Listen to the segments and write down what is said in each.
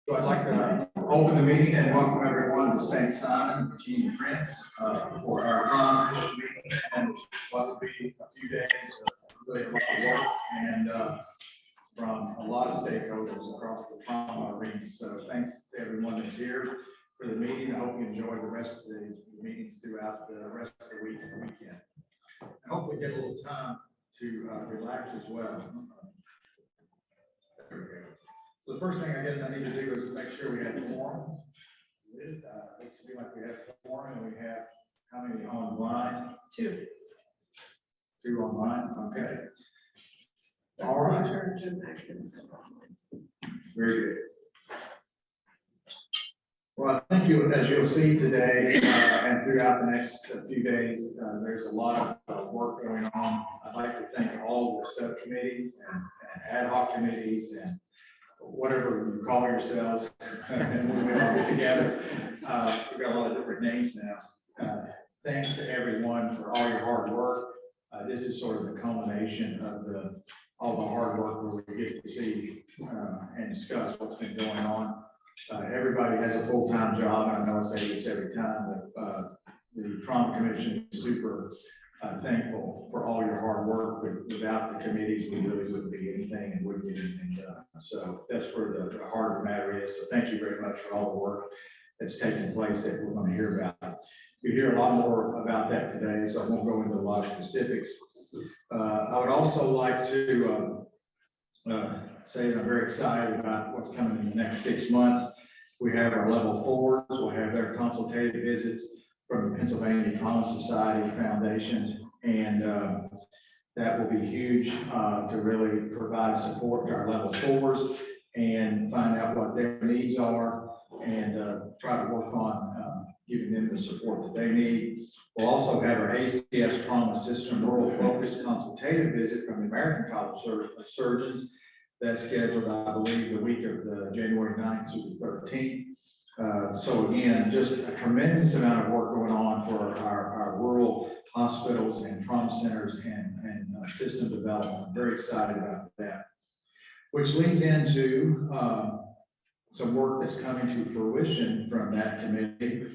So I'd like to open the meeting and welcome everyone to St. Simon, King Prince, for our trauma meeting, and what will be a few days of really a lot of work and from a lot of stakeholders across the trauma arena. So thanks to everyone that's here for the meeting. I hope you enjoy the rest of the meetings throughout the rest of the week and the weekend. And hopefully get a little time to relax as well. There we go. So the first thing I guess I need to do is make sure we have a quorum. Looks to be like we have a quorum, and we have how many online? Two online, okay. All right. Very good. Well, I think as you'll see today and throughout the next few days, there's a lot of work going on. I'd like to thank all the subcommittees and ad hoc committees and whatever you call yourselves, and when we all get together. We've got a lot of different names now. Thanks to everyone for all your hard work. This is sort of the culmination of all the hard work where we get to see and discuss what's been going on. Everybody has a full-time job, and I know I say this every time, but the Trauma Commission is super thankful for all your hard work. But without the committees, we really wouldn't be anything and wouldn't get anything done. So that's where the heart of the matter is. So thank you very much for all the work that's taking place that we're going to hear about. You hear a lot more about that today, so I won't go into a lot of specifics. I would also like to say that I'm very excited about what's coming in the next 6 months. We have our level 4s. We'll have their consultative visits from the Pennsylvania Trauma Society Foundation, and that will be huge to really provide support to our level 4s and find out what their needs are and try to work on giving them the support that they need. We'll also have our ACS Trauma System Rural Focus Consultative Visit from the American College of Surgeons. That's scheduled, I believe, the week of the January 9th through the 13th. So again, just a tremendous amount of work going on for our rural hospitals and trauma centers and system development. I'm very excited about that. Which leads into some work that's coming to fruition from that committee.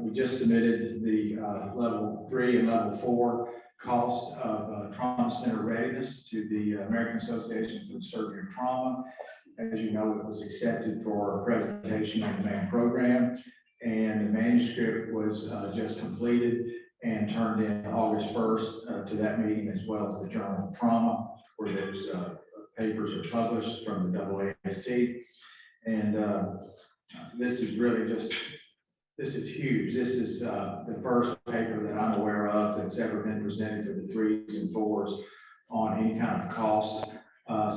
We just submitted the level 3 and level 4 cost of trauma center readiness to the American Association for the Surgery of Trauma. As you know, it was accepted for a presentation on the main program, and the manuscript was just completed and turned in August 1st to that meeting, as well as the Journal of Trauma, where those papers are published from the AAST. And this is really this is huge. This is the first paper that I'm aware of that's ever been presented for the 3s and 4s on any kind of cost.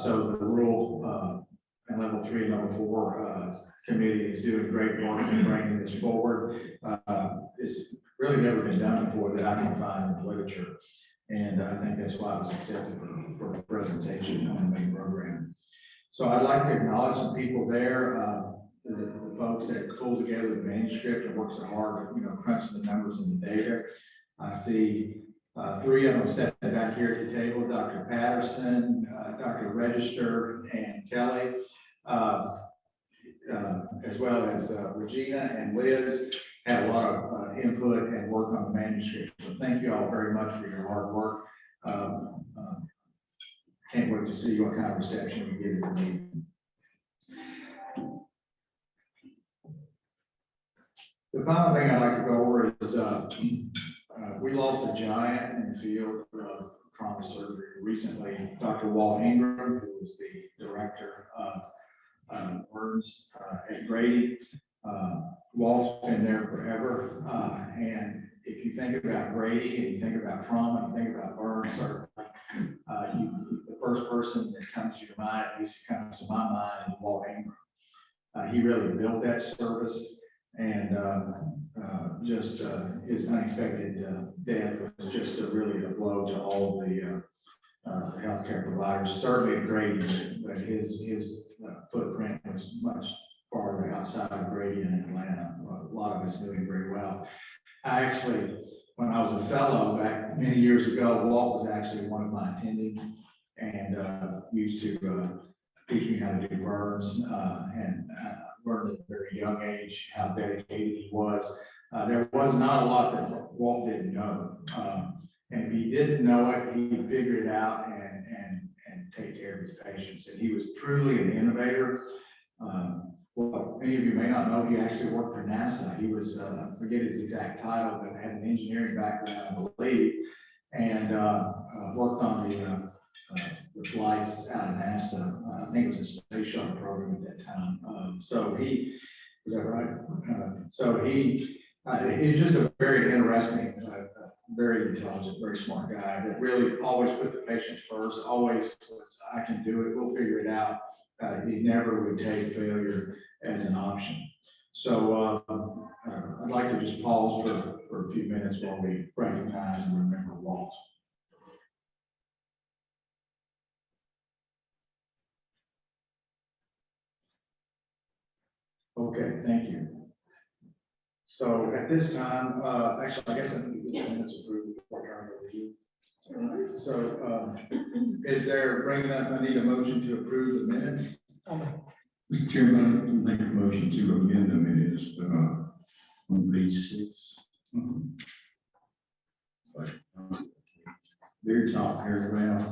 So the rural and level 3 and level 4 committee is doing great work in bringing this forward. It's really never been done before that I can find in the literature. And I think that's why it was accepted for the presentation on the main program. So I'd like to acknowledge some people there. The folks that pulled together the manuscript and worked so hard, crunching the numbers and the data. I see 3 of them sitting back here at the table: Dr. Patterson, Dr. Register, and Kelly, as well as Regina and Liz. Had a lot of input and work on the manuscript. So thank you all very much for your hard work. Can't wait to see what kind of reception we get at the meeting. The final thing I'd like to go over is we lost a giant in the field of trauma surgery recently, Dr. Walt Ingram, who was the director of burns at Grady. Walt's been there forever, and if you think about Grady and you think about trauma, you think about burns, certainly, the first person that comes to your mind, at least it comes to my mind, is Walt Ingram. He really built that service. And just his unexpected death was just really a blow to all the healthcare providers. Certainly at Grady, but his footprint was much farther outside of Grady in Atlanta. A lot of us knew him very well. I actually, when I was a fellow back many years ago, Walt was actually one of my attendings and used to teach me how to do burns, and learned at a very young age how dedicated he was. There was not a lot that Walt didn't know. And if he didn't know it, he'd figure it out and take care of his patients. And he was truly an innovator. Well, many of you may not know, he actually worked for NASA. He was, I forget his exact title, but had an engineering background, I believe, and worked on the flights out of NASA. I think it was a space shuttle program at that time. So he, is that right? He's just a very interesting, very intelligent, very smart guy that really always put the patients first, always was, I can do it, we'll figure it out. He never would take failure as an option. So I'd like to just pause for a few minutes while we recognize and remember Walt. Okay, thank you. So at this time, actually, I guess I need to get the minutes approved before I turn it over to you. So is there, bringing up, I need a motion to approve the minutes? Mr. Chairman, I make a motion to amend the minutes on page 6. Very top paragraph.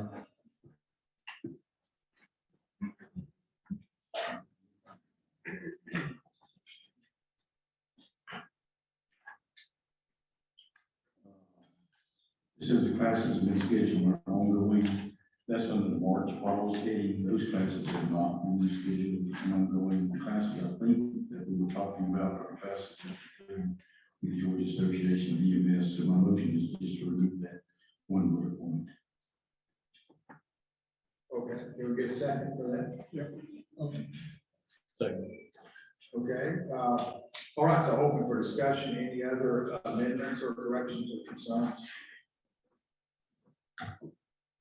It says the classes have been scheduled are ongoing. That's under the March policy. Those classes have not been scheduled and ongoing classes. I think that we were talking about our classes that we're doing with the Georgia Association of EMS. So my motion is just to remove that one bullet point. Okay, can we get a second for that? Yeah. Okay. Second. Okay, all right, so open for discussion. Any other amendments or corrections or concerns?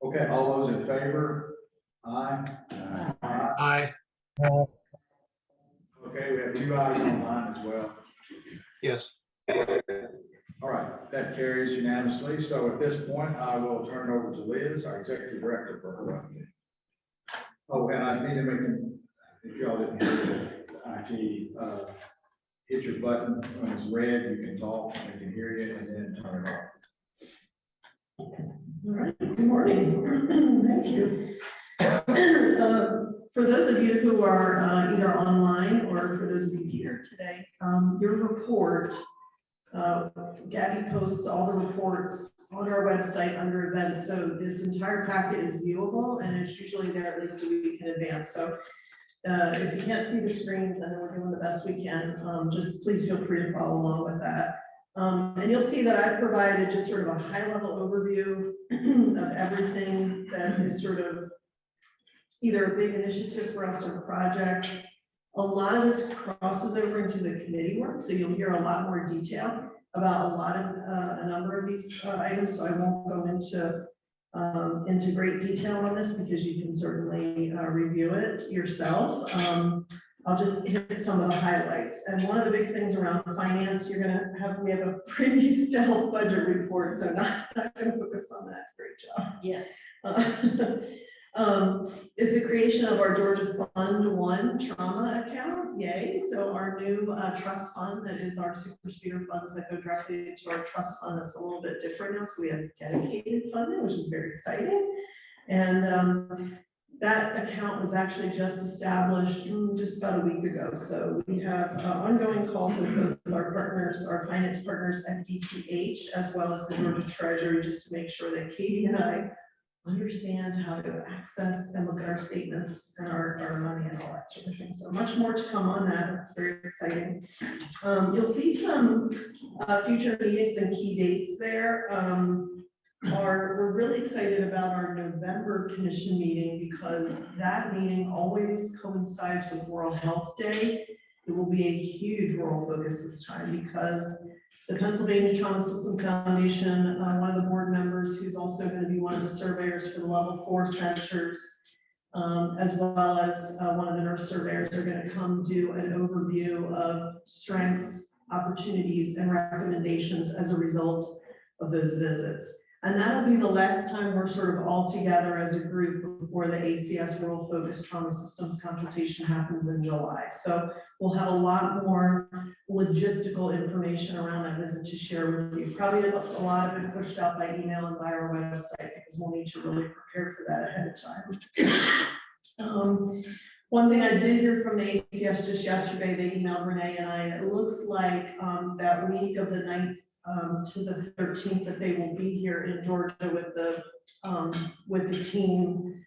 Okay, all those in favor? Aye. Aye, Okay, we have 2 ayes online as well. yes. All right, that carries unanimously. So at this point, I will turn it over to Liz, our executive director, for her update. Oh, and I need to make, if y'all didn't hear the IT, hit your button when it's red, you can talk, they can hear you, and then turn it off. All right, good morning. Thank you. For those of you who are either online or for those of you here today, your report, Gabby posts all the reports on our website under events. So this entire packet is viewable and it's usually there at least a week in advance. So if you can't see the screens, I know we're doing the best we can, just please feel free to follow along with that. And you'll see that I've provided just sort of a high-level overview of everything that is sort of either a big initiative for us or a project. A lot of this crosses over into the committee work, so you'll hear a lot more detail about a number of these items. So I won't go into great detail on this because you can certainly review it yourself. I'll just hit some of the highlights. And one of the big things around finance, we have a pretty stealth budget report, so not gonna focus on that. Great job. Yeah. Is the creation of our Georgia Fund 1 trauma account. Yay. So our new trust fund that is our super speeder funds that go directly to our trust fund. That's a little bit different now. So we have dedicated funding, which is very exciting. And that account was actually just established just about a week ago. So we have ongoing calls with both our partners, our finance partners at DPH, as well as the Georgia Treasury, just to make sure that Katie and I understand how to access and look at our statements and our money and all that sort of thing. So much more to come on that. It's very exciting. You'll see some future meetings and key dates there. We're really excited about our November commission meeting because that meeting always coincides with World Health Day. It will be a huge rural focus this time because the Pennsylvania Trauma System Foundation, one of the board members who's also going to be one of the surveyors for the level 4 centers, as well as one of the nurse surveyors are going to come do an overview of strengths, opportunities, and recommendations as a result of those visits. And that'll be the last time we're sort of all together as a group before the ACS Rural Focused Trauma Systems consultation happens in July. So we'll have a lot more logistical information around that visit to share with you. Probably a lot of it pushed out by email and by our website because we'll need to really prepare for that ahead of time. One thing I did hear from the ACS just yesterday, they emailed Renee and I, and it looks like that week of the 9th to the 13th that they will be here in Georgia with the team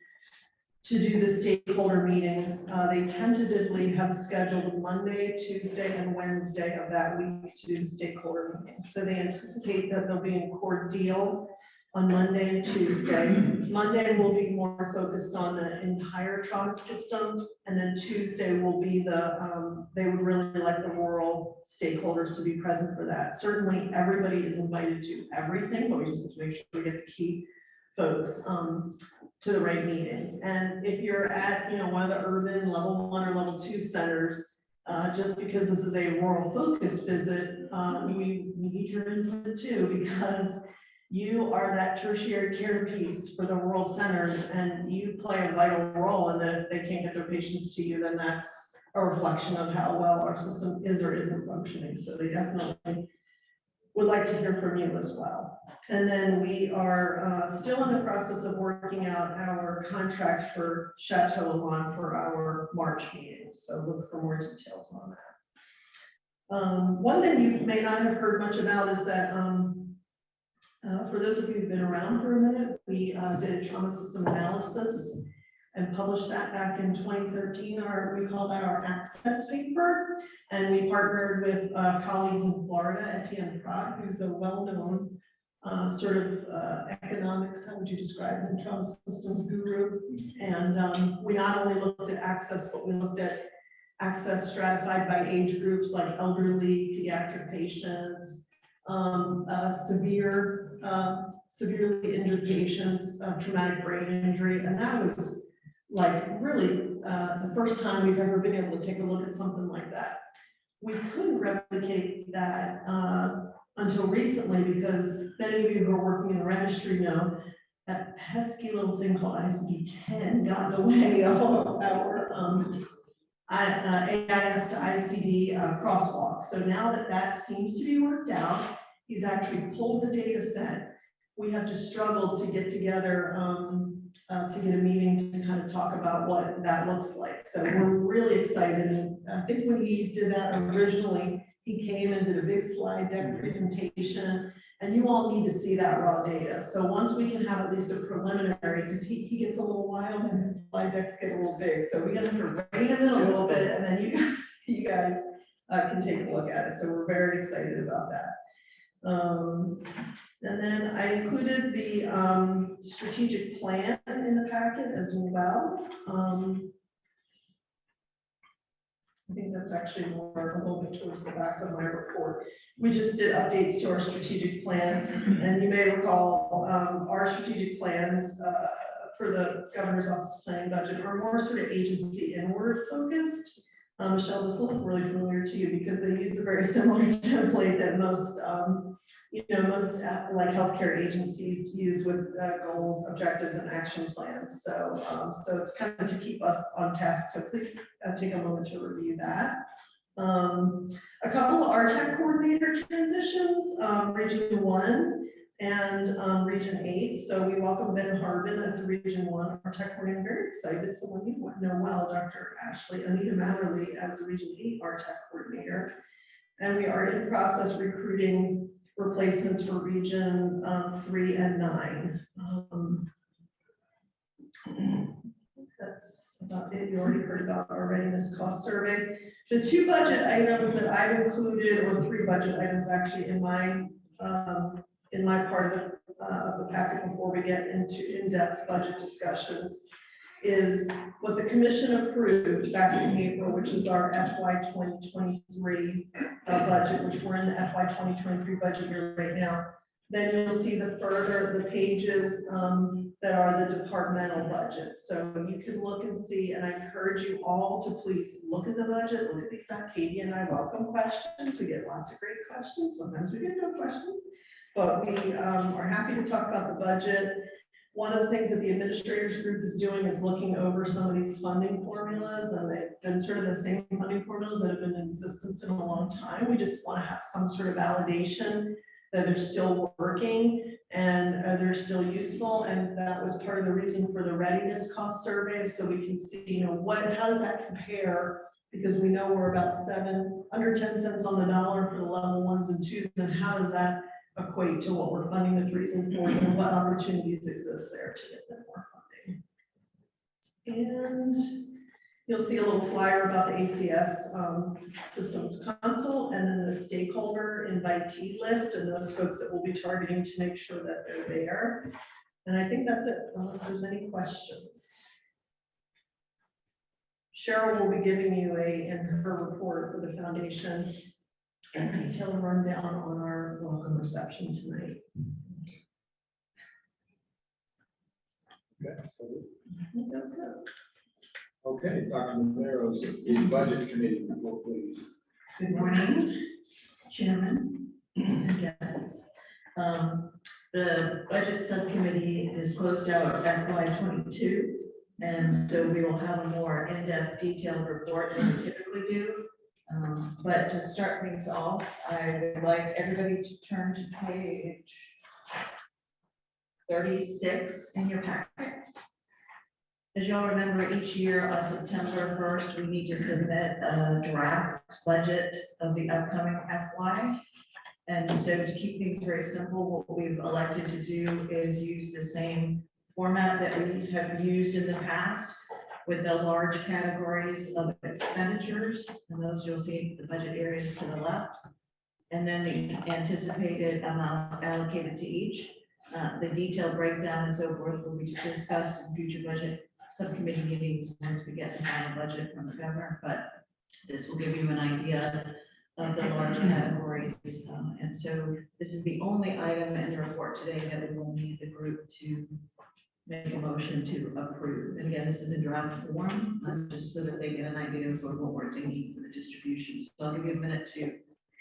to do the stakeholder meetings. They tentatively have scheduled Monday, Tuesday, and Wednesday of that week to do the stakeholder meetings. So they anticipate that they'll be in Cordele on Monday and Tuesday. Monday will be more focused on the entire trauma system, and then Tuesday will be they would really like the rural stakeholders to be present for that. Certainly, everybody is invited to everything, but we just have to make sure we get the key folks to the right meetings. And if you're at, one of the urban level 1 or level 2 centers, just because this is a rural focused visit, we need your input too, because you are that tertiary care piece for the rural centers, and you play a vital role. And that if they can't get their patients to you, then that's a reflection of how well our system is or isn't functioning. So they definitely would like to hear from you as well. And then we are still in the process of working out our contract for Chateau Lawn for our March meetings. So look for more details on that. One thing you may not have heard much about is that for those of you who've been around for a minute, we did a trauma system analysis and published that back in 2013. We call that our access paper. And we partnered with colleagues in Florida, Etienne Pratt, who's a well-known sort of economics, how would you describe it, trauma systems guru. And we not only looked at access, but we looked at access stratified by age groups like elderly, pediatric patients, severely injured patients, traumatic brain injury. And that was like really the first time we've ever been able to take a look at something like that. We couldn't replicate that until recently, because many of you who are working in the registry know that pesky little thing called ICD-10 got in the way of our AIS to ICD crosswalk. So now that seems to be worked out, he's actually pulled the data set. We have just struggled to get together to get a meeting to kind of talk about what that looks like. So we're really excited. And I think when he did that originally, he came and did a big slide deck presentation, and you all need to see that raw data. So once we can have at least a preliminary, because he gets a little wild and his slide decks get a little big. So we got to rein him in a little bit, and then you guys can take a look at it. So we're very excited about that. And then I included the strategic plan in the packet as well. I think that's actually more a little bit towards the back of my report. We just did updates to our strategic plan, and you may recall our strategic plans for the governor's office planning budget are more sort of agency inward focused. Michelle, this will look really familiar to you because they use a very similar template that most, like healthcare agencies use with goals, objectives, and action plans. So it's kind of to keep us on task. So please take a moment to review that. A couple of RTAC coordinator transitions, Region 1 and Region 8. So we welcome Ben Harbin as the Region 1 RTAC coordinator. Very excited. Someone you know well, Dr. Ashley Anita Matherly as the Region 8 RTAC coordinator. And we are in process recruiting replacements for Region 3 and 9. That's about it. You already heard about our readiness cost survey. The 2 budget items that I've included, or 3 budget items actually in my part of the packet before we get into in-depth budget discussions, is what the commission approved back in April, which is our FY 2023 budget, which we're in the FY 2023 budget year right now. Then you'll see the pages that are the departmental budget. So you can look and see, and I encourage you all to please look at the budget, look at these. Katie and I welcome questions. We get lots of great questions. Sometimes we get no questions. But we are happy to talk about the budget. One of the things that the administrators group is doing is looking over some of these funding formulas, and they've been sort of the same funding formulas that have been in existence in a long time. We just want to have some sort of validation that they're still working and they're still useful. And that was part of the reason for the readiness cost survey, so we can see, how does that compare? Because we know we're about under 10 cents on the dollar for the level 1s and 2s, and how does that equate to what we're funding the 3s and 4s, and what opportunities exist there to get them more funding. And you'll see a little flyer about the ACS systems console, and then the stakeholder invitee list, and those folks that we'll be targeting to make sure that they're there. And I think that's it, unless there's any questions. Cheryl will be giving you in her report for the foundation, a detailed rundown on our welcome reception tonight. Okay, so, I think that's it. okay, Dr. Monero's budget committee report, please. Good morning, Chairman and guests. The budget subcommittee is closed out FY 22, and so we will have a more in-depth detailed report than we typically do. But to start things off, I would like everybody to turn to page 36 in your packets. As y'all remember, each year on September 1st, we need to submit a draft budget of the upcoming FY. And so to keep things very simple, what we've elected to do is use the same format that we have used in the past, with the large categories of expenditures, and those you'll see the budget areas to the left. And then the anticipated amounts allocated to each. The detailed breakdown and so forth will be discussed in future budget subcommittee meetings once we get the final budget from the governor, but this will give you an idea of the large categories. And so this is the only item in the report today that we will need the group to make a motion to approve. And again, this is in draft form, just so that they get an idea of sort of what we're thinking for the distribution. So I'll give you a minute to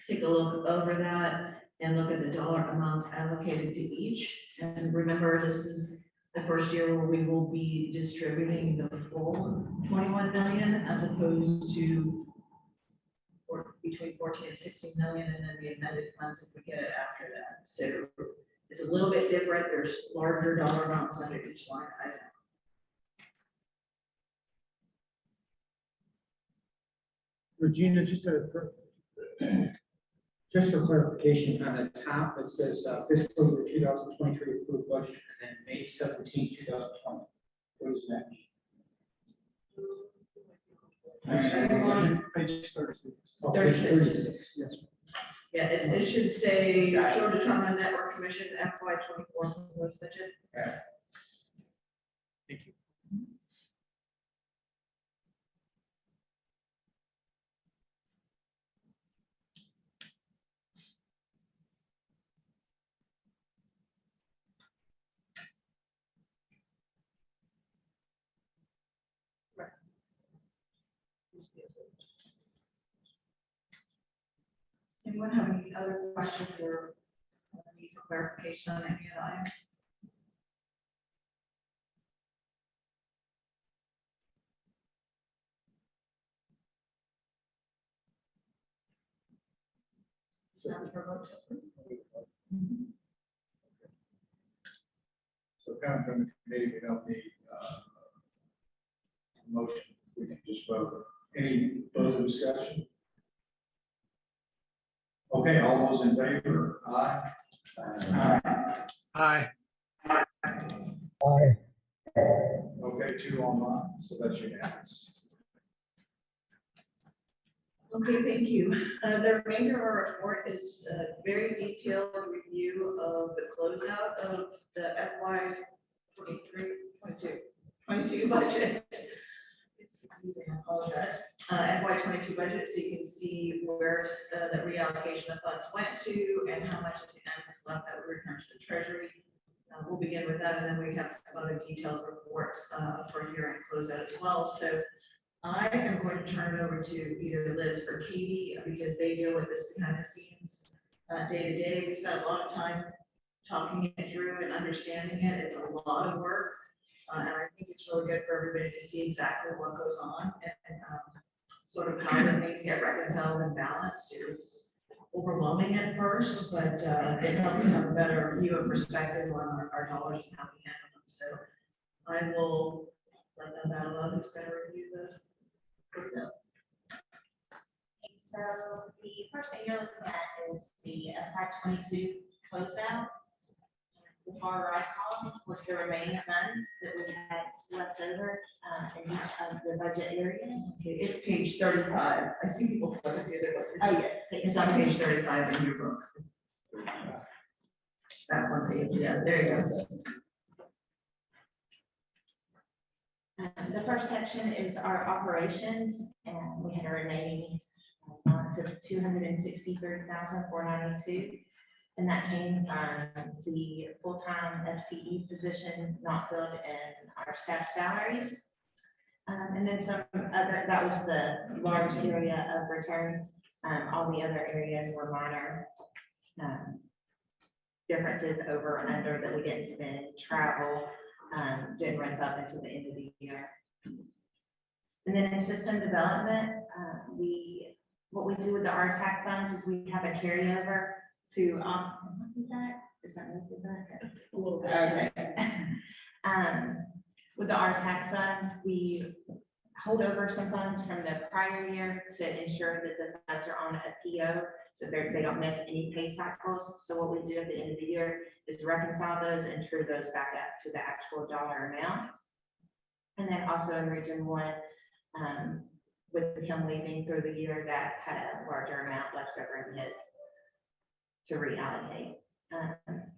take a look over that and look at the dollar amounts allocated to each. And remember, this is the first year where we will be distributing the full 21 million as opposed to between 14 and 16 million, and then the amended funds if we get it after that. So it's a little bit different. There's larger dollar amounts under each line item. Regina, just for clarification, on the top, it says fiscal year 2023 approved budget, and then May 17, 2020. What does that mean? Page 36. Oh, page 36, yes. Yeah, it should say Georgia Trauma Network Commission FY 24 proposed budget. Thank you. Does anyone have any other questions or need for clarification on any of the items? Sounds for a vote to approve. So coming from the committee, we don't need motion, we can just vote. Any further discussion? Okay, all those in favor, aye? Aye. Okay, 2 online, so that's unanimous. Okay, thank you. The remainder of our report is a very detailed review of the closeout of the FY 22 budget. It's confusing, I apologize. FY 22 budget, so you can see where the reallocation of funds went to and how much at the end was left that we returned to the treasury. We'll begin with that, and then we have some other detailed reports for year-end closeout as well. So I am going to turn it over to either Liz or Katie because they deal with this behind the scenes day to day. We spent a lot of time talking it through and understanding it. It's a lot of work. And I think it's really good for everybody to see exactly what goes on and sort of how the things get reconciled and balanced. It was overwhelming at first, but it helped to have a better view and perspective on our dollars and how we handle them. So I will let them battle out who's going to review the. So the first thing you're looking at is the FY 22 closeout. The far right column was the remaining funds that we had left over in each of the budget areas. It's page 35. I see people flip it the other way. Oh, yes. It's on page 35 in your book. That one page, yeah, there you go. The first section is our operations, and we had a remaining balance of 263,492. And that came from the full-time FTE position not filled in our staff salaries. And then some other, that was the large area of return. All the other areas were minor differences over and under that we didn't spend. Travel didn't ramp up until the end of the year. And then in system development, what we do with the RTAC funds is we have a carryover to is that A little bit. okay. With the RTAC funds, we hold over some funds from the prior year to ensure that the funds are on a PO, so they don't miss any pay cycles. So what we do at the end of the year is reconcile those and true those back up to the actual dollar amounts. And then also in Region 1, with him leaving through the year, that had a larger amount left over in his to reallocate.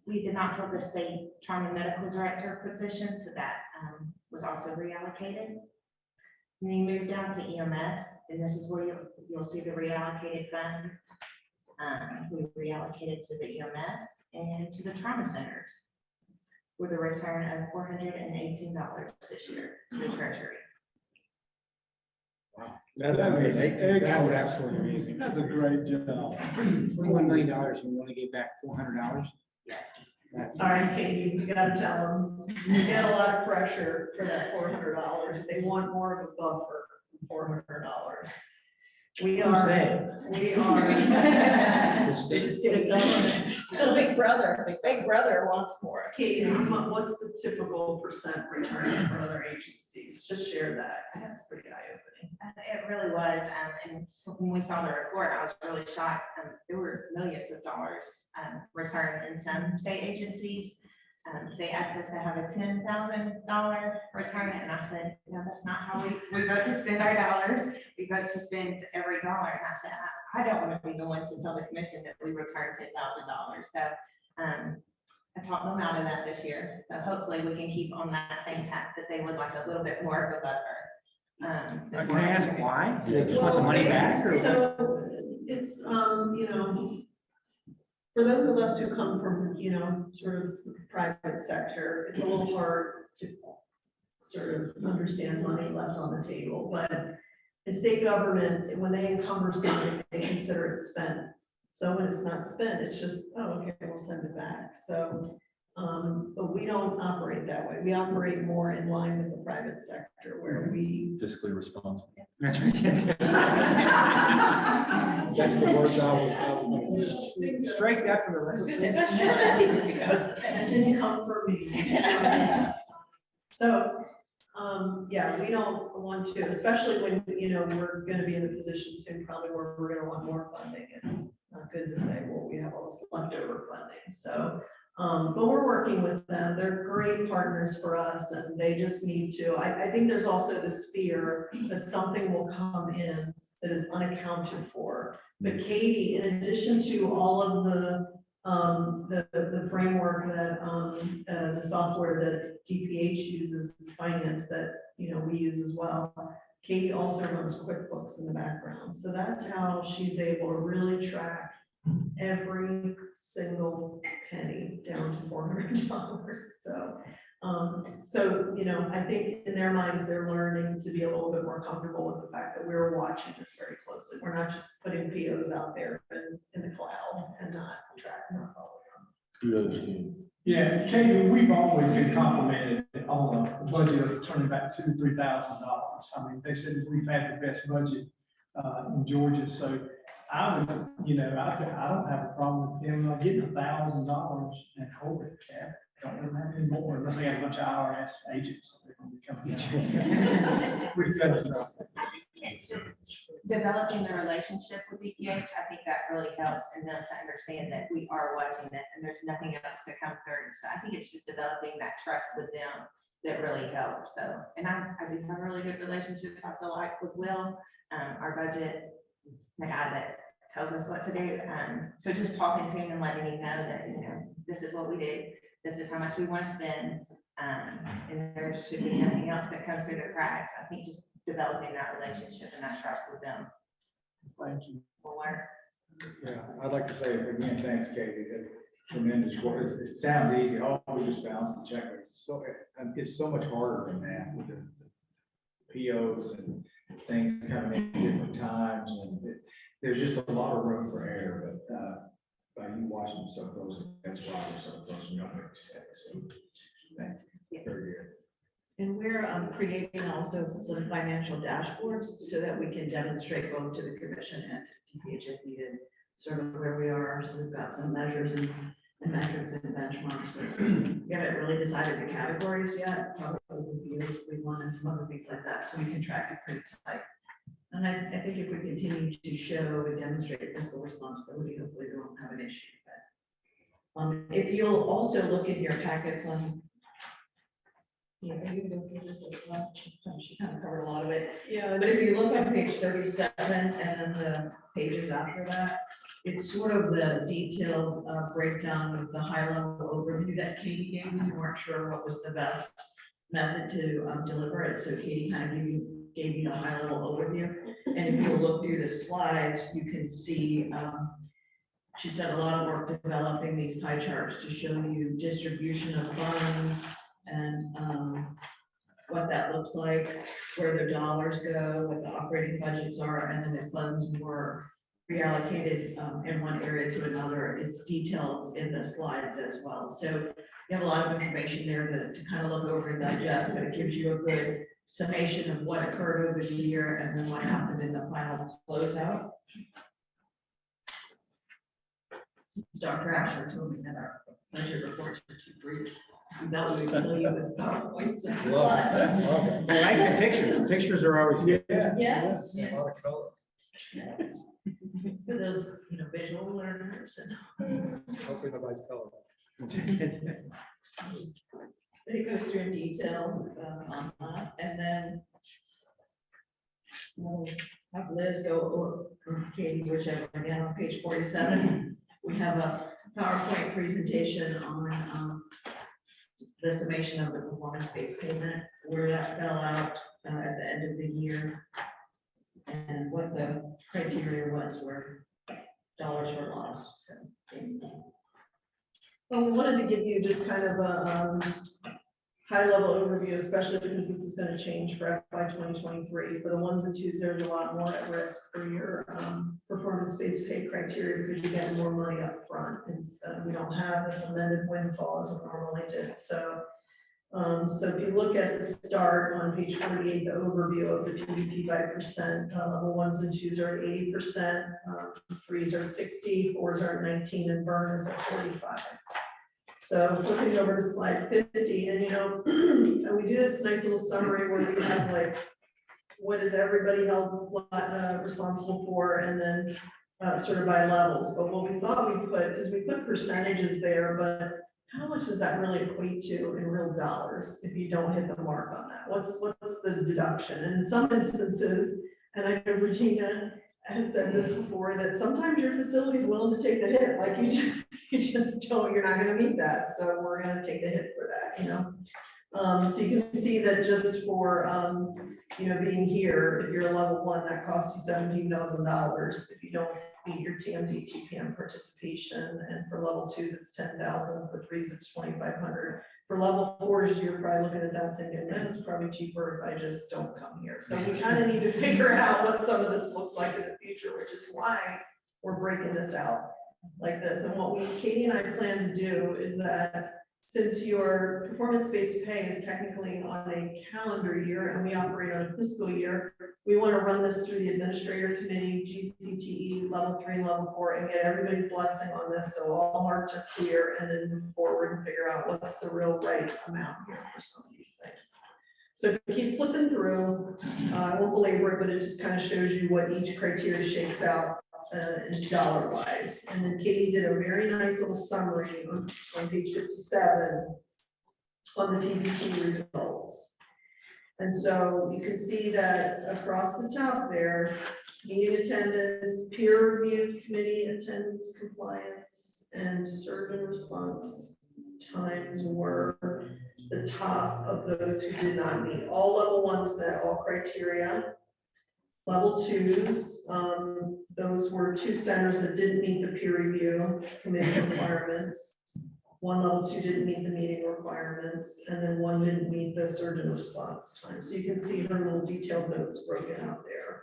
We did not fill the state trauma medical director position, so that was also reallocated. And then you move down to EMS, and this is where you'll see the reallocated funds. We reallocated to the EMS and to the trauma centers with a return of $418 this year to the treasury. That's amazing. That's absolutely amazing. That's a great job. $21 million, and we want to give back $400. Yes. That's All right, Katie, you gotta tell them, you get a lot of pressure for that $400. They want more of a buffer than $400. We Who's are, they? we are. The The state. state government. The big brother wants more. Katie, what's the typical percent return for other agencies? Just share that, 'cause that's pretty eye-opening. It really was, and when we saw the report, I was really shocked. There were millions of dollars returned in some state agencies. They asked us to have a $10,000 return, and I said, no, that's not how we vote to spend our dollars. We vote to spend every dollar, and I said, I don't want to be the one to tell the commission that we return $10,000. So I talked them out of that this year. So hopefully we can keep on that same path, that they would like a little bit more of a buffer. Can I ask why? Do they just want the money back, or? So it's, for those of us who come from, sort of the private sector, it's a little hard to sort of understand money left on the table, but in state government, when they encumber something, they consider it spent. So when it's not spent, it's just, oh, okay, we'll send it back. So, but we don't operate that way. We operate more in line with the private sector where we. Fiscally responsible. That's right. That's the words I would strike that from the rest of the. That didn't come from me. So, yeah, we don't want to, especially when, we're gonna be in a position soon, probably where we're gonna want more funding. It's not good to say, well, we have all this leftover funding, so. But we're working with them. They're great partners for us, and they just need to, I think there's also this fear that something will come in that is unaccounted for. But Katie, in addition to all of the framework that, the software that DPH uses, finance that, we use as well, Katie also runs QuickBooks in the background. So that's how she's able to really track every single penny down to $400. So, I think in their minds, they're learning to be a little bit more comfortable with the fact that we're watching this very closely. We're not just putting POs out there in the cloud and not following them. Kudos to you. Yeah, Katie, we've always been complimented on a budget of turning back $2,000-3,000. I mean, they said we've had the best budget in Georgia, so I would, I don't have a problem with them not getting $1,000 and hold it, Cap. Don't let them have any more unless they have a bunch of IRS agents. That they're gonna be coming down. We've got to It's just developing the relationship with EPH. I think that really helps and them to understand that we are watching this and there's nothing else to come through. So I think it's just developing that trust with them that really helps. So, and I do have a really good relationship, I feel like, with Will, our budget, the guy that tells us what to do. So just talking to him and letting him know that, this is what we do. This is how much we want to spend. And there should be nothing else that comes through the cracks. I think just developing that relationship and that trust with them Thank you. will work. Yeah, I'd like to say again, thanks, Katie, that tremendous work. It sounds easy, oh, we just balance the check, but it's so much harder than that with the POs and things coming in different times, and there's just a lot of room for error, but by you watching so closely, that's why we're so close, and don't make mistakes, so thank you, very good. And we're creating also some financial dashboards so that we can demonstrate both to the commission and to TPH if needed, sort of where we are. So we've got some measures and metrics and benchmarks, but we haven't really decided the categories yet. Probably would be those we want and some other things like that, so we can track it pretty tight. And I think if we continue to show and demonstrate fiscal responsibility, hopefully we won't have an issue. But if you'll also look in your packets on. Yeah, you can go through this as well. She kind of covered a lot of it. Yeah, But if you look on page 37 and then the pages after that, it's sort of the detailed breakdown of the high level overview that Katie gave me. You weren't sure what was the best method to deliver it. So Katie kind of gave you the high level overview. And if you look through the slides, you can see she's done a lot of work developing these pie charts to show you distribution of funds and what that looks like, where the dollars go, what the operating budgets are, and then if funds were reallocated in one area to another. It's detailed in the slides as well. So you have a lot of information there to kind of look over and digest, but it gives you a good summation of what occurred over the year and then what happened in the final closeout. Dr. Asher told me that our budget reports are too brief. That would kill you with PowerPoints and slides. I like the pictures. The pictures are always good. Yeah. A lot of color. For those, visual learners and. Hopefully nobody's color. But it goes through in detail on that, and then we'll have Liz go, or Katie, whichever, again, on page 47, we have a PowerPoint presentation on the summation of the performance-based payment, where that fell out at the end of the year, and what the criteria was where dollars were lost. So, well, we wanted to give you just kind of a high-level overview, especially because this is going to change for FY 2023. For the ones and twos, there's a lot more at risk for your performance-based pay criteria because you're getting more money up front. And we don't have this amended windfall as we normally did. So, so if you look at the start on page 48, the overview of the PVP by percent, level ones and twos are at 80%, threes are at 60, fours are at 19, and burn is at 45. So flipping over to slide 50, and and we do this nice little summary where we have like, what is everybody held responsible for, and then sort of by levels. But what we thought we put is we put percentages there, but how much does that really equate to in real dollars if you don't hit the mark on that? What's the deduction? And in some instances, and I know Regina has said this before, that sometimes your facility is willing to take the hit, like you just don't, you're not gonna meet that, so we're gonna take the hit for that, so you can see that just for, being here, if you're a level one, that costs you $17,000 if you don't meet your TMD, TPM participation, and for level twos, it's 10,000, for threes, it's 2,500. For level fours, you're probably looking at that thinking, man, it's probably cheaper if I just don't come here. So we kind of need to figure out what some of this looks like in the future, which is why we're breaking this out. like this. And what Katie and I plan to do is that since your performance-based pay is technically on a calendar year and we operate on a fiscal year, we want to run this through the administrator committee, GCTE, level 3 and level 4, and get everybody's blessing on this, so all hearts are clear, and then move forward and figure out what's the real right amount here for some of these things. So if you keep flipping through, I won't belabor it, but it just kind of shows you what each criteria shakes out in dollar wise. And then Katie did a very nice little summary on page 57 on the PVP results. And so you can see that across the top there, meeting attendance, peer review committee attendance compliance, and surgeon response times were the top of those who did not meet. All level ones met all criteria. Level 2s, those were 2 centers that didn't meet the peer review committee requirements. 1 level 2 didn't meet the meeting requirements, and then 1 didn't meet the surgeon response time. So you can see her little detailed notes broken out there.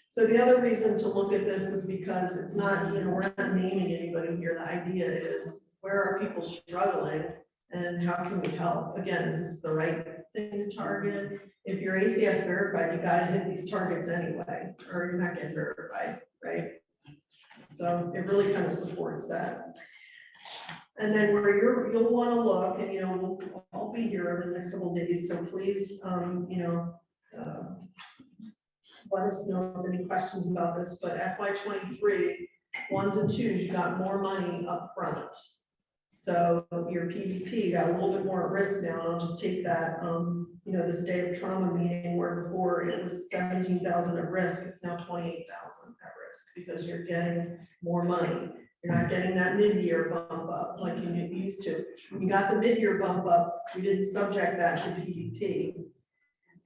So the other reason to look at this is because it's not, we're not naming anybody here. The idea is, where are people struggling and how can we help? Again, is this the right thing to target? If you're ACS verified, you gotta hit these targets anyway, or you're not getting verified, right? So it really kind of supports that. And then where you'll want to look, and I'll be here over the next couple of days, so please, let us know if any questions about this, but FY23, 1s and 2s, you got more money up front. So your PVP got a little bit more at risk now, and I'll just take that, this day of trauma meeting where before it was 17,000 at risk, it's now 28,000 at risk because you're getting more money. You're not getting that mid-year bump up like you used to. You got the mid-year bump up, you didn't subject that to PVP.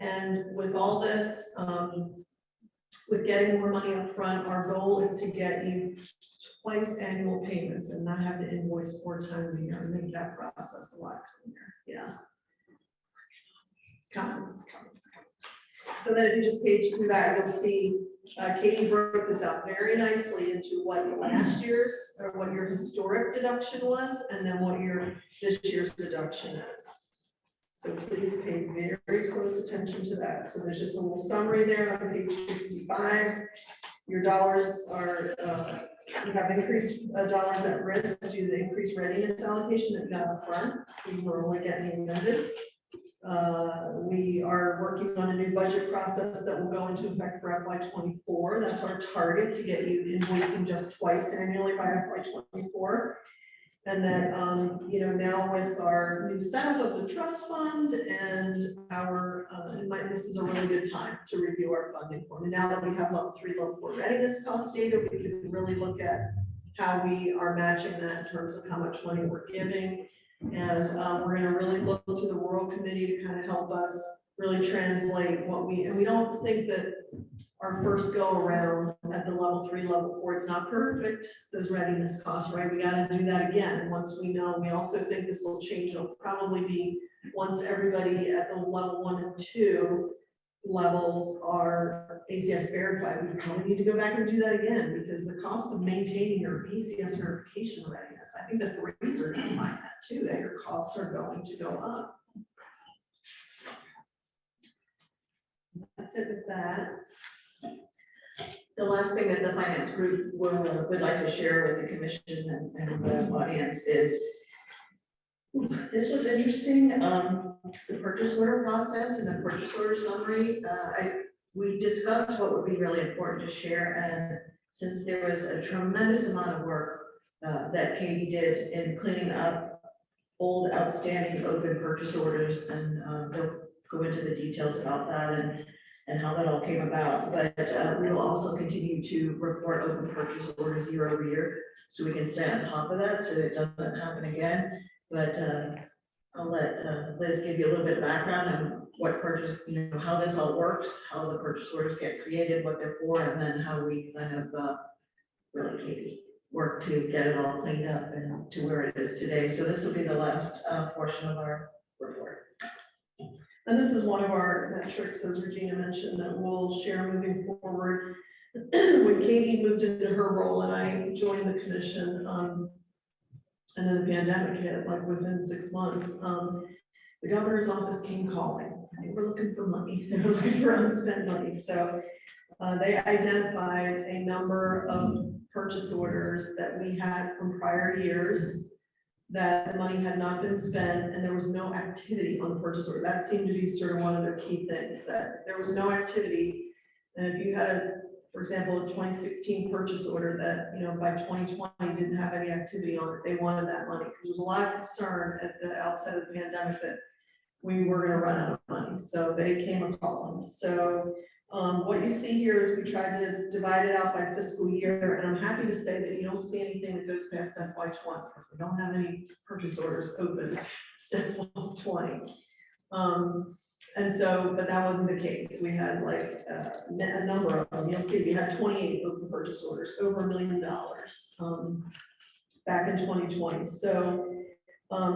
And with all this, with getting more money up front, our goal is to get you twice annual payments and not have to invoice 4 times a year and make that process a lot cleaner. Yeah. It's coming, it's coming, it's coming. So then if you just page through that, you'll see Katie broke this out very nicely into what last year's or what your historic deduction was, and then what this year's deduction is. So please pay very close attention to that. So there's just a little summary there on page 65. Your dollars are, you have increased dollars at risk due to the increased readiness allocation that you got up front. We were only getting amended. We are working on a new budget process that will go into effect for FY24. That's our target, to get you invoicing just twice annually by FY24. And then, now with our new setup of the trust fund and our, this is a really good time to review our funding form. And now that we have level 3, level 4 readiness cost data, we can really look at how we are matching that in terms of how much money we're giving. And we're gonna really look to the rural committee to kind of help us really translate and we don't think that our first go around at the level 3, level 4, it's not perfect, those readiness costs, right? We got to do that again once we know. We also think this will change. It'll probably be once everybody at the level 1 and 2 levels are ACS verified. We probably need to go back and do that again because the cost of maintaining your ACS verification readiness, I think the 3s are going to find that too, that your costs are going to go up. That's it with that. The last thing that the finance group would like to share with the commission and the audience is, this was interesting, the purchase order process and the purchase order summary. We discussed what would be really important to share, and since there was a tremendous amount of work that Katie did in cleaning up old outstanding open purchase orders, and they'll go into the details about that and how that all came about. But we will also continue to report open purchase orders year over year, so we can stay on top of that, so it doesn't happen again. But I'll let Liz give you a little bit of background on what purchase, how this all works, how the purchase orders get created, what they're for, and then how we kind of really, Katie, work to get it all cleaned up and to where it is today. So this will be the last portion of our report. And this is one of our metrics, as Regina mentioned, that we'll share moving forward. when Katie moved into her role and I joined the commission, and then the pandemic hit, like within 6 months, the governor's office came calling. They were looking for money, they were looking for unspent money. So they identified a number of purchase orders that we had from prior years that the money had not been spent and there was no activity on the purchase order. That seemed to be sort of one of their key things, that there was no activity. And if you had for example, a 2016 purchase order that, by 2020 didn't have any activity on it, they wanted that money. Because there was a lot of concern at the outset of the pandemic that we were gonna run out of money. So they came a calling. So what you see here is we tried to divide it out by fiscal year, and I'm happy to say that you don't see anything that goes past FY 20, because we don't have any purchase orders open since FY 20. And so, but that wasn't the case. We had like a number of them. You'll see we had 28 open purchase orders, over $1 million back in 2020. So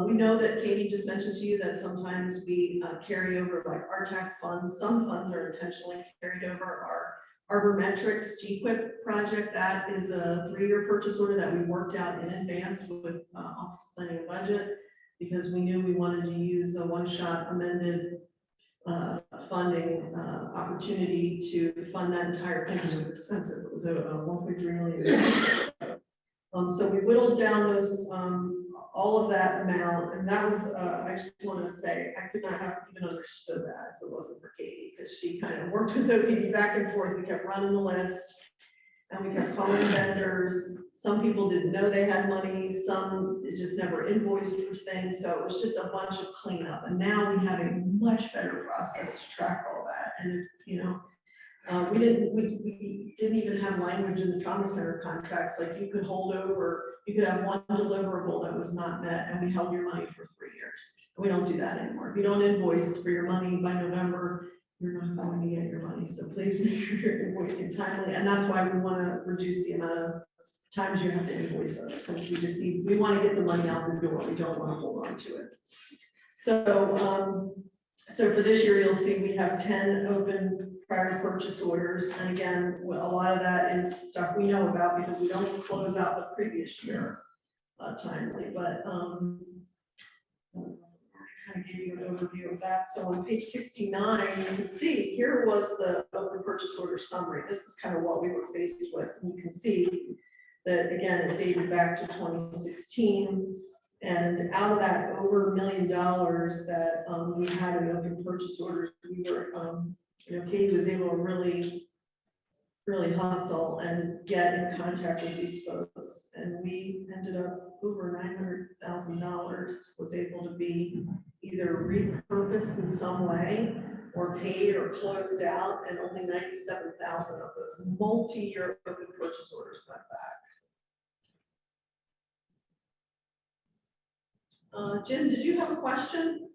we know that Katie just mentioned to you that sometimes we carry over like RTAC funds. Some funds are intentionally carried over. Our Arbormetrics GQuick project, that is a 3-year purchase order that we worked out in advance with Office of Planning and Budget, because we knew we wanted to use a one-shot amended funding opportunity to fund that entire thing, because it was expensive. It was a 1.3 million. So we whittled down those, all of that amount, and that was, I just want to say, I could not have even understood that if it wasn't for Katie, because she kind of worked with OPD back and forth. We kept running the list, and we kept calling vendors. Some people didn't know they had money, some just never invoiced for things, so it was just a bunch of cleanup. And now we have a much better process to track all that. And we didn't even have language in the trauma center contracts, like you could hold over, you could have one deliverable that was not met, and we held your money for 3 years. And we don't do that anymore. If you don't invoice for your money by November, you're not going to get your money. So please make sure you're invoicing timely. And that's why we want to reduce the amount of times you have to invoice us, because we want to get the money out the door. We don't want to hold on to it. So, so for this year, you'll see we have 10 open prior purchase orders. And again, a lot of that is stuff we know about because we don't close out the previous year timely, but kind of give you an overview of that. So on page 69, you can see here was the open purchase order summary. This is kind of what we were faced with. And you can see that again, it dated back to 2016. And out of that over $1 million that we had in open purchase orders, we were, Katie was able to really hustle and get in contact with these folks. And we ended up over $900,000 was able to be either repurposed in some way or paid or closed out, and only 97,000 of those multi-year open purchase orders went back. Jim, did you have a question?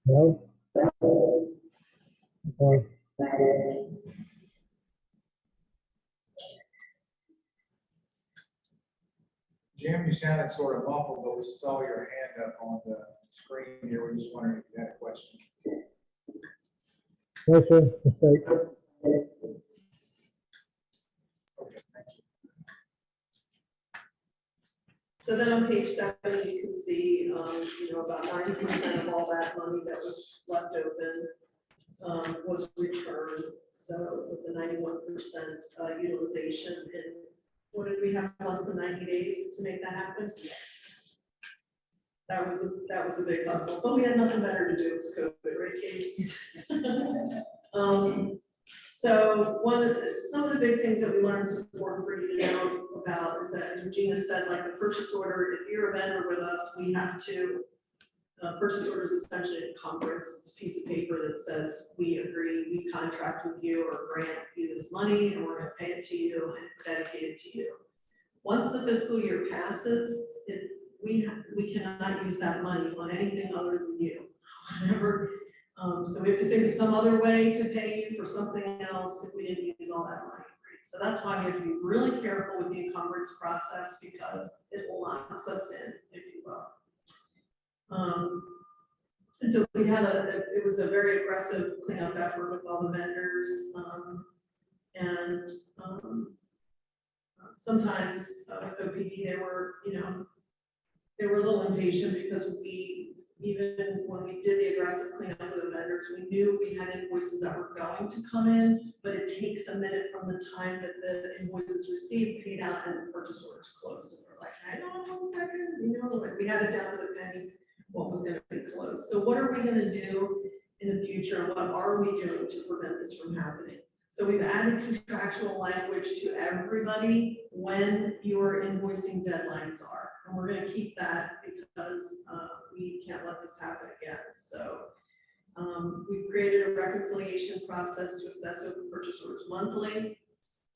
No. Okay. Jim, you sounded sort of muffled, but we saw your hand up on the screen here. We're just wondering if you had a question. No, sir. Mistake. Okay, thank you. So then on page 7, you can see, about 90% of all that money that was left open was returned. So with the 91% utilization, and what did we have, less than 90 days to make that happen? That was a big hustle, but we had nothing better to do. It was COVID, right, Katie? So some of the big things that we learned is important for you to know about is that, as Regina said, like the purchase order, if you're a vendor with us, we have to, purchase order is essentially an encumbrance. It's a piece of paper that says we agree, we contract with you or grant you this money, and we're going to pay it to you and dedicate it to you. Once the fiscal year passes, we cannot use that money on anything other than you. Whatever. So we have to think of some other way to pay you for something else if we didn't use all that money. So that's why we have to be really careful with the encumbrance process, because it locks us in, if you will. And so we had it was a very aggressive cleanup effort with all the vendors, and, sometimes with OPD, they were, they were a little impatient because even when we did the aggressive cleanup with the vendors, we knew we had invoices that were going to come in, but it takes a minute from the time that the invoice is received, paid out, and the purchase order is closed. And we're like, hang on 1 second, like we had it down to the penny, what was gonna be closed. So what are we gonna do in the future? What are we doing to prevent this from happening? So we've added contractual language to everybody when your invoicing deadlines are. And we're gonna keep that because we can't let this happen again. So we've created a reconciliation process to assess open purchase orders monthly.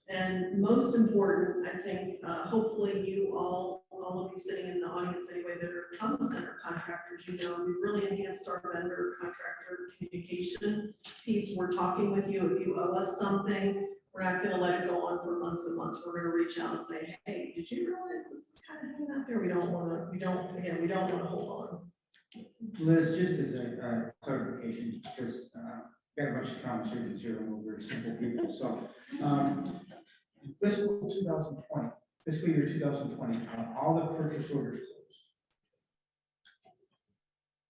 And most important, I think, hopefully you all of you sitting in the audience anyway that are trauma center contractors, we've really enhanced our vendor contractor communication piece. We're talking with you. If you owe us something, we're not gonna let it go on for months and months. We're gonna reach out and say, hey, did you realize this is kind of hanging out there? We don't wanna hold on. Liz, just as a clarification, because got a bunch of trauma surgeons here, and we're very simple people, so fiscal 2020, fiscal year 2020, all the purchase orders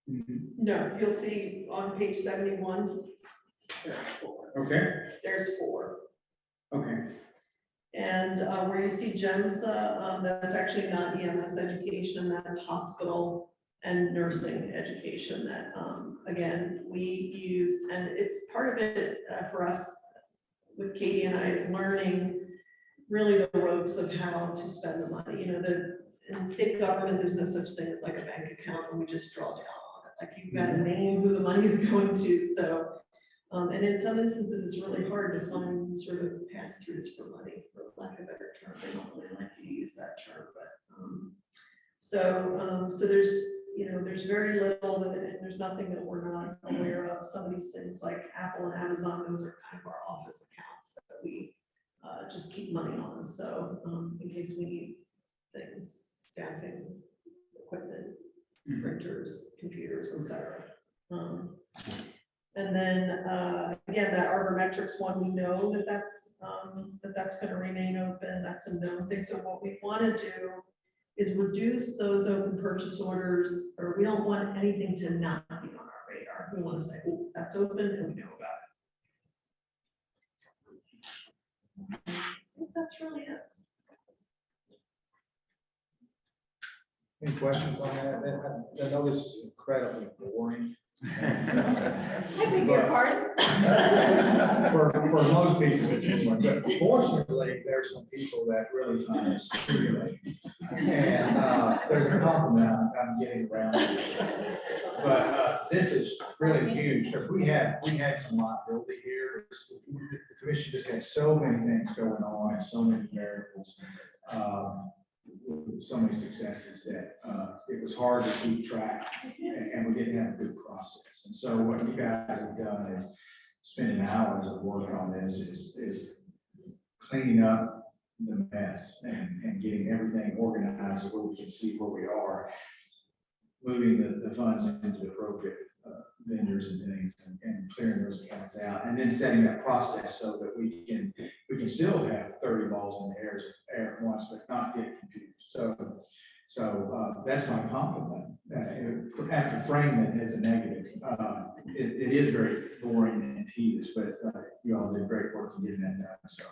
closed. No, you'll see on page 71, there's 4. Okay, There's 4. okay, And where you see GEMSA, that's actually not EMS education, that's hospital and nursing education that, again, we used, and it's part of it for us with Katie and I is learning really the ropes of how to spend the money. In state government, there's no such thing as like a bank account and we just draw down on it. Like you've got to name who the money is going to. So, and in some instances, it's really hard to find sort of pass-throughs for money, for lack of a better term. I don't really like to use that term, but so there's very little and there's nothing that we're not aware of. Some of these things like Apple and Amazon, those are kind of our office accounts that we just keep money on. So in case we need things, staffing, equipment, printers, computers, etc. And then again, that Arbormetrics one, we know that's going to remain open. That's a known thing. So what we want to do is reduce those open purchase orders, or we don't want anything to not be on our radar. We want to say, oh, that's open and we know about it. I think that's really it. Any questions on that? I know this is incredibly boring. I beg your pardon? For most people, it's boring, but fortunately, there's some people that really find it stimulating. And there's a compliment I'm getting around. But this is really huge because we had some liability here. The commission just had so many things going on and so many variables. So many successes that it was hard to keep track and we didn't have a good process. And so what you guys have done is spending hours of work on this is cleaning up the mess and getting everything organized where we can see where we are, moving the funds into the appropriate vendors and things and clearing those accounts out, and then setting that process so that we can still have 30 balls in the air at once, but not get confused. So that's my compliment. After framing it as a negative, it is very boring and tedious, but you all did great work in getting that done. So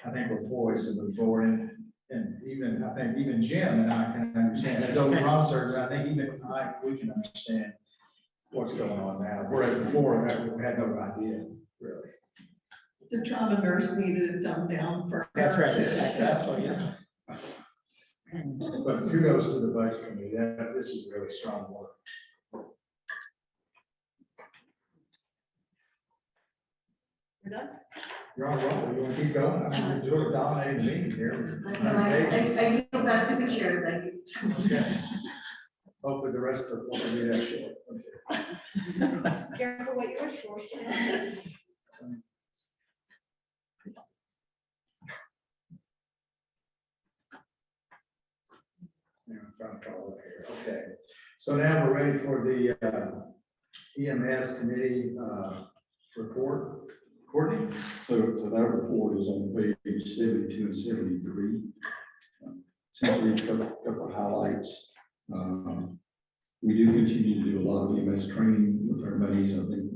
I think we're poised to move forward, and even Jim and I can understand as open trauma surgeon. I think even we can understand what's going on now. Whereas before that we had no idea really. The trauma nurse needed it dumbed down for. That's right. Exactly. But kudos to the budget committee. This is really strong work. We're done? You're on roll. You want to keep going? I mean, you're dominating the meeting here. I go back to the chair, thank you. Okay. Hopefully the rest of the will be that short. Okay. Careful what you're short. I'm trying to follow here. Okay. So now we're ready for the EMS committee, report. Courtney? So that report is on page 72 and 73. Essentially, a couple of highlights. We do continue to do a lot of EMS training with our buddies. I think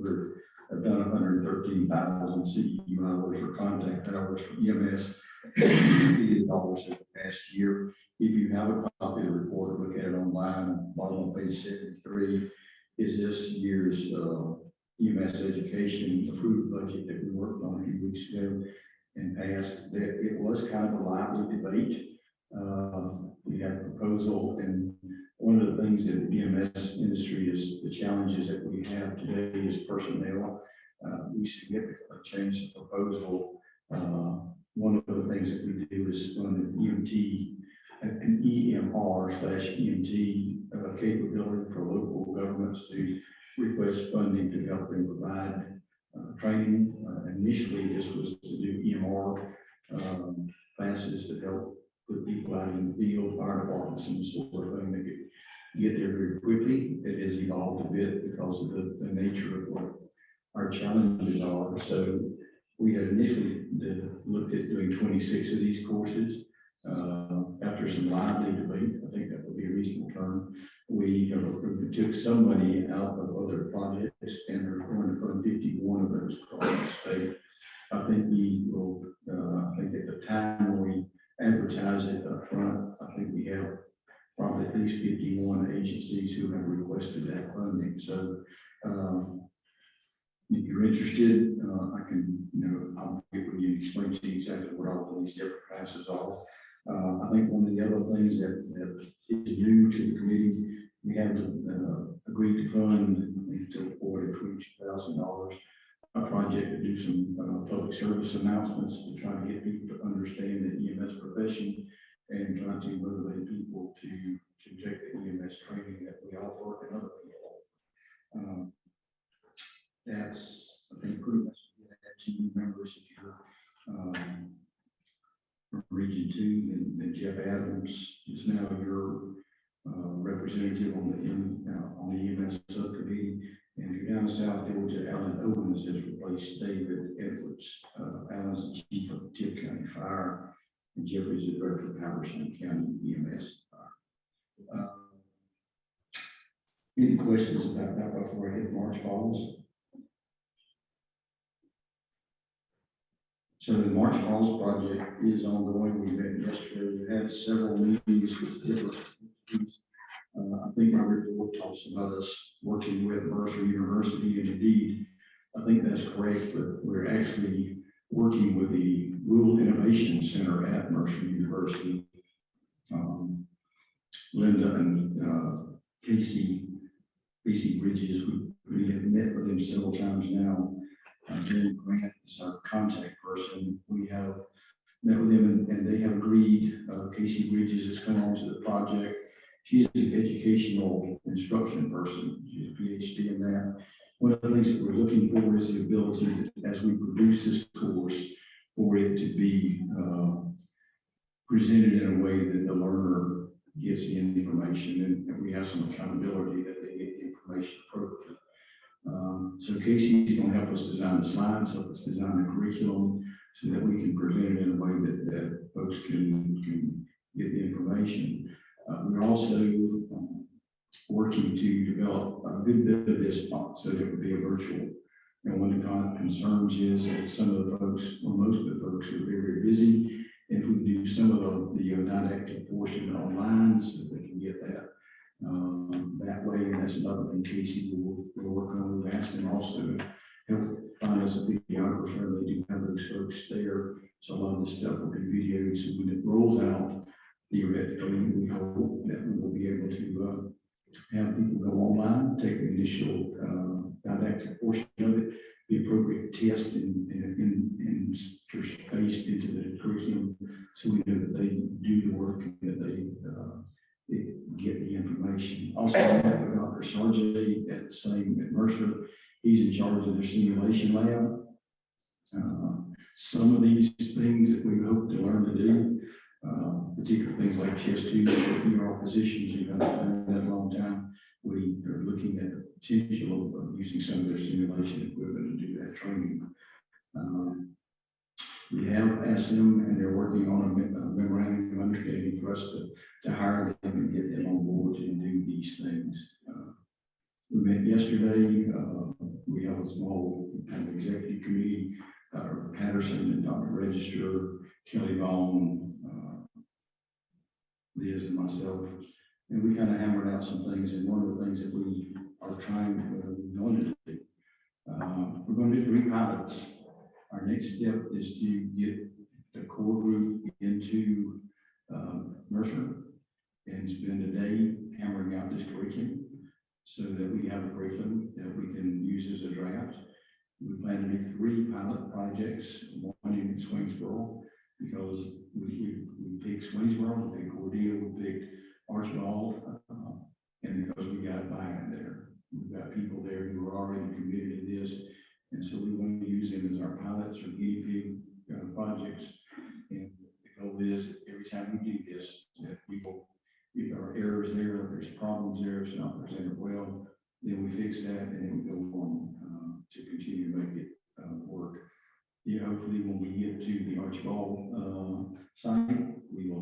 have done 113,000 CEU hours or contact hours for EMS dollars in the past year. If you have a copy of the report, look at it online. Bottom of page 73 is this year's EMS education approved budget that we worked on a few weeks ago and passed. It was kind of a lively debate. We had a proposal, and one of the things that the EMS industry is, the challenges that we have today is personnel. We significantly changed the proposal. One of the things that we do is on the EMT, an EMR/EMT capability for local governments to request funding to help them provide training. Initially, this was to do EMR classes to help put people out in the field, fire departments, and the sort of thing that could get there very quickly. It has evolved a bit because of the nature of what our challenges are. So we had initially looked at doing 26 of these courses. After some lively debate, I think that would be a reasonable term, we took some money out of other projects and are going to fund 51 of those across the state. I think we will, I think at the time when we advertise it up front, I think we have probably at least 51 agencies who have requested that funding. So if you're interested, I can, I'll get with you and explain to you exactly what all of these different classes are. I think one of the other things that is new to the committee, we have agreed to fund until $42,000 a project to do some public service announcements to try to get people to understand the EMS profession and try to motivate people to take the EMS training that we offer and other people. That's, I think, pretty much that team members if you're from Region 2, and Jeff Adams is now your representative on the EMS subcommittee. And if you're down south, Georgia, Alan Owens has replaced David Edwards. Alan's the chief of Tiff County Fire, and Jeffrey's the director of Habersham County EMS. Any questions about that before I hit March Falls? So the March Falls project is ongoing. We met yesterday. We had several meetings with different groups. I think my report talks about us working with Mercer University, and indeed, I think that's correct, but we're actually working with the Rural Innovation Center at Mercer University. Linda and Casey Bridges, we have met with them several times now. Gary Grant is our contact person. We have met with them and they have agreed. Casey Bridges has come on to the project. She is an educational instruction person. She's a PhD in that. One of the things that we're looking for is the ability to, as we produce this course, for it to be presented in a way that the learner gets the information and we have some accountability that they get the information appropriately. So Casey's going to help us design the slides, help us design the curriculum so that we can present it in a way that folks can get the information. We're also working to develop a good bit of this so that it would be a virtual. And one of the concerns is that some of the folks, or most of the folks, are very, very busy. If we do some of the didactic portion online so that they can get that that way, and that's another thing Casey will work on. We've asked them also to help find us a videographer. They do have those folks there, so a lot of this stuff will be videoed. So when it rolls out, theoretically, we hope that we will be able to have people go online, take the initial didactic portion of it, the appropriate test and spaced into the curriculum, so we know that they do the work and that they get the information. Also, I have Dr. Sarjay at Mercer. He's in charge of their simulation lab. Some of these things that we hope to learn to do, particular things like chest tube, ER physicians, you've done that a long time. We are looking at potential of using some of their simulation equipment to do that training. We have asked them, and they're working on a memorandum of understanding for us to hire them and get them on board to do these things. We met yesterday. We have a small kind of executive committee, Dr. Patterson and Dr. Register, Kelly Vaughn, Liz and myself, and we kind of hammered out some things. And one of the things that we are trying to do, we're going to do 3 pilots. Our next step is to get the core group into Mercer and spend a day hammering out this curriculum so that we have a curriculum that we can use as a draft. We plan to do 3 pilot projects, one in Swainsboro, because we picked Swainsboro, we picked Cordele, we picked Archibald, and because we got buy-in there. We've got people there who are already committed to this, and so we want to use them as our pilots or guinea pig projects. And the goal is that every time we do this, that we will, if there are errors there, if there's problems there, if it's not presented well, then we fix that and then we go on to continue to make it work. Yeah, hopefully when we get to the Archibald site, we will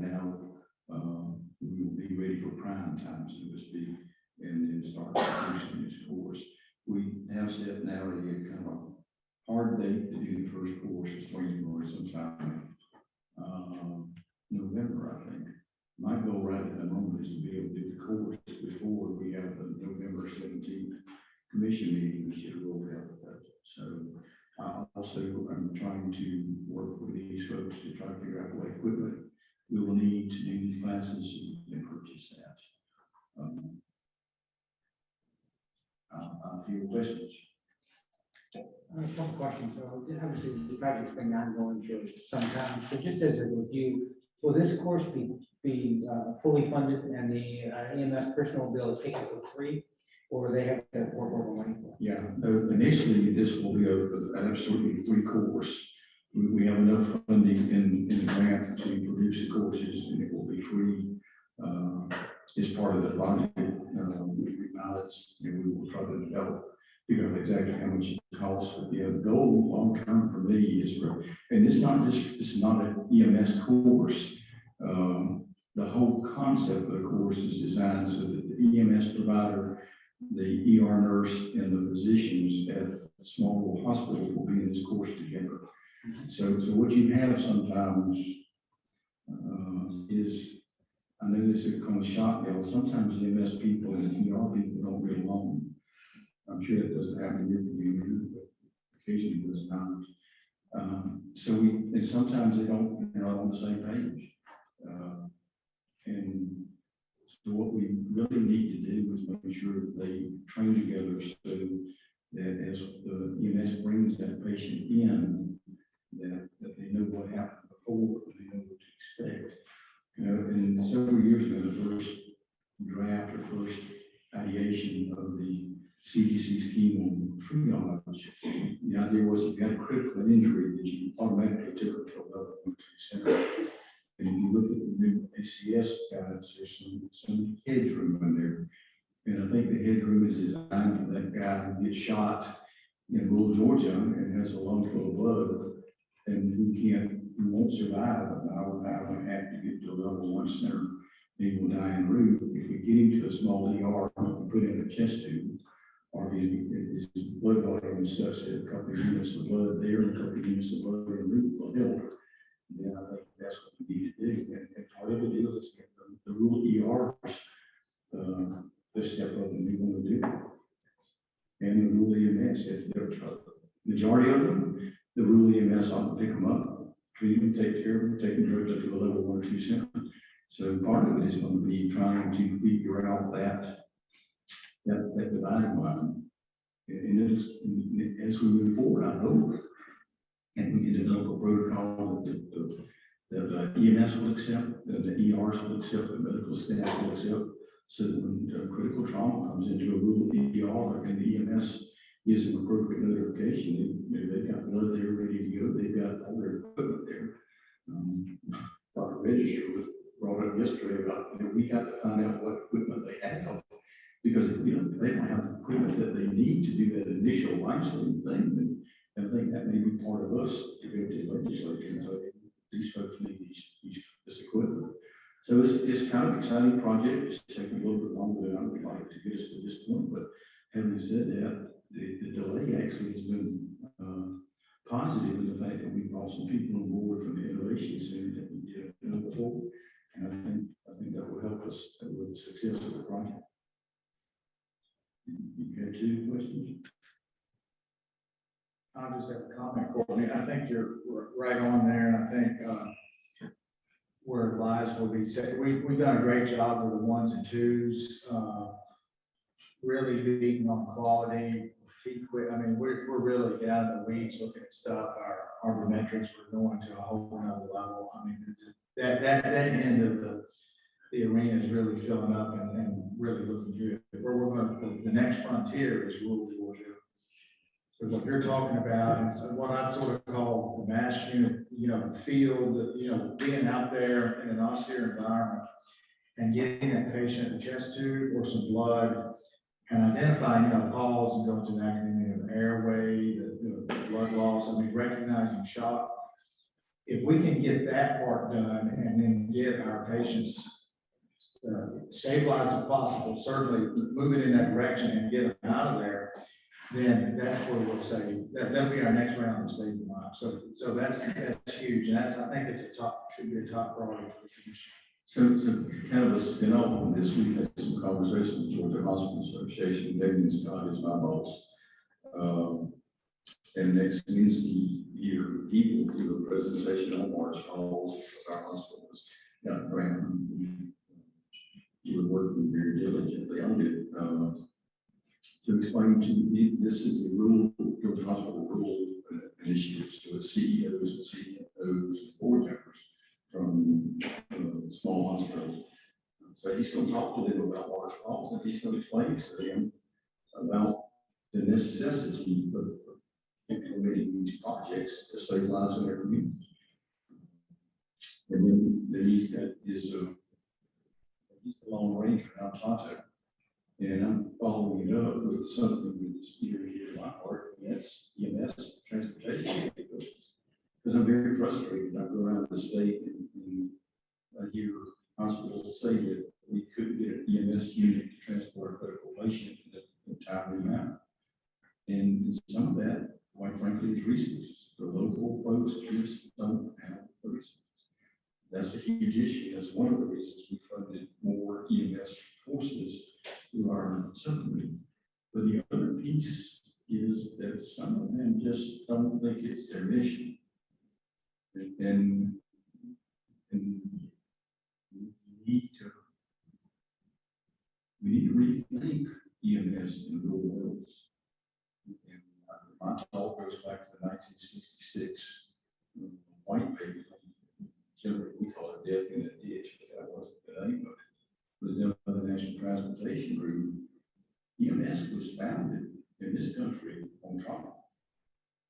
be ready for prime time, so to speak, and then start producing this course. We have set now a kind of a hard date to do the first course of Swainsboro sometime November, I think. My goal right at the moment is to be able to do the course before we have the November 17th commission meeting, which is rolled out the budget. So I'm trying to work with these folks to try to figure out what equipment we will need to do these classes and purchase that. A few questions. A couple questions. So obviously the project's been ongoing for some time. So just as a review, will this course be fully funded and the EMS personnel will be able to take it for free, or they have to work over money for it? Yeah, initially this will be absolutely free course. We have enough funding in the grant to produce the courses, and it will be free as part of the project. With 3 pilots, and we will try to develop, figure out exactly how much it costs. But the goal long term for me is and it's not an EMS course. The whole concept of the course is designed so that the EMS provider, the ER nurse, and the physicians at small hospitals will be in this course together. So what you have sometimes is, I know this is kind of shock deal, sometimes the EMS people and the ER people don't get along. I'm sure it doesn't happen in your community, but occasionally it does not. And sometimes they're not on the same page. And so what we really need to do is make sure that they train together so that as the EMS brings that patient in, that they know what happened before, they know what to expect. And several years ago, the first draft or first ideation of the CDC scheme on triage, the idea was if you had a critical injury that you automatically took it to a level 1-2 center. And if you look at the new ACS guidance, there's some headroom in there. And I think the headroom is designed for that guy who gets shot in rural Georgia and has a lung full of blood and who won't survive an hour and a half to get to a level 1 center. He will die en route. If we get him to a small ER and put in a chest tube, or if his blood volume is such that a couple of units of blood there and a couple of units of blood en route will help, then I think that's what we need to do. And part of it is get the rural ERs to step up and do what they do. And the rural EMS, majority of them, the rural EMS ought to pick them up, treat them, take care of them, take them directly to a level 1 or 2 center. So part of it is going to be trying to figure out that dividing line. And as we move forward, I hope, and we can develop a protocol that the EMS will accept, that the ERs will accept, the medical staff will accept, so that when critical trauma comes into a rural ER and the EMS gives them appropriate notification, they've got blood there ready to go, they've got all their equipment there. Dr. Register was brought up yesterday about, we got to find out what equipment they have, because if they don't have the equipment that they wisely thing, and I think that may be part of us to go to the legislature and say, these folks need this equipment. So it's kind of an exciting project. It's taking a little bit longer than I would like to get us to this point, but having said that, the delay actually has been positive in the fact that we brought some people on board from the innovation center that we did before. And I think that will help us with the success of the project. You had two questions? I'll just have a comment, Courtney. I think you're right on there, and I think where lives will be saved. We've done a great job with the ones and twos, really leading on quality. I mean, we're really down in the weeds looking at stuff. Our metrics are going to a whole nother level. I mean, that end of the arena is really filling up and really looking good. Where we're going, the next frontier is rural Georgia. So what you're talking about is what I sort of call the mass unit, field, being out there in an austere environment and getting that patient a chest tube or some blood and identifying, pause and going to an academic of airway, the blood loss, I mean, recognizing shock. If we can get that part done and then get our patients stabilized if possible, certainly move it in that direction and get them out of there, then that's where we'll say, that'll be our next round of saving lives. So that's huge, and I think should be a top priority for the commission. So kind of a spin-off from this, we had some conversations with Georgia Hospital Association. David Scott is my boss. And next Wednesday here, he will do a presentation on March calls for our hospitals. We were working very diligently on it to explain to you, this is the Georgia Hospital rule initiatives to the CEOs and CEOs and board members from small hospitals. So he's going to talk to them about March calls, and he's going to explain to them about the necessity of implementing these projects to save lives in their communities. And then he's got he's the Lone Ranger out of Tonto. And I'm following it up with something that's near to my heart, and that's EMS transportation capabilities. Because I'm very frustrated. I go around the state and I hear hospitals say that we couldn't get an EMS unit to transport a critical patient in a timely manner. And some of that, quite frankly, is resources. The local folks just don't have the resources. That's a huge issue. That's one of the reasons we funded more EMS forces through our subcommittee. But the other piece is that some of them just don't think it's their mission. And we need to rethink EMS in rural areas. And my talk goes back to the 1966 white paper. Generally, we call it death in a ditch, but that wasn't the name of it. It was done by the National Transportation Group. EMS was founded in this country on trauma.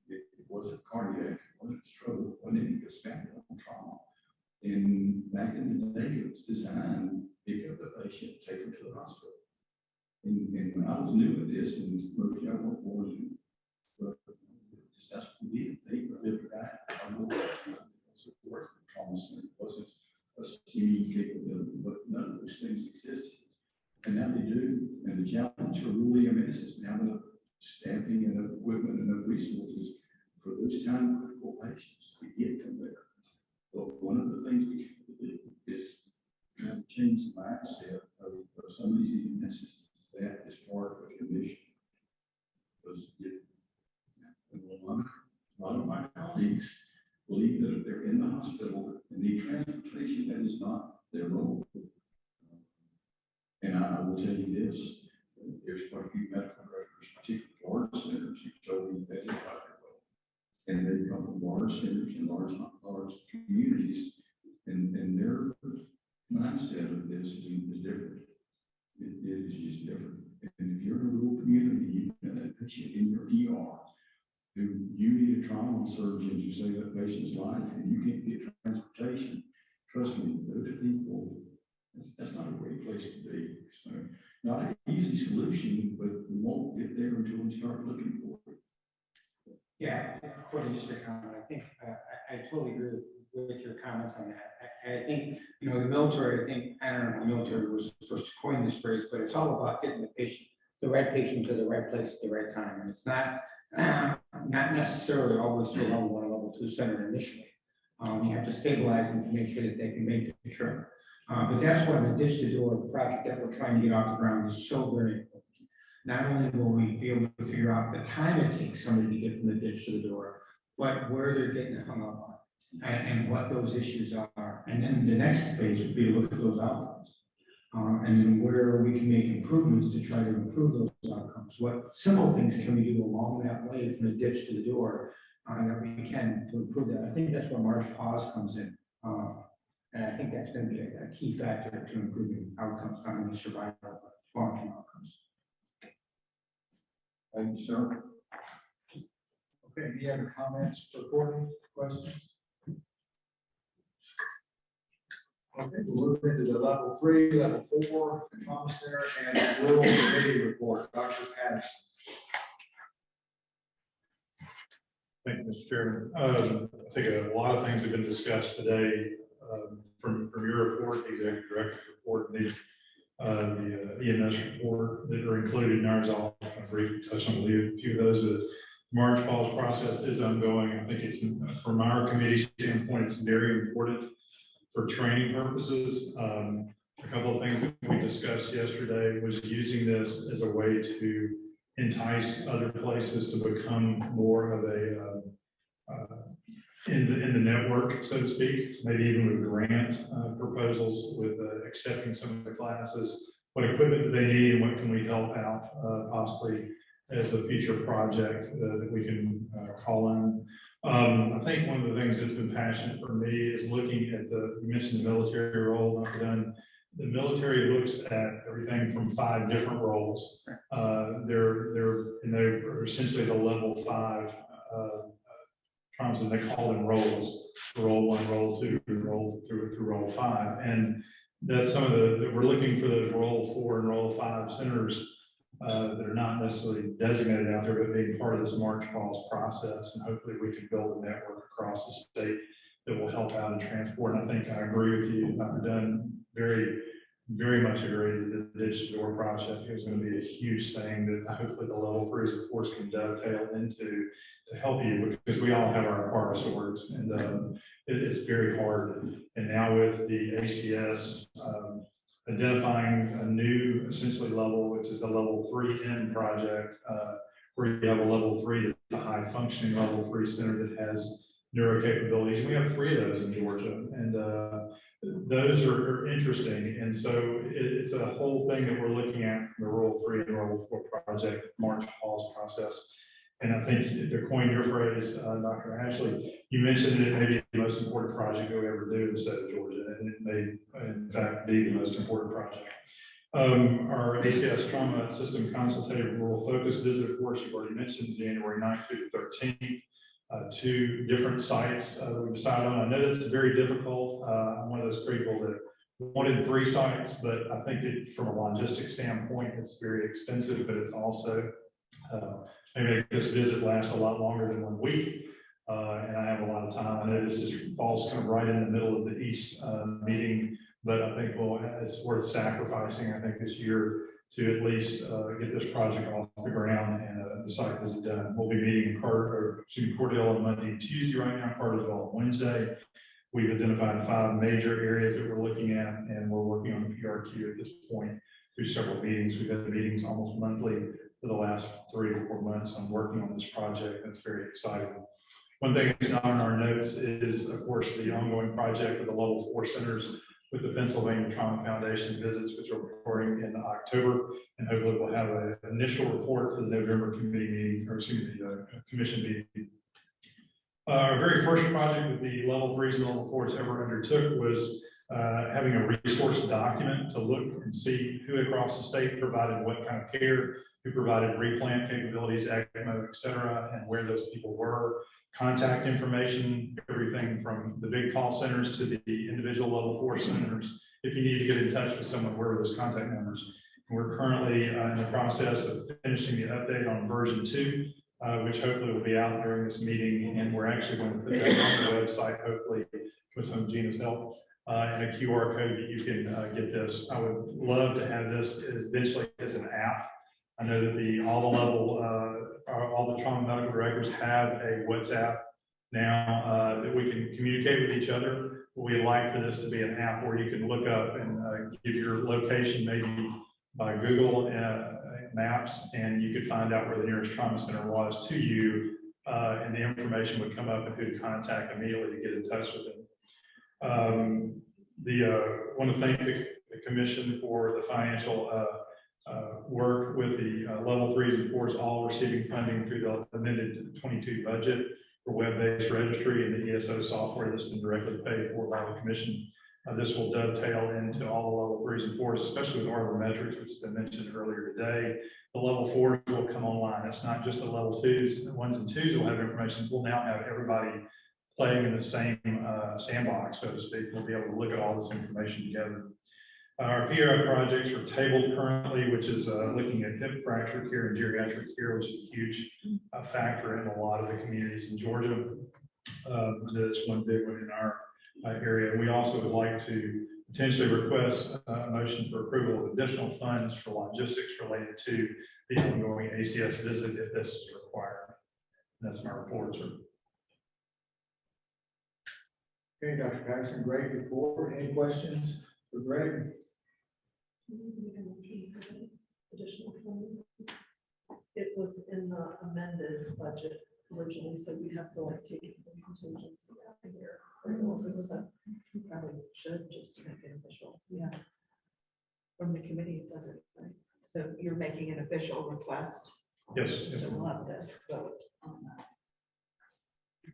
It wasn't cardiac, it wasn't stroke, it wasn't anything. It was founded on trauma. And back in the day, it was designed to pick up the patient, take them to the hospital. And when I was new at this, and most of y'all weren't born in, but that's what we did. They lived that. It's worth the trauma center. It wasn't a unique capability, but none of those things existed. And now they do. And the challenge for rural EMS is now enough staffing, enough equipment, enough resources for those time critical patients to get them there. But one of the things we can do is change the mindset of some of these EMSs. That is part of your mission. Because a lot of my colleagues believe that if they're in the hospital and need transportation, that is not their role. And I will tell you this, there's quite a few medical directors, particularly large centers, who told me that is not their role. And they come from large centers and large communities, and their mindset of this is different. It is just different. And if you're in a rural community, you've got that patient in your ER, who you need a trauma surgeon to save that patient's life, and you can't get transportation. Trust me, those people, that's not a great place to be. So, not an easy solution, but we won't get there until we start looking for it. Yeah, Courtney, just a comment. I think, I totally agree with your comments on that. I think, you know, the military, I think, I don't know if the military was first to coin this phrase, but it's all about getting the right patient to the right place at the right time. And it's not necessarily always to a level 1 or level 2 center initially. You have to stabilize them to make sure that they can make the trip. But that's why the ditch to door project that we're trying to get off the ground is so very important. Not only will we be able to figure out the time it takes somebody to get from the ditch to the door, but where they're getting hung up on and what those issues are. And then the next phase would be to look at those outcomes. And then where we can make improvements to try to improve those outcomes. What simple things can we do along that way from the ditch to the door that we can to improve that? I think that's where Marsh Pause comes in. And I think that's going to be a key factor to improving outcomes, not only survival, but long-term outcomes. Thank you, sir. Okay, any other comments for Courtney, questions? Okay, we'll move into the level 3, level 4, the trauma center and the rural committee report. Dr. Patterson. Thank you, Mr. Chairman. I think a lot of things have been discussed today from your report, the executive director's report, and the EMS report that are included in ours. I'll briefly touch on a few of those. The March pause process is ongoing. I think it's, from our committee standpoint, it's very important for training purposes. A couple of things that we discussed yesterday was using this as a way to entice other places to become more of a in the network, so to speak, maybe even with grant proposals, with accepting some of the classes. What equipment do they need, and what can we help out possibly as a future project that we can call in. I think one of the things that's been passionate for me is looking at you mentioned the military role, not done. The military looks at everything from 5 different roles. They're essentially the level 5 traumas, and they call them roles: role 1, role 2, role through role 5. And that's some of we're looking for those role 4 and role 5 centers that are not necessarily designated out there, but being part of this March pause process. And hopefully we can build a network across the state that will help out in transport. And I think I agree with you, Dr. Dunn, very much agree that the ditch to door project is going to be a huge thing that hopefully the level 3s, of course, can dovetail into to help you, because we all have our swords, and it's very hard. And now with the ACS identifying a new essentially level, which is the level 3N project, where you have a level 3 that's a high functioning level 3 center that has neuro capabilities. We have 3 of those in Georgia, and those are interesting. And so it's a whole thing that we're looking at from the Rural 3 and Rural 4 project March pause process. And I think, to coin your phrase, Dr. Ashley, you mentioned it may be the most important project we ever do in the state of Georgia, and it may, in fact, be the most important project. Our ACS trauma system consultative rural focus visit, of course, you've already mentioned, January 9th through the 13th. 2 different sites we decided on. I know that's very difficult. I'm one of those people that wanted 3 sites, but I think from a logistics standpoint, it's very expensive, but it's also maybe make this visit last a lot longer than 1 week. And I have a lot of time. I know this falls kind of right in the middle of the East meeting, but I think it's worth sacrificing, I think, this year to at least get this project off the ground and the site visit done. We'll be meeting in Cordell on Monday and Tuesday right now, Cartersville on Wednesday. We've identified 5 major areas that we're looking at, and we're working on the PRQ at this point through several meetings. We've had meetings almost monthly for the last 3 or 4 months on working on this project. That's very exciting. One thing that's not in our notes is, of course, the ongoing project of the level 4 centers with the Pennsylvania Trauma Foundation visits, which are reporting in October, and hopefully we'll have an initial report for the November committee meeting, or excuse me, commission meeting. Our very first project that the level 3s and level 4s ever undertook was having a resource document to look and see who across the state provided what kind of care, who provided replant capabilities, ECMO, et cetera, and where those people were. Contact information, everything from the big call centers to the individual level 4 centers. If you need to get in touch with someone, where are those contact numbers? We're currently in the process of finishing the update on version 2 which hopefully will be out during this meeting. And we're actually going to put that on the website, hopefully with some of Gina's help, and a QR code that you can get this. I would love to have this eventually as an app. I know that all the trauma medical directors have a WhatsApp now that we can communicate with each other. We'd like for this to be an app where you can look up and give your location maybe by Google Maps, and you could find out where the nearest trauma center was to you, and the information would come up and who to contact immediately to get in touch with them. Want to thank the commission for the financial work with the level 3s and 4s, all receiving funding through the amended 22 budget for web-based registry and the ESO software that's been directly paid for by the commission. This will dovetail into all the level 3s and 4s, especially with Arbor Metrics, which has been mentioned earlier today. The level 4s will come online. It's not just the level 2s. The 1s and 2s will have information. We'll now have everybody playing in the same sandbox, so to speak. We'll be able to look at all this information together. Our PRF projects are tabled currently, which is looking at hip fracture care and geriatric care, which is a huge factor in a lot of the communities in Georgia. That's one big one in our area. We also would like to potentially request a motion for approval of additional funds for logistics related to the ongoing ACS visit if this is required. That's my report, sir. Okay, Dr. Patterson, great report. Any questions for Greg? Additional funding. It was in the amended budget originally, so we have to like take it from contingency out of here. I don't know if it was a, you probably should just make it official. Yeah. From the committee, it doesn't, right? So you're making an official request. Yes. Yes, So ma'am. we'll have to vote on that.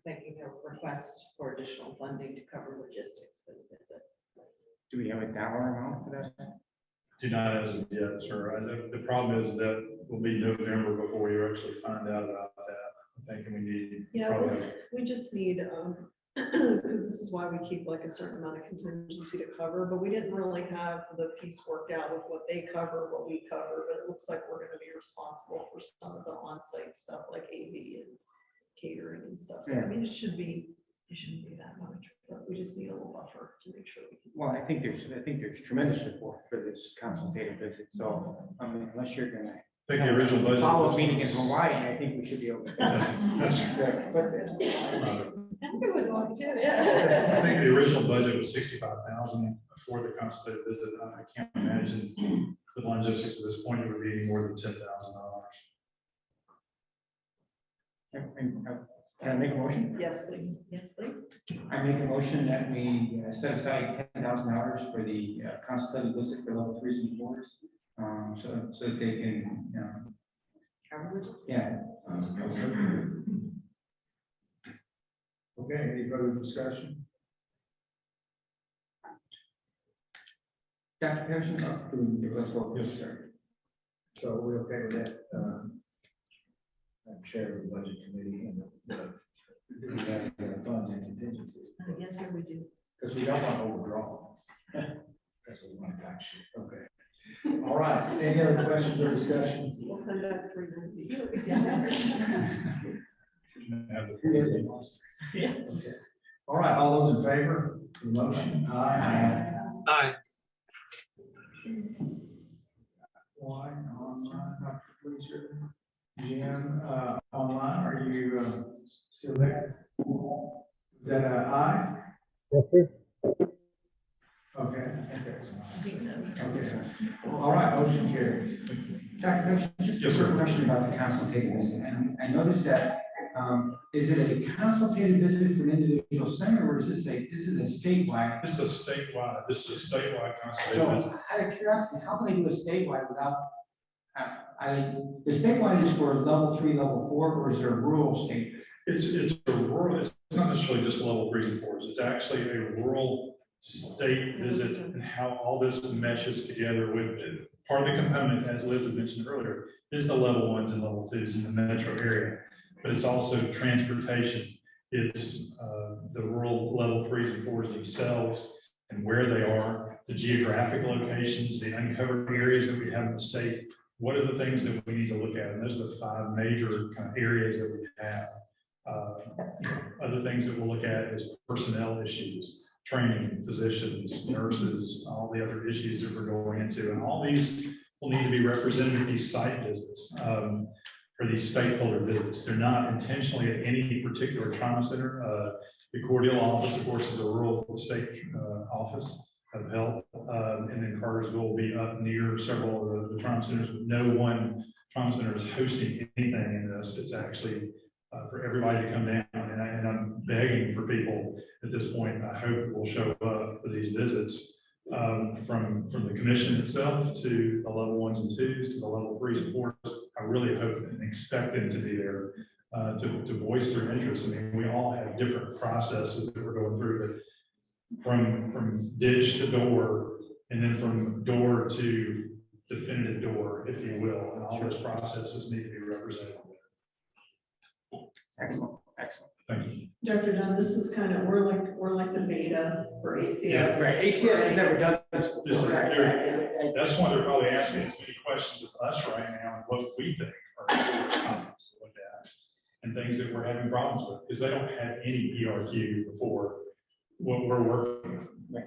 Making a request for additional funding to cover logistics for the visit. Do we have a dollar amount for that? Do not as of yet, sir. The problem is that will be November before you actually find out about that. I'm thinking we need Yeah, probably. we just need, because this is why we keep like a certain amount of contingency to cover, but we didn't really have the piece worked out with what they cover, what we cover, but it looks like we're gonna be responsible for some of the on-site stuff like AV and catering and stuff. So I mean, it shouldn't be that much, but we just need a little buffer to make sure we can. Well, I think there's tremendous support for this consultative visit, so, I mean, unless you're gonna I think the original budget. follow a meeting in Hawaii, I think we should be able to. That's We would want to, I yeah. think the original budget was 65,000 for the consultative visit. I can't imagine with logistics at this point, it would be any more than $10,000. Can I make a motion? Yes, please. Yes, please. I make a motion that we set aside $10,000 for the consultative visit for level 3s and 4s, so that they can, yeah. Okay, any further discussion? Dr. Pearson, let's vote. Yes, sir. So we're okay with that? I'm chair of the budget committee and we have funds and contingencies. Yes, sir, we do. Because we don't want to overdraw. That's what we want to tax you. Okay. All right. Any other questions or discussion? We'll send out free. Yes. Okay. All right, all those in favor of the motion? Aye. Aye. Why online, Dr. Fleischer? Jim, online, are you still there? Is that a aye? Yes, sir. Okay, I think that's an I think so. aye. Okay, all right, motion carries. Dr. Pearson, just a Yes, sir. quick question about the consultative visit, and I noticed that, is it a consultative visit for an individual center, or is this a statewide? This is a statewide consultative visit. So, out of curiosity, how can they do a statewide without, the statewide is for level 3, level 4, or is there a rural state visit? It's a rural, it's not necessarily just level 3s and 4s. It's actually a rural state visit and how all this meshes together with part of the component, as Liz had mentioned earlier, is the level 1s and level 2s in the metro area. But it's also transportation. It's the rural level 3s and 4s themselves and where they are, the geographic locations, the uncovered areas that we have in the state, what are the things that we need to look at? And those are the 5 major kind of areas that we have. Other things that we'll look at is personnel issues, training, physicians, nurses, all the other issues that we're going into. And all these will need to be represented at these site visits, or these stakeholder visits. They're not intentionally at any particular trauma center. The Cordele office, of course, is a rural state office of health. And then Cartersville will be up near several of the trauma centers. No one trauma center is hosting anything in this. It's actually for everybody to come down. And I'm begging for people at this point, I hope will show up for these visits, from the commission itself to the level 1s and 2s to the level 3s and 4s. I really hope and expect them to be there to voice their interests. I mean, we all have different processes that we're going through, but from ditch to door, and then from door to definitive door, if you will, and all those processes need to be represented. Excellent, excellent. Thank you. Dr. Dunn, this is kind of, we're like the beta for ACS. Yeah, right, ACS has never done this before. This is- Right, right. That's why they're probably asking as many questions of us right now and what we think are important topics to look at and things that we're having problems with, because they don't have any PRQ before what we're working with.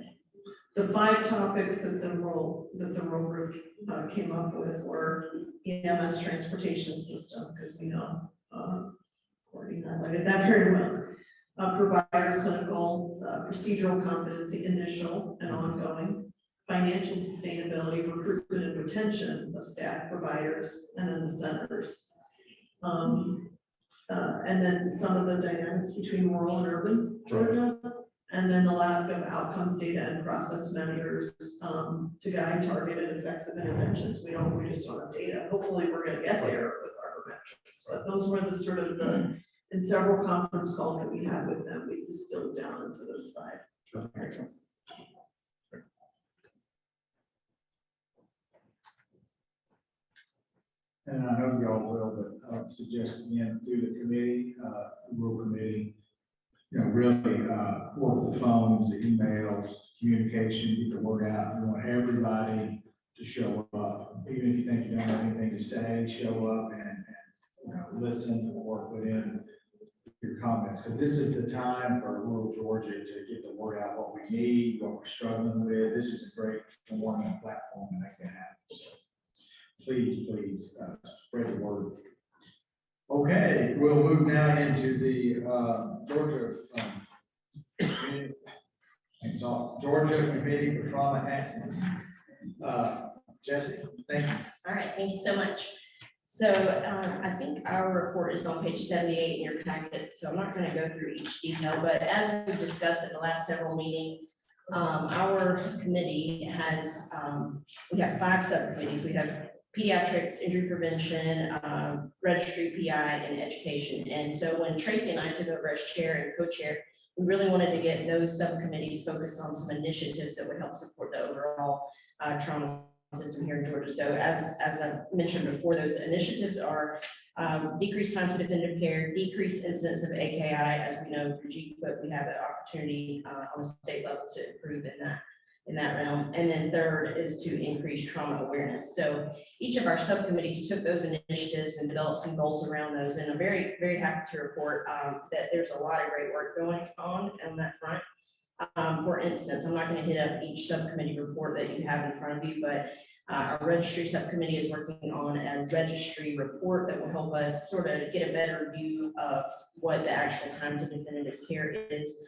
The 5 topics that the role group came up with were EMS transportation system, because we know, Courtney highlighted that very well. Provider clinical, procedural competency, initial and ongoing, financial sustainability, recruitment and retention of staff providers, and then the centers. And then some of the dynamics between rural and urban Georgia. And then the lack of outcomes data and process measures to guide targeted effective interventions. We just don't have data. Hopefully we're gonna get there with our metrics. But those were the sort of in several conference calls that we had with them, we distilled down into those 5 areas. And I know y'all will, but I would suggest again through the committee, rural committee, really work the phones, the emails, communication, get the word out. We want everybody to show up. Even if you think you don't have anything to say, show up and listen or put in your comments, because this is the time for rural Georgia to get the word out, what we need, what we're struggling with. This is a great forum and platform to make that happen. So please, spread the word. Okay, we'll move now into the Georgia Committee for Trauma Excellence. Jesse, thank you. All right, thank you so much. So I think our report is on page 78 in your packet, so I'm not going to go through each detail, but as we've discussed in the last several meetings, our committee has, we have 5 subcommittees. We have pediatrics, injury prevention, registry, PI, and education. And so when Tracy and I took over as chair and co-chair, we really wanted to get those subcommittees focused on some initiatives that would help support the overall trauma system here in Georgia. So as I mentioned before, those initiatives are decreased time to definitive care, decreased incidence of AKI. As we know through GQIP, we have an opportunity on a state level to improve in that realm. And then third is to increase trauma awareness. So each of our subcommittees took those initiatives and developed some goals around those. And I'm very, very happy to report that there's a lot of great work going on that front. For instance, I'm not going to hit up each subcommittee report that you have in front of you, but our registry subcommittee is working on a registry report that will help us sort of get a better view of what the actual time to definitive care is.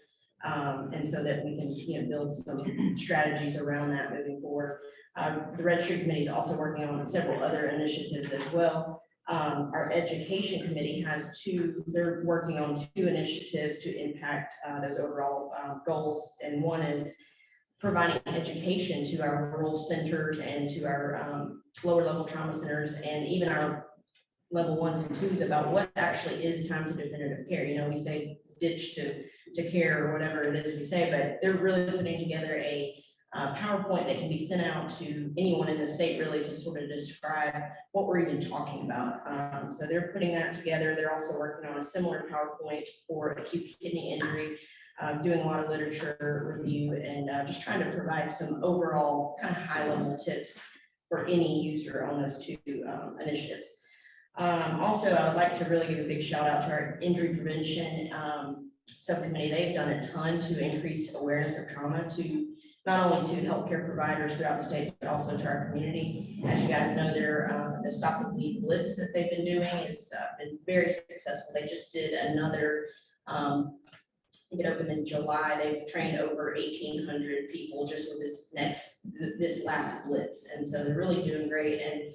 And so that we can build some strategies around that moving forward. The registry committee is also working on several other initiatives as well. Our education committee has they're working on 2 initiatives to impact those overall goals. And one is providing education to our rural centers and to our lower level trauma centers and even our level 1s and 2s about what actually is time to definitive care. We say ditch to care or whatever it is we say, but they're really putting together a PowerPoint that can be sent out to anyone in the state really to sort of describe what we're even talking about. So they're putting that together. They're also working on a similar PowerPoint for acute kidney injury, doing a lot of literature review and just trying to provide some overall kind of high level tips for any user on those two initiatives. Also, I would like to really give a big shout out to our injury prevention subcommittee. They've done a ton to increase awareness of trauma to not only to healthcare providers throughout the state, but also to our community. As you guys know, the Stop the Bleed Blitz that they've been doing has been very successful. They just did another, I think it opened in July. They've trained over 1,800 people just with this last Blitz. And so they're really doing great. And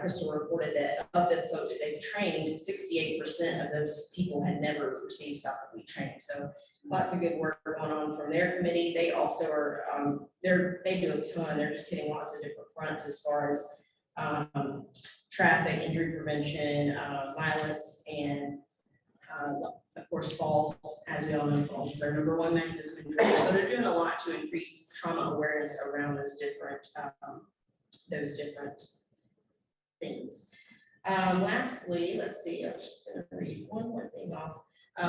Crystal reported that of the folks they've trained, 68% of those people had never received Stop the Bleed training. So lots of good work going on from their committee. They also are, they do a ton. They're just hitting lots of different fronts as far as traffic, injury prevention, violence, and of course, falls. As we all know, falls is our #1 mechanism of injury. So they're doing a lot to increase trauma awareness around those different things. Lastly, let's see, I was just going to read one more thing off.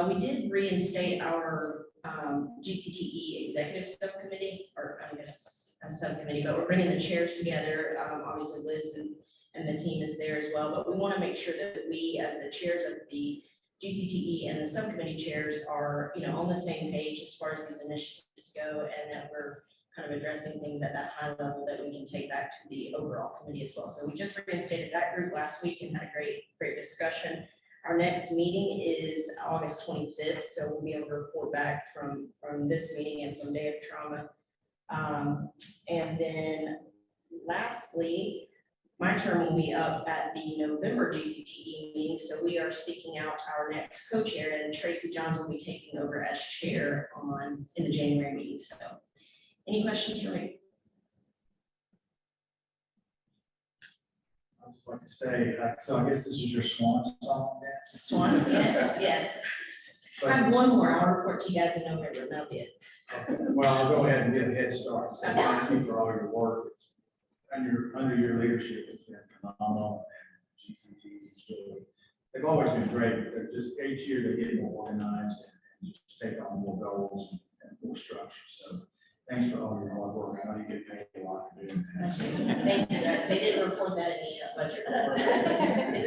We did reinstate our GCTE executive subcommittee, or I guess a subcommittee, but we're bringing the chairs together. Obviously Liz and the team is there as well, but we want to make sure that we, as the chairs of the GCTE and the subcommittee chairs, are on the same page as far as these initiatives go, and that we're kind of addressing things at that high level that we can take back to the overall committee as well. So we just reinstated that group last week and had a great discussion. Our next meeting is August 25th, so we'll be able to report back from this meeting and from Day of Trauma. And then lastly, my term will be up at the November GCTE meeting, so we are seeking out our next co-chair, and Tracy Johns will be taking over as chair in the January meeting. So any questions for me? I'd just like to say, so I guess this is your swan song then? Swan, yes. I have one more. I'll report to you guys in November, and that'll be it. Okay. Well, I'll go ahead and get a head start. So thank you for all your work. Under your leadership, it's been phenomenal. And GCT is really, they've always been great, but they're just each year they get more organized and just take on more goals and more structure. So thanks for all your hard work. I know you get paid a lot for doing that. Thank you. They didn't report that in the budget.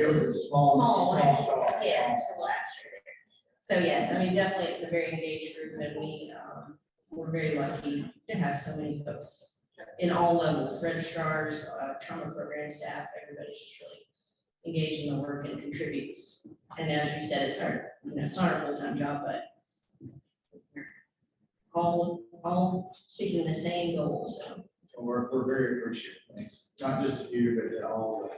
It was a small start. Yes, last year. So yes, I mean, definitely it's a very engaged group, and we're very lucky to have so many folks in all levels, registrars, trauma program staff, everybody's just really engaged in the work and contributes. And as you said, it's not our full-time job, but all seeking the same goals. So We're very appreciative. Thanks. Not just to you, but to all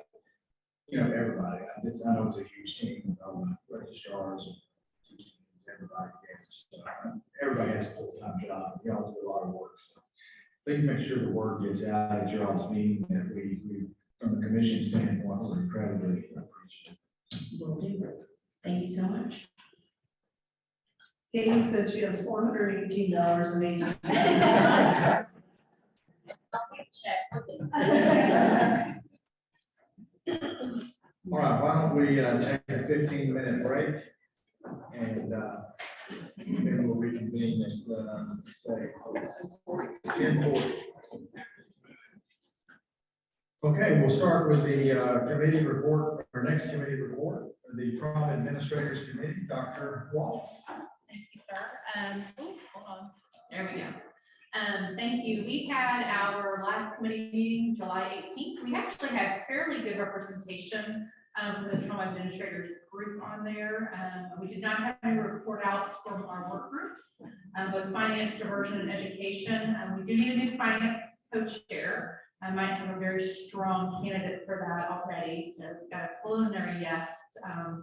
the, everybody. I know it's a huge team with all the registrars and everybody. So, everybody has a full-time job. You all do a lot of work. So please make sure the word gets out at your all's meeting that we, from the commission standpoint, we're incredibly appreciative. will do. Thank you so much. Katie said she has $418.80. All right, why don't we take a 15-minute break and then we'll reconvene at say 10:40. Okay, we'll start with the committee report, our next committee report, the Trauma Administrators Committee, Dr. Wallace. Thank you, sir. Hold on. There we go. Thank you. We had our last committee meeting July 18th. We actually had fairly good representation from the trauma administrators group on there. We did not have any report outs from our work groups, but finance, diversion, and education. We do need a new finance co-chair. I might have a very strong candidate for that already. So we've got a preliminary yes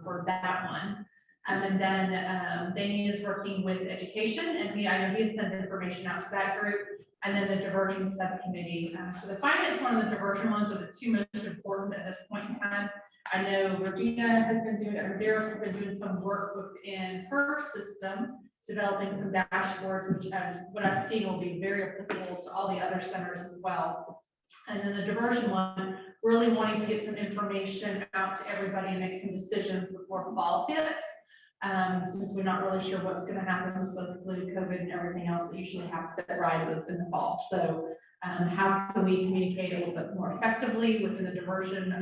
for that one. And then Damien is working with education, and I know he has sent information out to that group. And then the diversion subcommittee. So the finance one and the diversion ones are the two most important at this point in time. I know Regina has been doing, or Daris has been doing some work within her system, developing some dashboards, which what I've seen will be very applicable to all the other centers as well. And then the diversion one, really wanting to get some information out to everybody and make some decisions before fall hits. Since we're not really sure what's going to happen with both flu, COVID, and everything else that usually happens that rises in the fall. So How can we communicate a little bit more effectively within the diversion,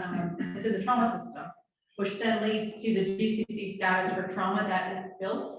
within the trauma systems, which then leads to the GCC status for trauma that is built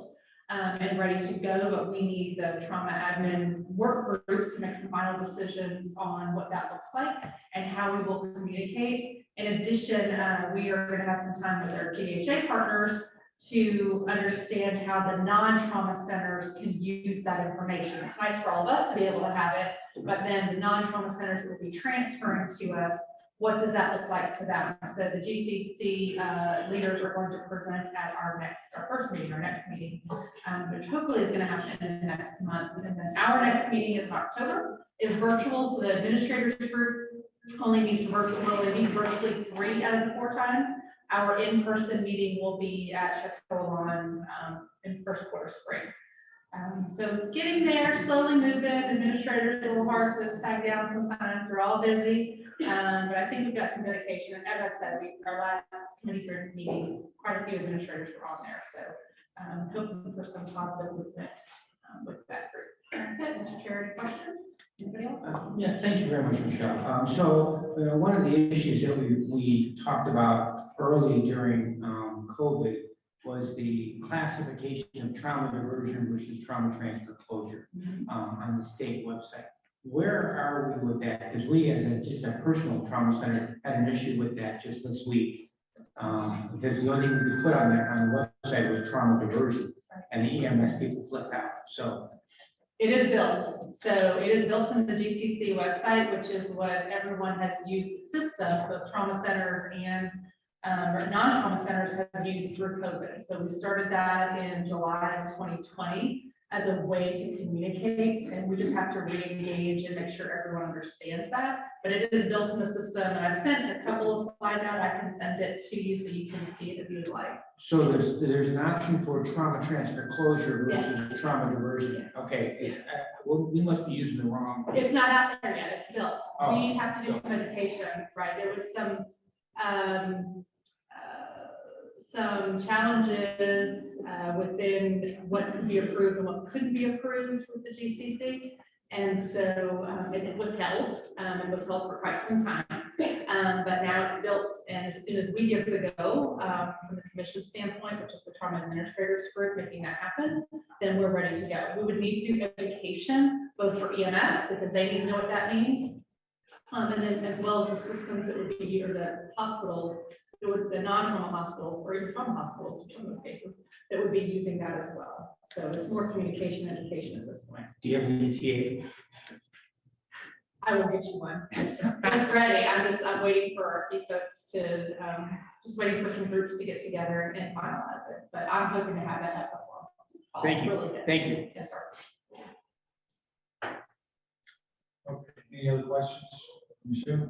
and ready to go, but we need the trauma admin work group to make some final decisions on what that looks like and how we will communicate. In addition, we are going to have some time with our GHA partners to understand how the non-trauma centers can use that information. It's nice for all of us to be able to have it, but then the non-trauma centers that will be transferring to us, what does that look like to them? So the GCC leaders are going to present at our first meeting, our next meeting, which hopefully is going to happen in the next month. And then our next meeting is in October, is virtual. So the administrators group only meets virtual, will meet virtually 3 out of the 4 times. Our in-person meeting will be at Chateau Lawn in first quarter spring. So getting there, slowly moving. Administrators are a little hard to tag down sometimes. They're all busy. But I think we've got some dedication. And as I said, our last committee group meetings, quite a few administrators were on there. So hoping for some positive movements with that group. That's it, Mr. Chair. Any questions? Anybody else? Yeah, thank you very much, Michelle. So one of the issues that we talked about early during COVID was the classification of trauma diversion versus trauma transfer closure on the state website. Where are we with that? Because we, as just a personal trauma center, had an issue with that just this week. Because the only thing we could put on the website was trauma diversion, and the EMS people flipped out. So it is built. So it is built in the GCC website, which is what everyone has used the systems, both trauma centers and non-trauma centers have used through COVID. So we started that in July of 2020 as a way to communicate, and we just have to re-engage and make sure everyone understands that. But it is built in the system, and I've sent a couple of slides out. I can send it to you so you can see it if you'd like. So there's an option for trauma transfer closure versus Yes. trauma diversion. Yes. Okay, well, we must be using the wrong. It's not out there yet, it's built. Oh. We have to do some education, right? There was some challenges within what could be approved and what couldn't be approved with the GCC. And so it was held, and was held for quite some time. But now it's built, and as soon as we give the go from the commission standpoint, which is the trauma administrators group making that happen, then we're ready to go. We would need to do education, both for EMS, because they need to know what that means. And then as well as the systems that would be, or the hospitals, the non-trauma hospitals, or even trauma hospitals in those cases, that would be using that as well. So it's more communication education at this point. Do you have an ETA? I will get you one. It's ready. I'm waiting for our few folks to, just waiting for some groups to get together and finalize it. But I'm hoping to have that up before. fall. Thank you. Really good. Thank you. Yes, sir. Okay, any other questions? Michelle?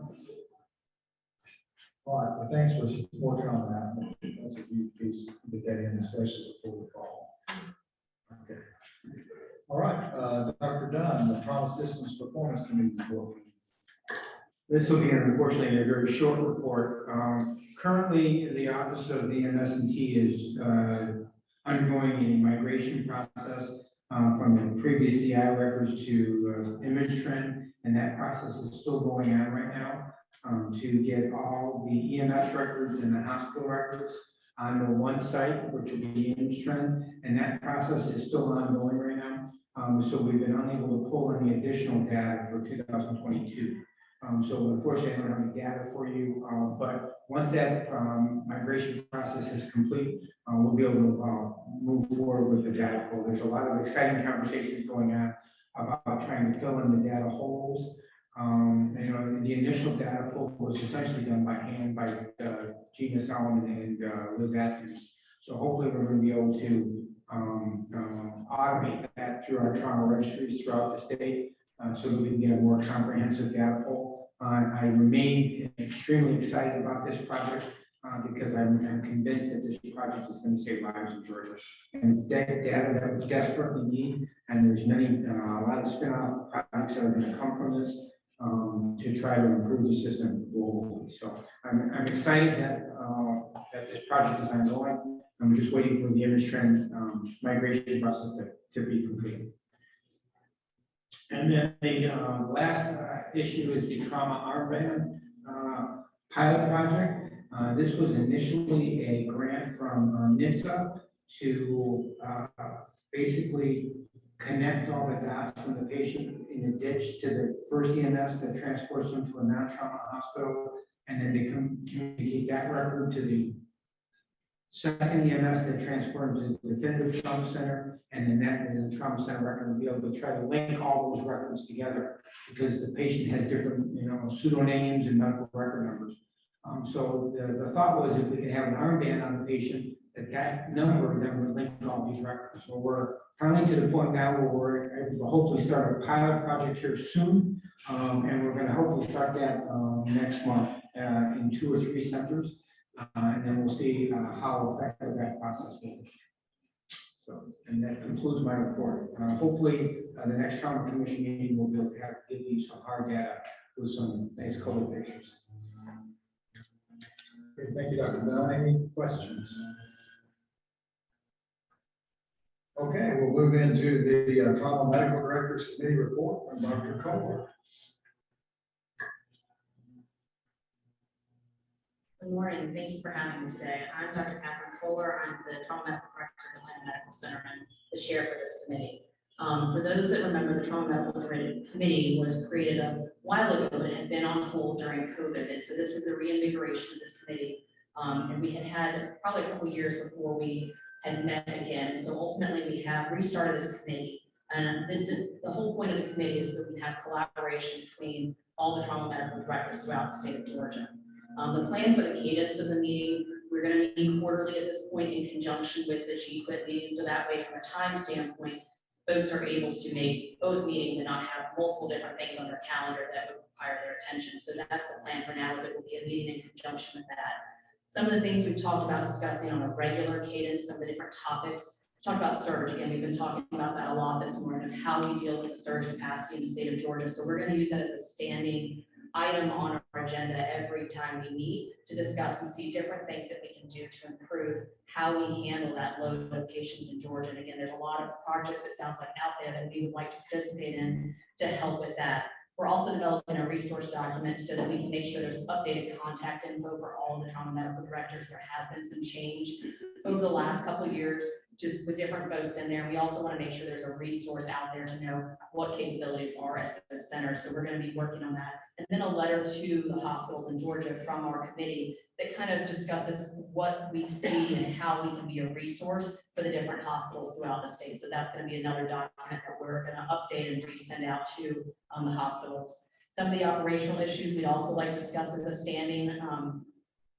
All right, well, thanks for working on that. That's a huge piece to get that in, especially before the fall. Okay. All right, Dr. Dunn, the Trauma Systems Performance Committee report. This will be unfortunately a very short report. Currently, the Office of the MS&T is undergoing a migration process from the previous DI records to ImageTrend, and that process is still going on right now to get all the EMS records and the hospital records onto one site, which will be ImageTrend, and that process is still ongoing right now. So we've been unable to pull any additional data for 2022. So unfortunately, I don't have any data for you, but once that migration process is complete, we'll be able to move forward with the data pool. There's a lot of exciting conversations going on about trying to fill in the data holes. You know, the initial data pool was essentially done by hand by Gina Solomon and Liz Atkins. So hopefully we're going to be able to automate that through our trauma registries throughout the state so that we can get a more comprehensive data pool. I remain extremely excited about this project because I'm convinced that this project is going to save lives in Georgia. And it's data that we desperately need, and there's a lot of spin-off projects that are going to come from this to try to improve the system globally. So I'm excited that this project is ongoing. I'm just waiting for the ImageTrend migration process to be completed. And then the last issue is the trauma armband pilot project. This was initially a grant from NHTSA to basically connect all the dots from the patient in the ditch to the first EMS that transports them to a non-trauma hospital, and then they communicate that record to the second EMS that transports them to the definitive trauma center, and then that in the trauma center record will be able to try to link all those records together because the patient has different, pseudonyms and medical record numbers. So the thought was if we can have an armband on the patient, that number then would link all these records. So we're finally to the point now where we're able to hopefully start a pilot project here soon. And we're going to hopefully start that next month in 2 or 3 centers. And then we'll see how effective that process will be. So, and that concludes my report. Hopefully, the next trauma commission meeting will be able to give you some hard data with some nice color pictures. Okay, thank you, Dr. Bell. Any questions? Okay, we'll move into the Trauma Medical Directors Committee report from Dr. Kohler. Good morning. Thank you for having me today. I'm Dr. Catherine Kohler. I'm the Trauma Medical Director at Atlanta Medical Center and the chair for this committee. For those that remember, the Trauma Medical Committee was created a while ago, but it had been on hold during COVID. And so this was the reinvigoration of this committee. And we had probably a couple years before we had met again. And so ultimately we have restarted this committee. And the whole point of the committee is that we have collaboration between all the trauma medical directors throughout the state of Georgia. The plan for the cadence of the meeting, we're going to meet quarterly at this point in conjunction with the GQuIT meeting. So that way, from a time standpoint, folks are able to make both meetings and not have multiple different things on their calendar that would require their attention. So that's the plan for now, is it will be a meeting in conjunction with that. Some of the things we've talked about discussing on a regular cadence, some of the different topics. Talk about surge. Again, we've been talking about that a lot this morning, of how we deal with the surge capacity in the state of Georgia. So we're going to use that as a standing item on our agenda every time we meet to discuss and see different things that we can do to improve how we handle that load of patients in Georgia. And again, there's a lot of projects, it sounds like, out there that we would like to participate in to help with that. We're also developing a resource document so that we can make sure there's updated contact info for all of the trauma medical directors. There has been some change over the last couple of years, just with different folks in there. We also want to make sure there's a resource out there to know what capabilities are at the center. So we're going to be working on that. And then a letter to the hospitals in Georgia from our committee that kind of discusses what we see and how we can be a resource for the different hospitals throughout the state. So that's going to be another document that we're going to update and resend out to the hospitals. Some of the operational issues we'd also like to discuss as a standing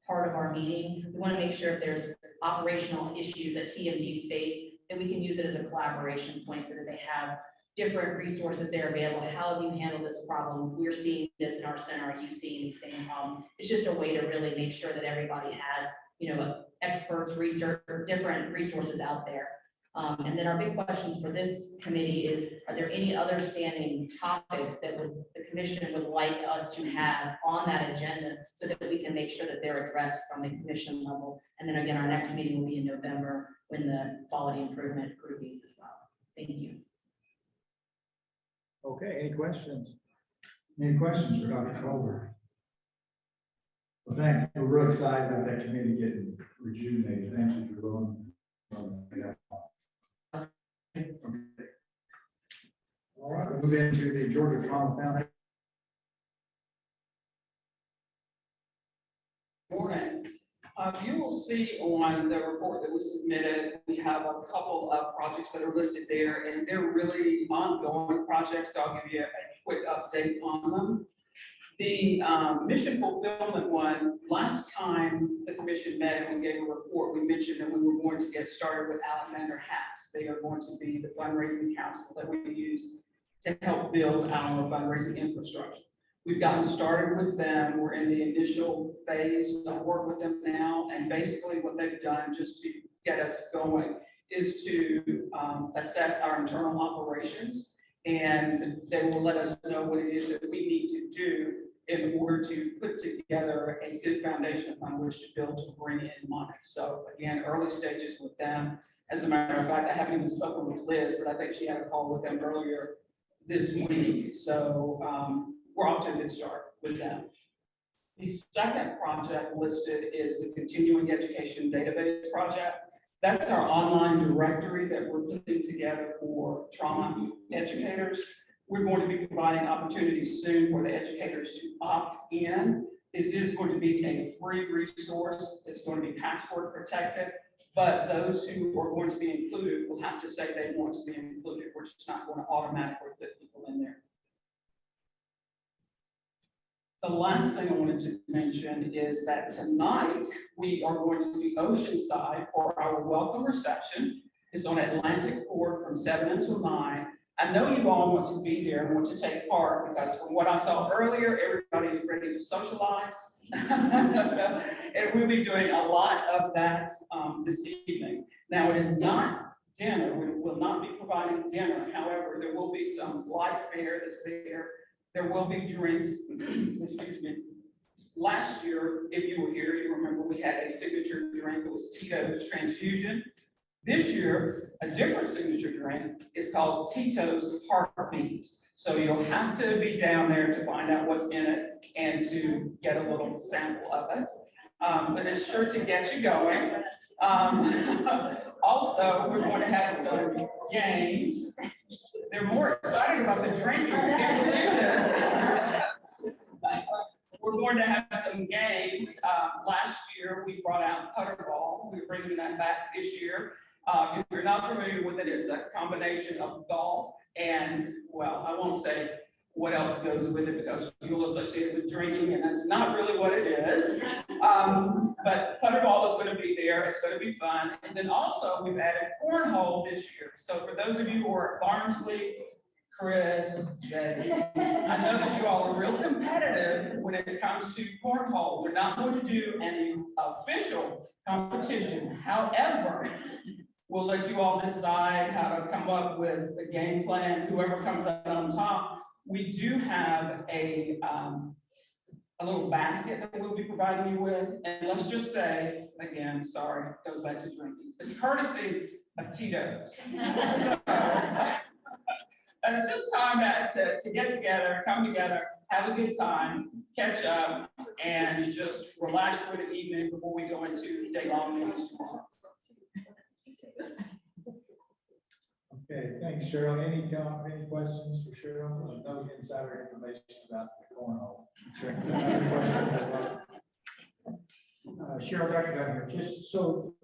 part of our meeting. We want to make sure if there's operational issues that TMDs face, that we can use it as a collaboration point so that they have different resources there available. How have you handled this problem? We're seeing this in our center. Are you seeing these same problems? It's just a way to really make sure that everybody has, experts, research, or different resources out there. And then our big questions for this committee is, are there any other standing topics that the commission would like us to have on that agenda so that we can make sure that they're addressed from the commission level? And then again, our next meeting will be in November when the quality improvement group meets as well. Thank you. Okay, any questions? Any questions for Dr. Kohler? Well, thank you. We're real excited about that committee getting rejuvenated. Thank you for going. Okay. All right, we'll move into the Georgia Trauma Foundation. Morning. You will see on the report that we submitted, we have a couple of projects that are listed there, and they're really ongoing projects, so I'll give you a quick update on them. The mission fulfillment one, last time the commission met and we gave a report, we mentioned that we were going to get started with Alexander Haas. They are going to be the fundraising council that we use to help build our fundraising infrastructure. We've gotten started with them. We're in the initial phase of work with them now. And basically what they've done just to get us going is to assess our internal operations. And they will let us know what it is that we need to do in order to put together a good foundation upon which to build to bring in money. So again, early stages with them. As a matter of fact, I haven't even spoken with Liz, but I think she had a call with them earlier this week. So we're off to a good start with them. The second project listed is the Continuing Education Database Project. That's our online directory that we're putting together for trauma educators. We're going to be providing opportunities soon for the educators to opt in. This is going to be a free resource. It's going to be password protected, but those who are going to be included will have to say they want to be included. We're just not going to automatically put people in there. The last thing I wanted to mention is that tonight we are going to be Oceanside for our welcome reception. It's on Atlantic Court from 7 until 9. I know you all want to be there and want to take part because from what I saw earlier, everybody is ready to socialize. And we'll be doing a lot of that this evening. Now, it is not dinner. We will not be providing dinner. However, there will be some light fare that's there. There will be drinks. Excuse me. Last year, if you were here, you remember we had a signature drink. It was Tito's Transfusion. This year, a different signature drink is called Tito's Heartbeat. So you'll have to be down there to find out what's in it and to get a little sample of it. But it's sure to get you going. Also, we're going to have some games. They're more excited about the drinking. I can't believe this. We're going to have some games. Last year, we brought out putter ball. We're bringing that back this year. If you're not familiar with it, it's a combination of golf and, well, I won't say what else goes with it because you'll associate it with drinking, and that's not really what it is. But putter ball is going to be there. It's going to be fun. And then also, we've added cornhole this year. So for those of you who are at Barnsley, Chris, Jesse, I know that you all are real competitive when it comes to cornhole. We're not going to do any official competition. However, we'll let you all decide how to come up with the game plan, whoever comes out on top. We do have a little basket that we'll be providing you with. And let's just say, again, sorry, it goes back to drinking. It's courtesy of Tito's. So, it's just time to get together, come together, have a good time, catch up, and just relax for the evening before we go into day-long meetings tomorrow. Okay, thanks, Cheryl. Any questions for Cheryl? No insider information about the cornhole. Cheryl, Dr. Governor, just so,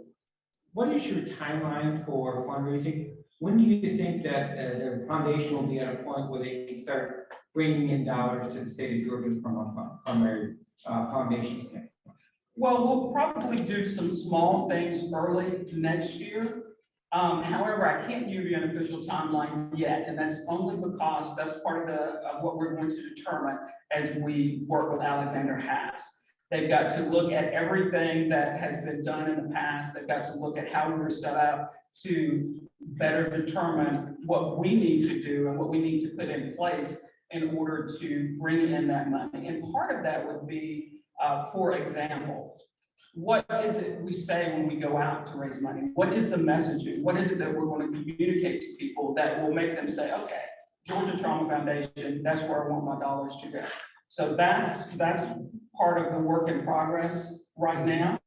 what is your timeline for fundraising? When do you think that the foundation will be at a point where they can start bringing in dollars to the state of Georgia from a foundation standpoint? Well, we'll probably do some small things early next year. However, I can't give you an official timeline yet, and that's only because that's part of what we're going to determine as we work with Alexander Haas. They've got to look at everything that has been done in the past. They've got to look at how we were set up to better determine what we need to do and what we need to put in place in order to bring in that money. And part of that would be, for example, what is it we say when we go out to raise money? What is the messaging? What is it that we're going to communicate to people that will make them say, okay, Georgia Trauma Foundation, that's where I want my dollars to go. So that's part of the work in progress right now.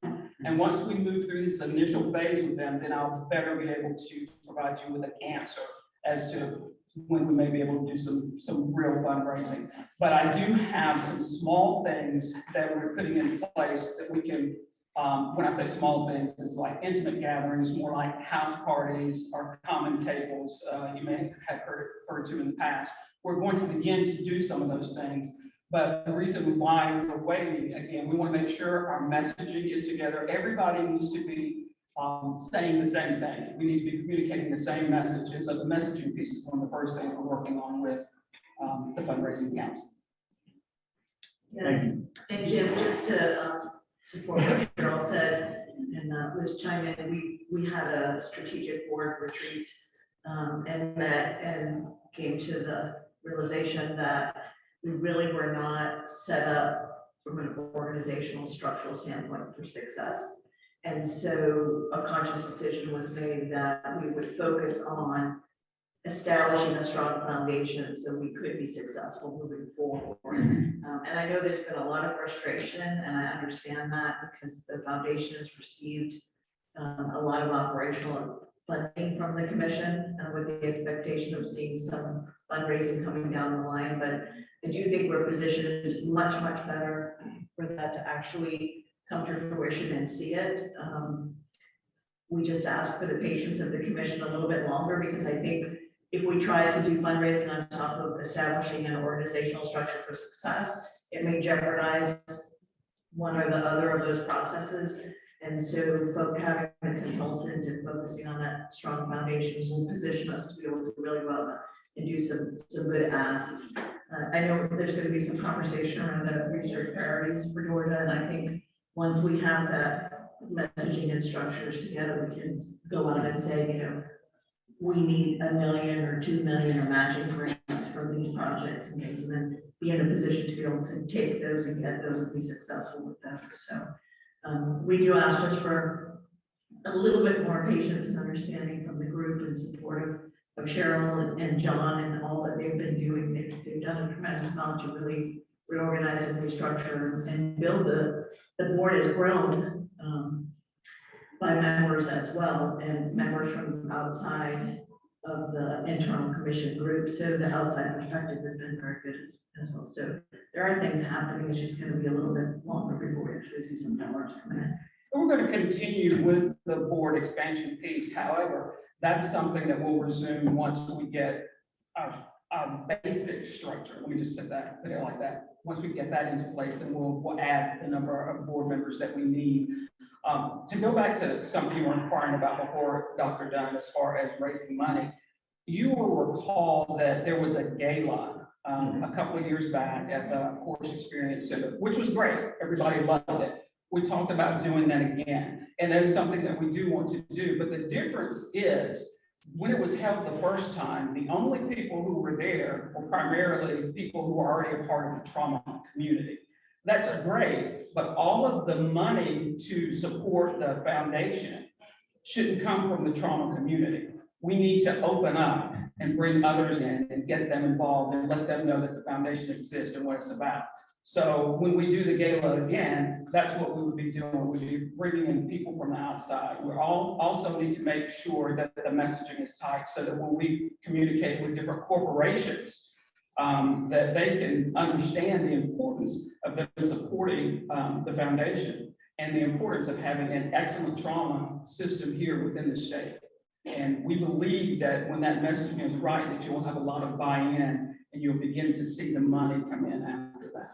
And once we move through this initial phase with them, then I'll better be able to provide you with an answer as to when we may be able to do some real fundraising. But I do have some small things that we're putting in place that we can, when I say small things, it's like intimate gatherings, more like house parties or common tables. You may have heard referred to in the past. We're going to begin to do some of those things. But the reason why we're waiting, again, we want to make sure our messaging is together. Everybody needs to be saying the same thing. We need to be communicating the same message. And so the messaging piece is one of the first things we're working on with the fundraising council. Thank you. And Jim, just to support what Cheryl said, and Liz chime in, we had a strategic board retreat and met and came to the realization that we really were not set up from an organizational structural standpoint for success. And so a conscious decision was made that we would focus on establishing a strong foundation so we could be successful moving forward. And I know there's been a lot of frustration, and I understand that because the foundation has received a lot of operational funding from the commission with the expectation of seeing some fundraising coming down the line. But I do think we're positioned much, much better for that to actually come to fruition and see it. We just ask for the patience of the commission a little bit longer, because I think if we try to do fundraising on top of establishing an organizational structure for success, it may jeopardize one or the other of those processes. And so having a consultant and focusing on that strong foundation will position us to be able to do really well and do some good asks. I know there's going to be some conversation around the research priorities for Georgia, and I think once we have that messaging and structures together, we can go out and say, you know, we need $1 million or $2 million or matching grants for these projects and things, and then be in a position to be able to take those and get those and be successful with them. So we do ask just for a little bit more patience and understanding from the group and support of Cheryl and John and all that they've been doing. They've done a tremendous amount to really reorganize and restructure and build the board has grown by members as well, and members from outside of the internal commission group. So the outside perspective has been very good as well. So there are things happening. It's just going to be a little bit longer before we actually see some dollars come in. We're going to continue with the board expansion piece. However, that's something that we'll resume once we get our basic structure. Let me just put it like that. Once we get that into place, then we'll add the number of board members that we need. To go back to something you were inquiring about before, Dr. Dunn, as far as raising money, you will recall that there was a gala a couple of years back at the Course Experience Center, which was great. Everybody loved it. We talked about doing that again, and that is something that we do want to do. But the difference is, when it was held the first time, the only people who were there were primarily people who were already a part of the trauma community. That's great, but all of the money to support the foundation shouldn't come from the trauma community. We need to open up and bring others in and get them involved and let them know that the foundation exists and what it's about. So when we do the gala again, that's what we would be doing. We'd be bringing in people from the outside. We also need to make sure that the messaging is tight so that when we communicate with different corporations, that they can understand the importance of them supporting the foundation and the importance of having an excellent trauma system here within the state. And we believe that when that messaging is right, that you'll have a lot of buy-in and you'll begin to see the money come in after that.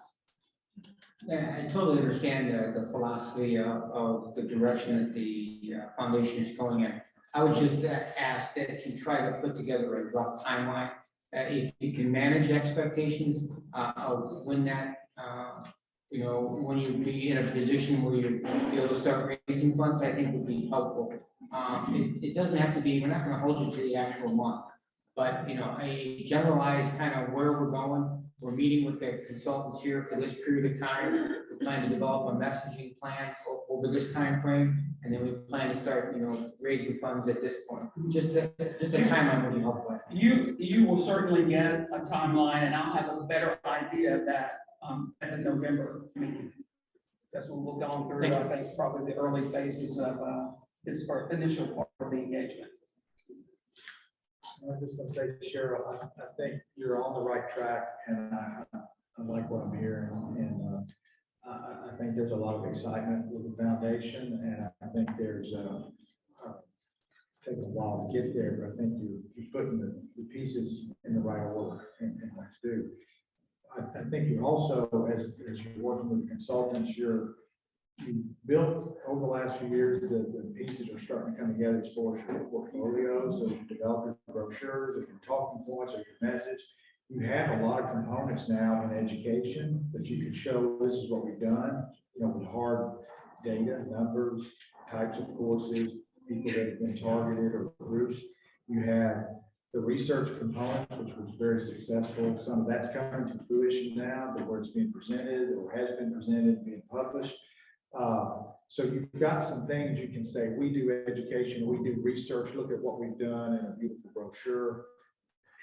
Yeah, I totally understand the philosophy of the direction that the foundation is going in. I would just ask that you try to put together a rough timeline. If you can manage expectations of when that, when you'd be in a position where you'd be able to start raising funds, I think would be helpful. It doesn't have to be, we're not going to hold you to the actual month, but a generalized kind of where we're going. We're meeting with the consultants here for this period of time. We plan to develop a messaging plan over this time frame, and then we plan to start, raising funds at this point. Just a timeline would be helpful. You will certainly get a timeline, and I'll have a better idea of that at the November meeting. That's when we'll go through, I think, probably the early phases of this initial part of the engagement. I'm just going to say, Cheryl, I think you're on the right track, and I like what I'm hearing. And I think there's a lot of excitement with the foundation, and I think there's take a while to get there, but I think you're putting the pieces in the right order and what to do. I think you also, as you're working with consultants, you've built over the last few years, the pieces are starting to come together as far as your portfolio. So as you develop your brochures, or your talking points, or your message, you have a lot of components now in education that you can show this is what we've done, with hard data, numbers, types of courses, people that have been targeted or groups. You have the research component, which was very successful. Some of that's coming to fruition now, but where it's being presented or has been presented, being published. So you've got some things you can say, we do education, we do research, look at what we've done in a beautiful brochure.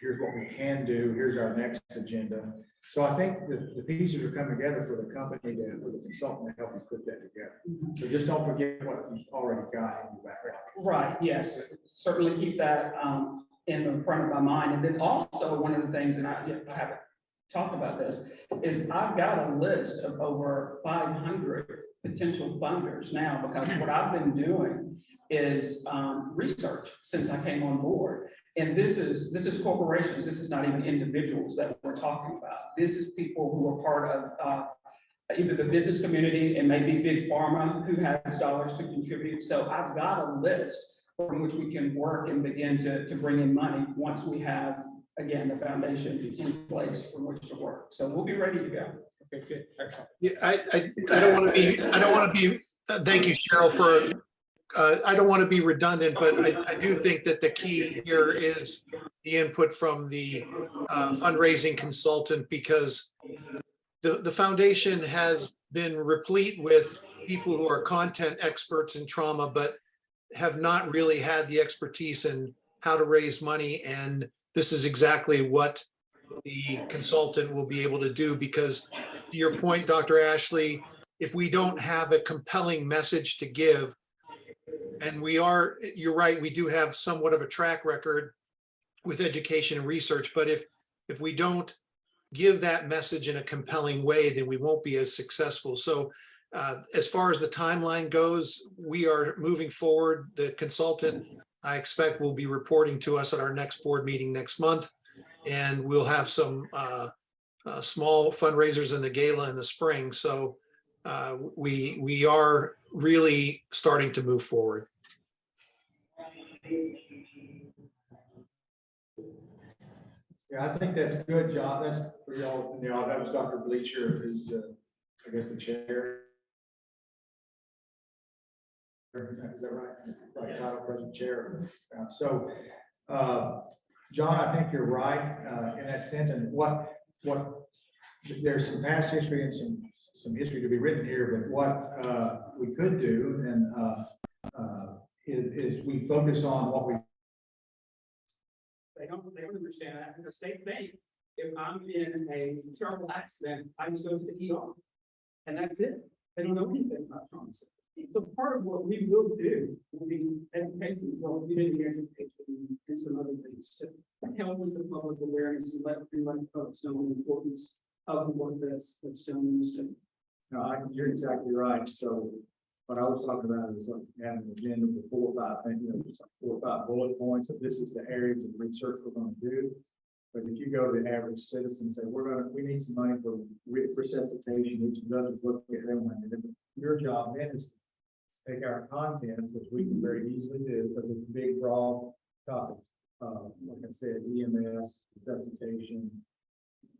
here's what we can do, here's our next agenda. So I think the pieces are coming together for the company for the consultant to help you put that together. So just don't forget what you've already got in your background. Right, yes, certainly keep that in the front of my mind. And then also, one of the things, and I haven't talked about this, is I've got a list of over 500 potential funders now, because what I've been doing is research since I came on board. And this is corporations, this is not even individuals that we're talking about. This is people who are part of either the business community and maybe big pharma who has dollars to contribute. So I've got a list from which we can work and begin to bring in money once we have, again, the foundation in place from which to work. So we'll be ready to go. Okay, good, excellent. Yeah, I don't want to be, thank you, Cheryl, for, I don't want to be redundant, but I do think that the key here is the input from the fundraising consultant, because the foundation has been replete with people who are content experts in trauma, but have not really had the expertise in how to raise money. And this is exactly what the consultant will be able to do, because to your point, Dr. Ashley, if we don't have a compelling message to give, and you're right, we do have somewhat of a track record with education and research, but if we don't give that message in a compelling way, then we won't be as successful. So as far as the timeline goes, we are moving forward. The consultant, I expect, will be reporting to us at our next board meeting next month, and we'll have some small fundraisers in the gala in the spring. So we are really starting to move forward. Yeah, I think that's good, John. That's for y'all. That was Dr. Bleacher, who's, I guess, the chair. Is that right? Right, title, present chair. John, I think you're right in that sense. And what there's some past history and some history to be written here, but what we could do is we focus on what we. They don't understand that, because they think if I'm in a terrible accident, I just go to the ER. And that's it. They don't know anything about trauma. So part of what we will do will be education, as well, community education, and some other things to help with the public awareness and let folks know the importance of the work that's done in the state. No, you're exactly right. So what I was talking about is like having an agenda with 4 or 5 things, just like 4 or 5 bullet points of this is the areas of research we're going to do. But if you go to the average citizen and say, we need some money for resuscitation, which doesn't look at them, and then your job then is to take our content, which we can very easily do, because it's big, broad topics. Like I said, EMS, resuscitation,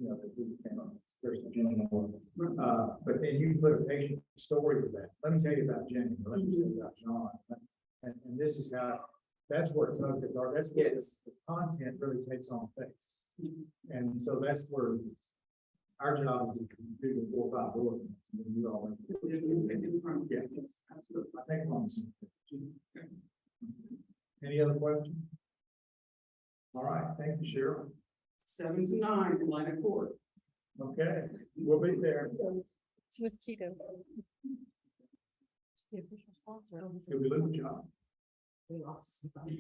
that we can but then you put a patient story with that. Let me tell you about Jenny. Let me tell you about John. And this is how, that's where that's where the content really takes on face. And so that's where our job is to do the 4 or 5 bullet points. And then you all yeah, absolutely. I think I'm on the same page. Any other questions? All right, thank you, Cheryl. 7 to 9 in line of court. Okay, we'll be there. It's with Tito. Did we lose John? We lost. Okay,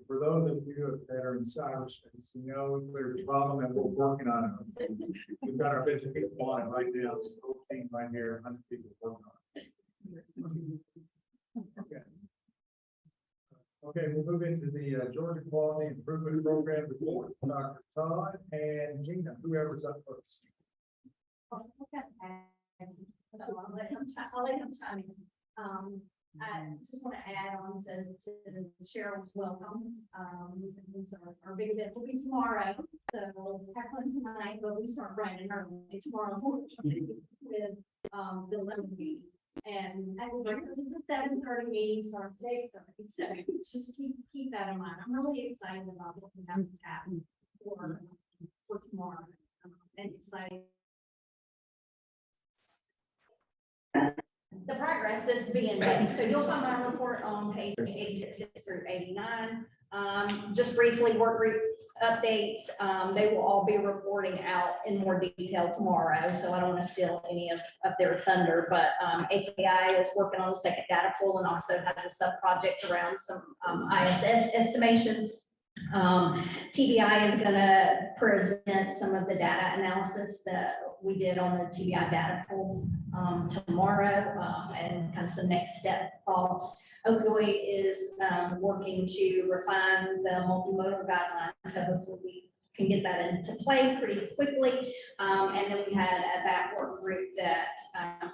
for those of you that are in cyberspace, there's a problem and we're working on it. We've got our 50 people on it right now. There's a whole team right here, 100 people working on it. Okay. Okay, we'll move into the Georgia Quality Improvement Program report. Dr. Todd and Gina, whoever's up first. I'll let him chime in. I just want to add on to Cheryl's welcome. Our big event will be tomorrow, so we'll tackle it tonight, but we start running early tomorrow morning with the lemon meeting. And this is a 7:30 meeting, starts at 8:30, so just keep that in mind. I'm really excited about what we have to tap for tomorrow, and excited. the progress that's being made. So you'll find my report on page 86 through 89. Just briefly, work group updates. They will all be reporting out in more detail tomorrow, so I don't want to steal any of their thunder, but AKI is working on the second data pool and also has a sub-project around some ISS estimations. TBI is going to present some of the data analysis that we did on the TBI data pool tomorrow, and kind of some next step thoughts. Opioid is working to refine the multimodal guidelines, so hopefully we can get that into play pretty quickly. And then we had a back work group that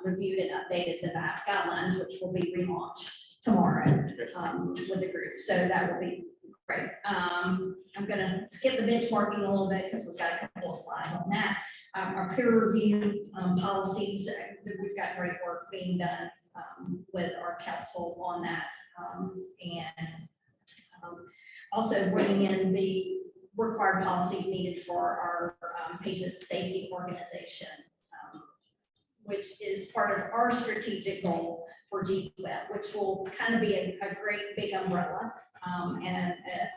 reviewed and updated the guidelines, which will be relaunched tomorrow with the group. So that will be great. I'm going to skip the benchmarking a little bit because we've got a couple of slides on that. Our peer review policies, we've got great work being done with our council on that. Also bringing in the required policies needed for our patient safety organization, which is part of our strategic goal for GQF, which will kind of be a great big umbrella and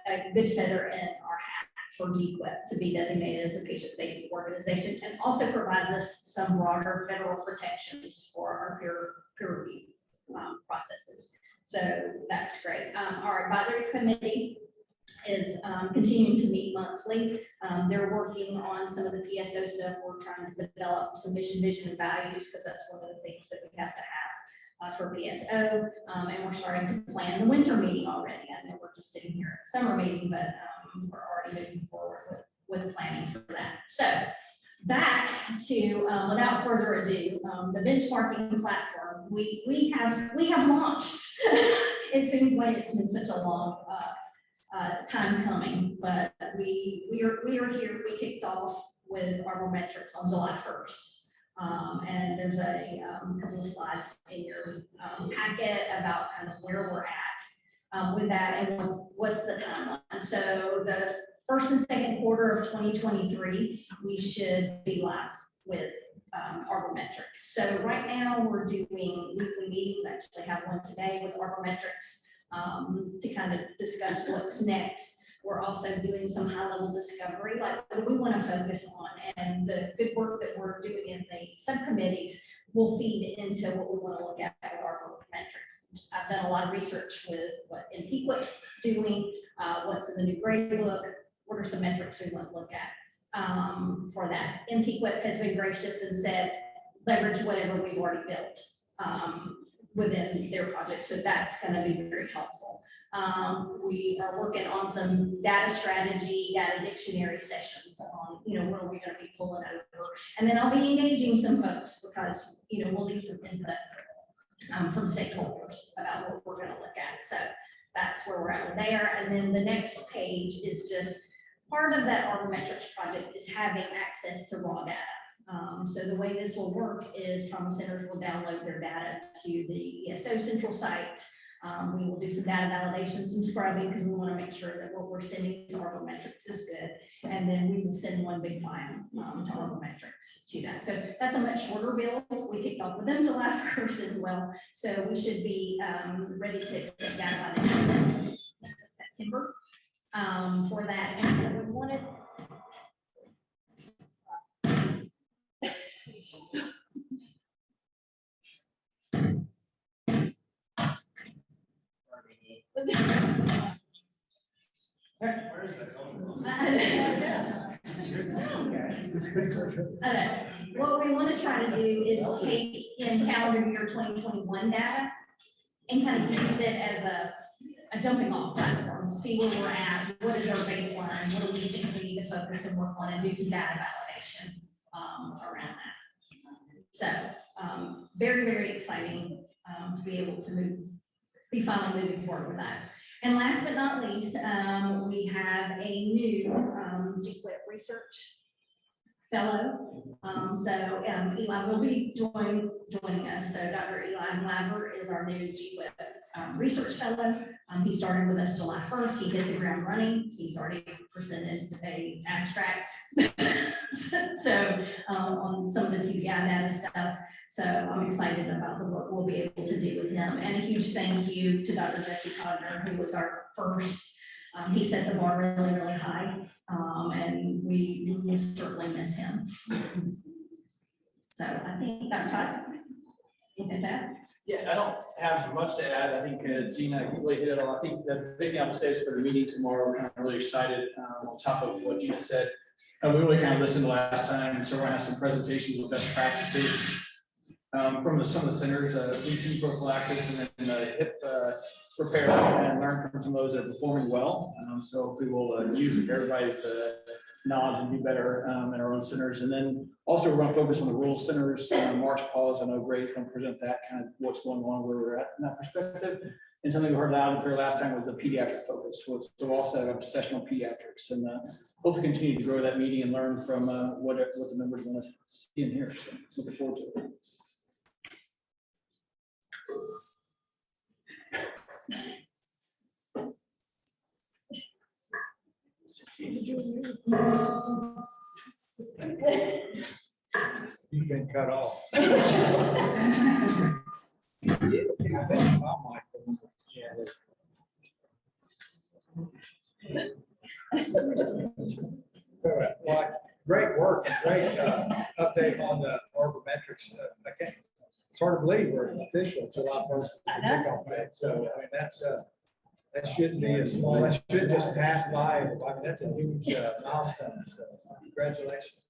a good feather in our hat for GQF to be designated as a patient safety organization, and also provides us some broader federal protections for our peer review processes. So that's great. Our advisory committee is continuing to meet monthly. They're working on some of the PSO stuff. We're trying to develop some mission, vision, and values, because that's one of the things that we have to have for PSO. And we're starting to plan the winter meeting already. I know we're just sitting here at summer meeting, but we're already moving forward with planning for that. So back to, without further ado, the benchmarking platform we have launched. It seems like it's been such a long time coming, but we are here. We kicked off with Arbormetrics on July 1st. And there's a couple of slides in your packet about kind of where we're at with that and what's the timeline. So the first and second quarter of 2023, we should be live with Arbormetrics. So right now we're doing weekly meetings. I actually have one today with Arbormetrics to kind of discuss what's next. We're also doing some high-level discovery, like what we want to focus on, and the good work that we're doing in the subcommittees will feed into what we want to look at with Arbormetrics. I've done a lot of research with what NTQIP's doing, what's in the new grade book, what are some metrics we want to look at for that. NTQIP has been gracious and said, leverage whatever we've already built within their project, so that's going to be very helpful. We are working on some data strategy, data dictionary sessions on, what are we going to be pulling over, and then I'll be engaging some folks because, we'll need some input from stakeholders about what we're going to look at. So that's where we're at with there. And then the next page is just part of that Arbormetrics project is having access to raw data. So the way this will work is trauma centers will download their data to the ESO central site. We will do some data validation, some scrubbing, because we want to make sure that what we're sending to Arbormetrics is good. And then we will send one big file to Arbormetrics to that. So that's a much shorter bill. We kicked off with them July 1st as well. So we should be ready to accept data by the end of September for that. And we wanted. What we want to try to do is take in calendar year 2021 data and kind of use it as a jumping off platform, see where we're at, what is our baseline, what do we think we need to focus and work on, and do some data validation around that. So very, very exciting to be able to be finally moving forward with that. And last but not least, we have a new GQIP research fellow. So Eli will be joining us. So Dr. Eli Laver is our new GQIP research fellow. He started with us July 1st. He hit the ground running. He's already presented a abstract so on some of the TBI data stuff. So I'm excited about the work we'll be able to do with him. And a huge thank you to Dr. Jesse Codner, who was our first. He set the bar really, really high, and we will certainly miss him. So I think Dr. Todd, anything to add? Yeah, I don't have much to add. I think Gina really hit it all. I think the big thing I would say is for the meeting tomorrow, we're kind of really excited on top of what Gina said. We really kind of listened last time, so we're gonna have some presentations with best practices from some of the centers, BT prophylaxis and then hip repair, and learn from some of those that are performing well. So we will use everybody's knowledge and do better in our own centers. And then also we're going to focus on the rural centers. March Paul's, I know Gray's going to present that kind of what's going on, where we're at in that perspective. And something we heard loud and clear last time was the pediatric focus. So we'll also have a session on pediatrics, and hopefully continue to grow that meeting and learn from what the members want to see and hear. So looking forward to it. You've been cut off. Well, great work and great update on the Arbormetrics. I can't, it's hard to believe we're official July 1st. So I mean, that's that shouldn't be a small, that should just pass by. I mean, that's a huge milestone. So congratulations.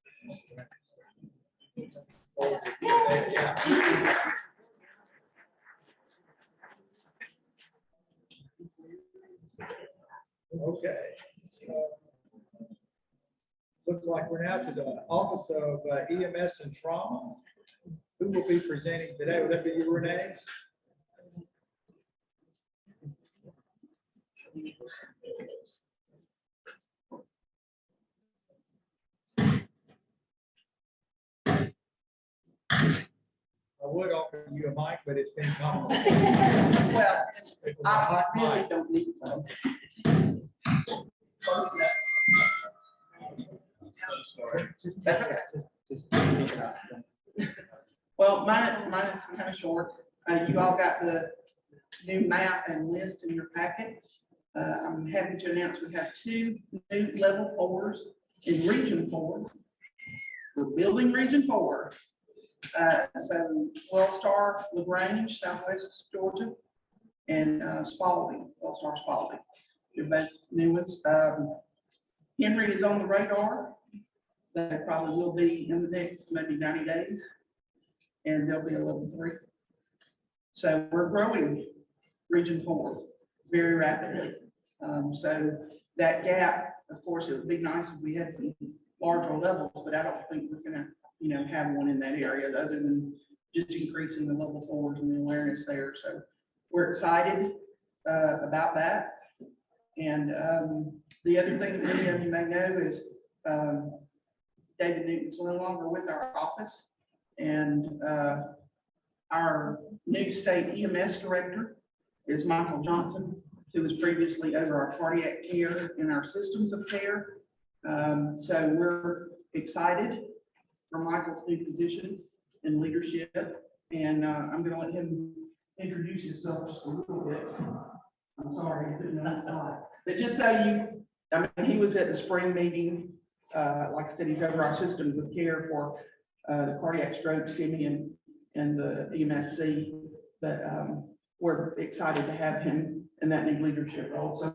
Yeah. Okay. Looks like we're now to the Office of EMS and Trauma. Who will be presenting today? Would that be you, Renee? I would offer you a mic, but it's been complicated. Well, It was a hot I really mic. don't need one. Close enough. That's okay. Well, mine is kind of short. You all got the new map and list in your packet. I'm happy to announce we have 2 new level 4s in Region 4. We're building Region 4. So Wellstar, LaGrange, Southwest Georgia, and Spalding, Wellstar Spalding. They're both new ones. Henry is on the radar. That probably will be in the next maybe 90 days. And there'll be a level 3. So we're growing Region 4 very rapidly. So that gap, of course, it would be nice if we had some larger levels, but I don't think we're gonna, have one in that area other than just increasing the level 4s and the awareness there. So we're excited about that. And the other thing that many of you may know is David Newton's no longer with our office, and our new state EMS director is Michael Johnson, who was previously over our cardiac care and our systems of care. So we're excited for Michael's new position and leadership, and I'm going to let him introduce himself just a little bit. I'm sorry, he's putting me on the spot. But just so he was at the spring meeting. Like I said, he's over our systems of care for the cardiac stroke, STEMI, and the EMSC. But we're excited to have him in that new leadership role. So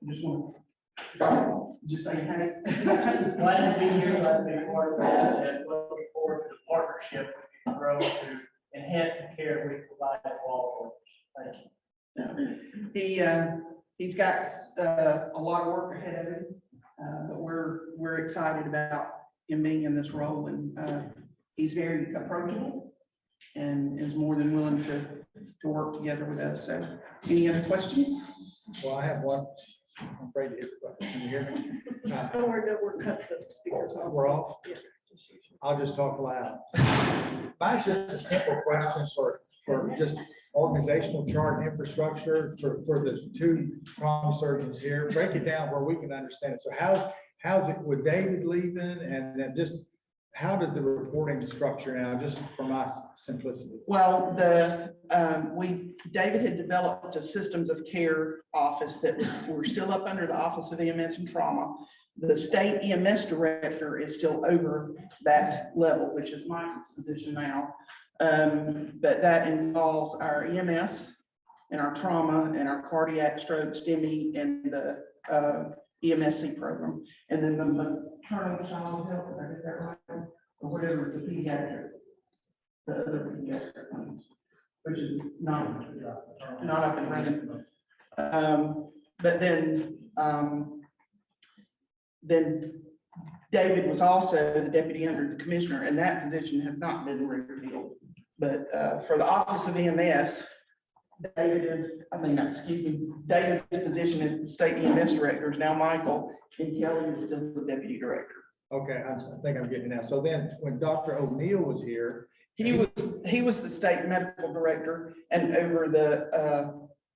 just want to just say hey. Glad to be here, glad to be part of this, and looking forward to the partnership we can grow to enhance the care we provide to all of us. Thank you. He's got a lot of work ahead of him, but we're excited about him being in this role, and he's very approachable and is more than willing to work together with us. So, any other questions? Well, I have one. I'm afraid to hear the question. Can you hear me? Don't worry, we're cutting the speakers off. We're off? Yeah. I'll just talk loud. Mine's just a simple question for just organizational chart and infrastructure for the 2 trauma surgeons here. Break it down where we can understand it. So how's it with David leaving, and then just how does the reporting structure now, just for my simplicity? Well, David had developed a systems of care office that we're still up under the Office of EMS and Trauma. The state EMS director is still over that level, which is Michael's position now. But that involves our EMS and our trauma and our cardiac, stroke, STEMI, and the EMSC program. And then the maternal child health, did I get that right? Or whatever the pediatric, the other pediatric ones, which is not up and running. But then David was also the deputy under the commissioner, and that position has not been revealed. But for the Office of EMS, David's position as the state EMS director is now Michael, and Kelly is still the deputy director. Okay, I think I'm getting it now. So then when Dr. O'Neill was here, he was the state medical director and over the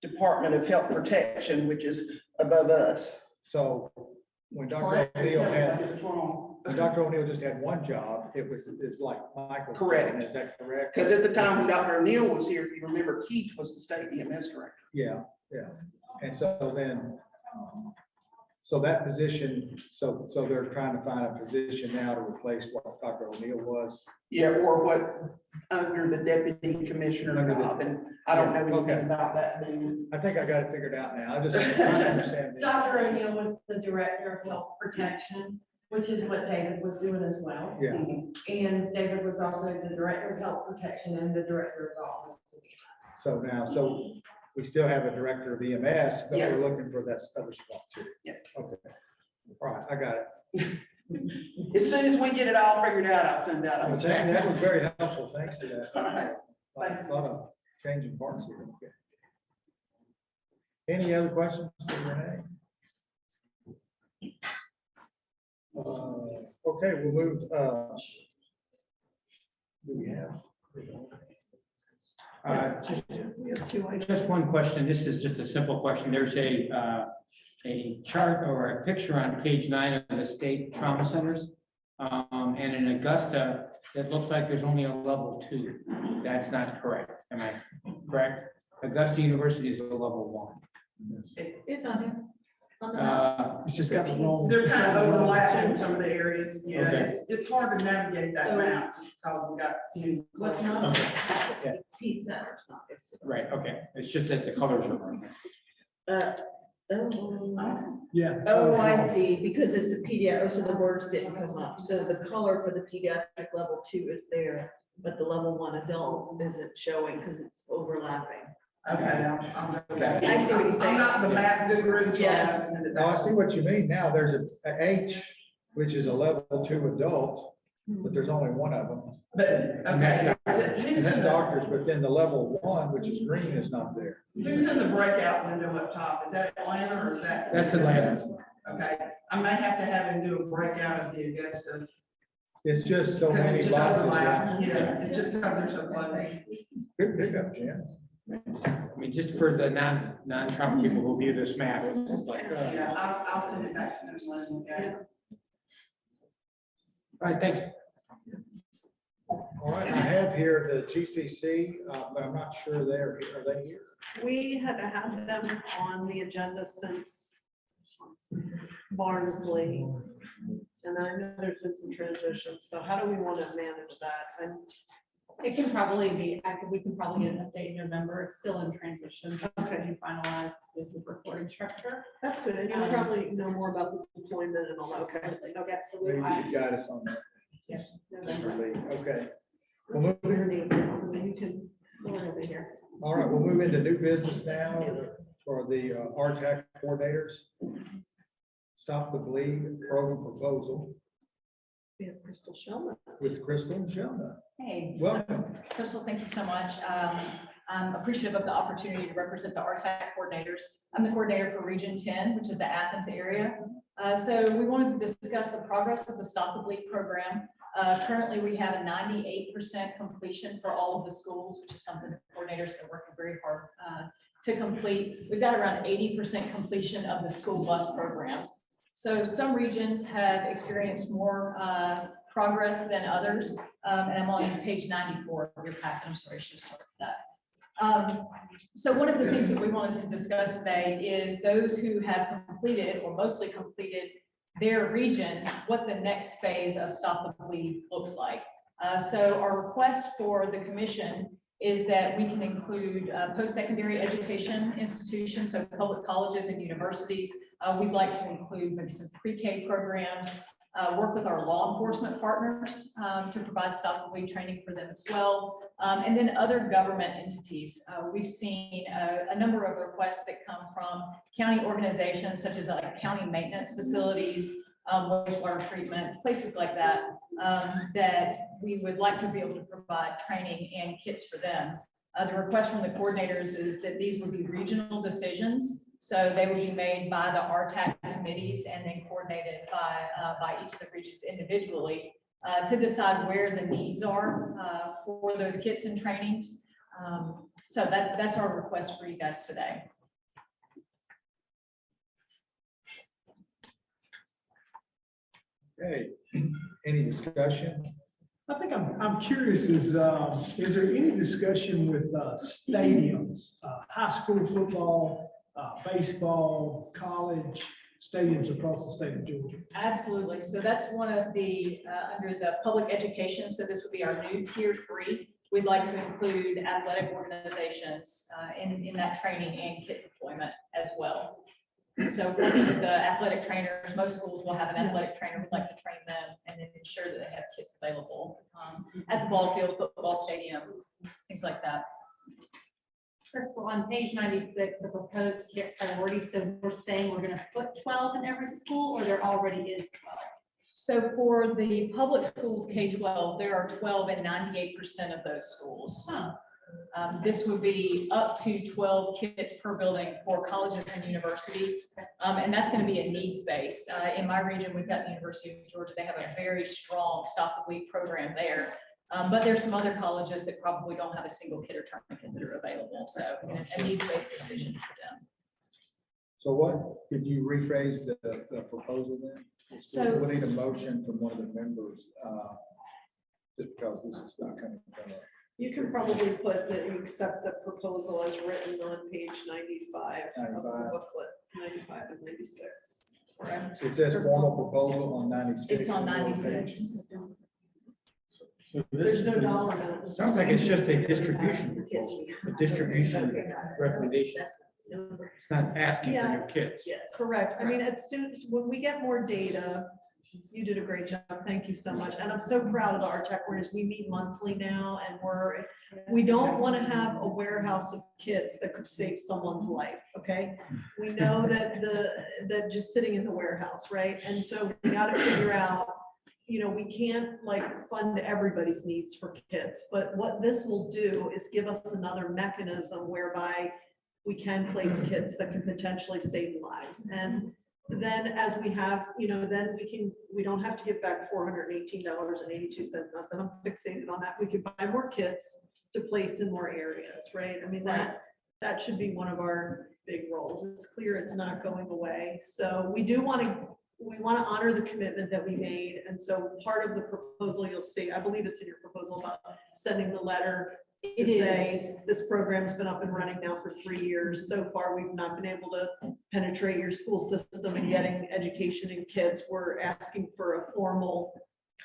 Department of Health Protection, which is above us. So when Dr. O'Neill just had one job, it's like Michael. Correct. Is that correct? Because at the time when Dr. O'Neill was here, if you remember, Keith was the state EMS director. Yeah. And so then, so that position, so they're trying to find a position now to replace what Dr. O'Neill was? Yeah, or what, under the deputy commissioner job, and I don't know anything about that. I think I got it figured out now. I just trying to understand. Dr. O'Neill was the director of health protection, which is what David was doing as well. Yeah. And David was also the director of health protection and the director of the office. So we still have a director of EMS, but Yes. we're looking for that other spot too. Yes. Okay. All right, I got it. As soon as we get it all figured out, I'll send out. Well, that was very helpful. Thanks for that. All right. A lot of changing parts here. Okay. Any other questions for Renee? Okay, we'll move. Do we have? Just one question. This is just a simple question. There's a chart or a picture on page 9 of the state trauma centers. And in Augusta, it looks like there's only a level 2. That's not correct. Am I correct? Augusta University is a level 1. It's on here. It's just got the wrong. They're kind of overlapping in some of the areas. Yeah, Okay. it's hard to navigate that map because we got some. What's not? Yeah. Pete Center's not listed. Right, okay. It's just that the colors are wrong. Yeah. Oh, I see, because it's a pediatric, so the words didn't come up. So the color for the pediatric level 2 is there, but the level 1 adult isn't showing because it's overlapping. Okay. I see what you're saying. I'm not the map guru. Yeah. No, I see what you mean now. There's a H, which is a level 2 adult, but there's only one of them. But, And that's okay. doctors, and that's doctors, but then the level 1, which is green, is not there. Who's in the breakout window up top? Is that Atlanta or is that? That's Atlanta. Okay, I may have to have him do a breakout of the Augusta. It's just so Because it many just boxes. overlaps. Yeah, it's just because they're so close. Good pickup, Jan. I mean, just for the non-trauma people who view this map, it's like. Yeah, I'll send it back to you. Okay. All right, thanks. All right, I have here the GCC, but I'm not sure they're here. Are they here? We had had them on the agenda since Barnsley. And I know there's been some transition, so how do we want to manage that? It can probably be, we can probably get an update in November. It's still in transition. Okay. Finalized with the reporting structure. That's good, and you'll probably know more about the deployment and all that. Okay. Okay, Maybe absolutely. you guide us on that. Yes. Okay. We'll move You can go over here. All right, we'll move into new business now for the RTAC coordinators. Stop the Bleed program proposal We have Crystal Shellman. with Crystal and Shellna. Hey. Welcome. Crystal, thank you so much. I'm appreciative of the opportunity to represent the RTAC coordinators. I'm the coordinator for Region 10, which is the Athens area. So we wanted to discuss the progress of the Stop the Bleed program. Currently, we have a 98% completion for all of the schools, which is something that coordinators are working very hard to complete. We've got around 80% completion of the school bus programs. So some regions have experienced more progress than others. And I'm on page 94 of your packet. I'm sorry, I should start with that. So one of the things that we wanted to discuss today is those who have completed or mostly completed their regions, what the next phase of Stop the Bleed looks like. So our request for the commission is that we can include post-secondary education institutions, so public colleges and universities. We'd like to include maybe some pre-K programs, work with our law enforcement partners to provide Stop the Bleed training for them as well, and then other government entities. We've seen a number of requests that come from county organizations such as like county maintenance facilities, wastewater treatment, places like that, that we would like to be able to provide training and kits for them. The request from the coordinators is that these would be regional decisions. So they would be made by the RTAC committees and then coordinated by each of the regions individually to decide where the needs are for those kits and trainings. So that's our request for you guys today. Okay, any discussion? I think I'm curious, is there any discussion with stadiums, high school football, baseball, college stadiums across the state of Georgia? Absolutely. So that's one of the, under the public education, so this would be our new tier 3. We'd like to include athletic organizations in that training and kit deployment as well. So working with the athletic trainers, most schools will have an athletic trainer. We'd like to train them and then ensure that they have kits available at the ball field, football stadium, things like that. Crystal, on page 96, the proposed kit priority, so we're saying we're going to put 12 in every school, or there already is 12? So for the public schools K-12, there are 12 in 98% of those schools. Huh. This would be up to 12 kits per building for colleges and universities. And that's going to be a needs-based. In my region, we've got the University of Georgia. They have a very strong Stop the Bleed program there. But there's some other colleges that probably don't have a single kit or tourniquet that are available. So a needs-based decision for them. So what, could you rephrase the proposal then? So- We need a motion from one of the members, just because this is not coming from us. You can probably put that you accept the proposal as written on page 95 of the booklet, 95 and 96. Correct? It says formal proposal on 96. It's on 96. So There's no dollar amount. Sounds like it's just a distribution proposal, a distribution recommendation. It's not asking for new kits. Yes, correct. I mean, as soon as, when we get more data, you did a great job. Thank you so much. And I'm so proud of the RTAC, whereas we meet monthly now and we don't want to have a warehouse of kits that could save someone's life. Okay. We know that just sitting in the warehouse, right? And so we got to figure out, you know, we can't like fund everybody's needs for kits, but what this will do is give us another mechanism whereby we can place kits that can potentially save lives. And then as we have, you know, then we don't have to give back $418.82. Not that I'm fixated on that. We could buy more kits to place in more areas, right? I mean, that should be one of our big roles. It's clear it's not going away. So we want to honor the commitment that we made. And so part of the proposal you'll see, I believe it's in your proposal about sending the letter to say this program's been up and running now for 3 years. So far, we've not been able to penetrate your school system and getting education and kits. We're asking for a formal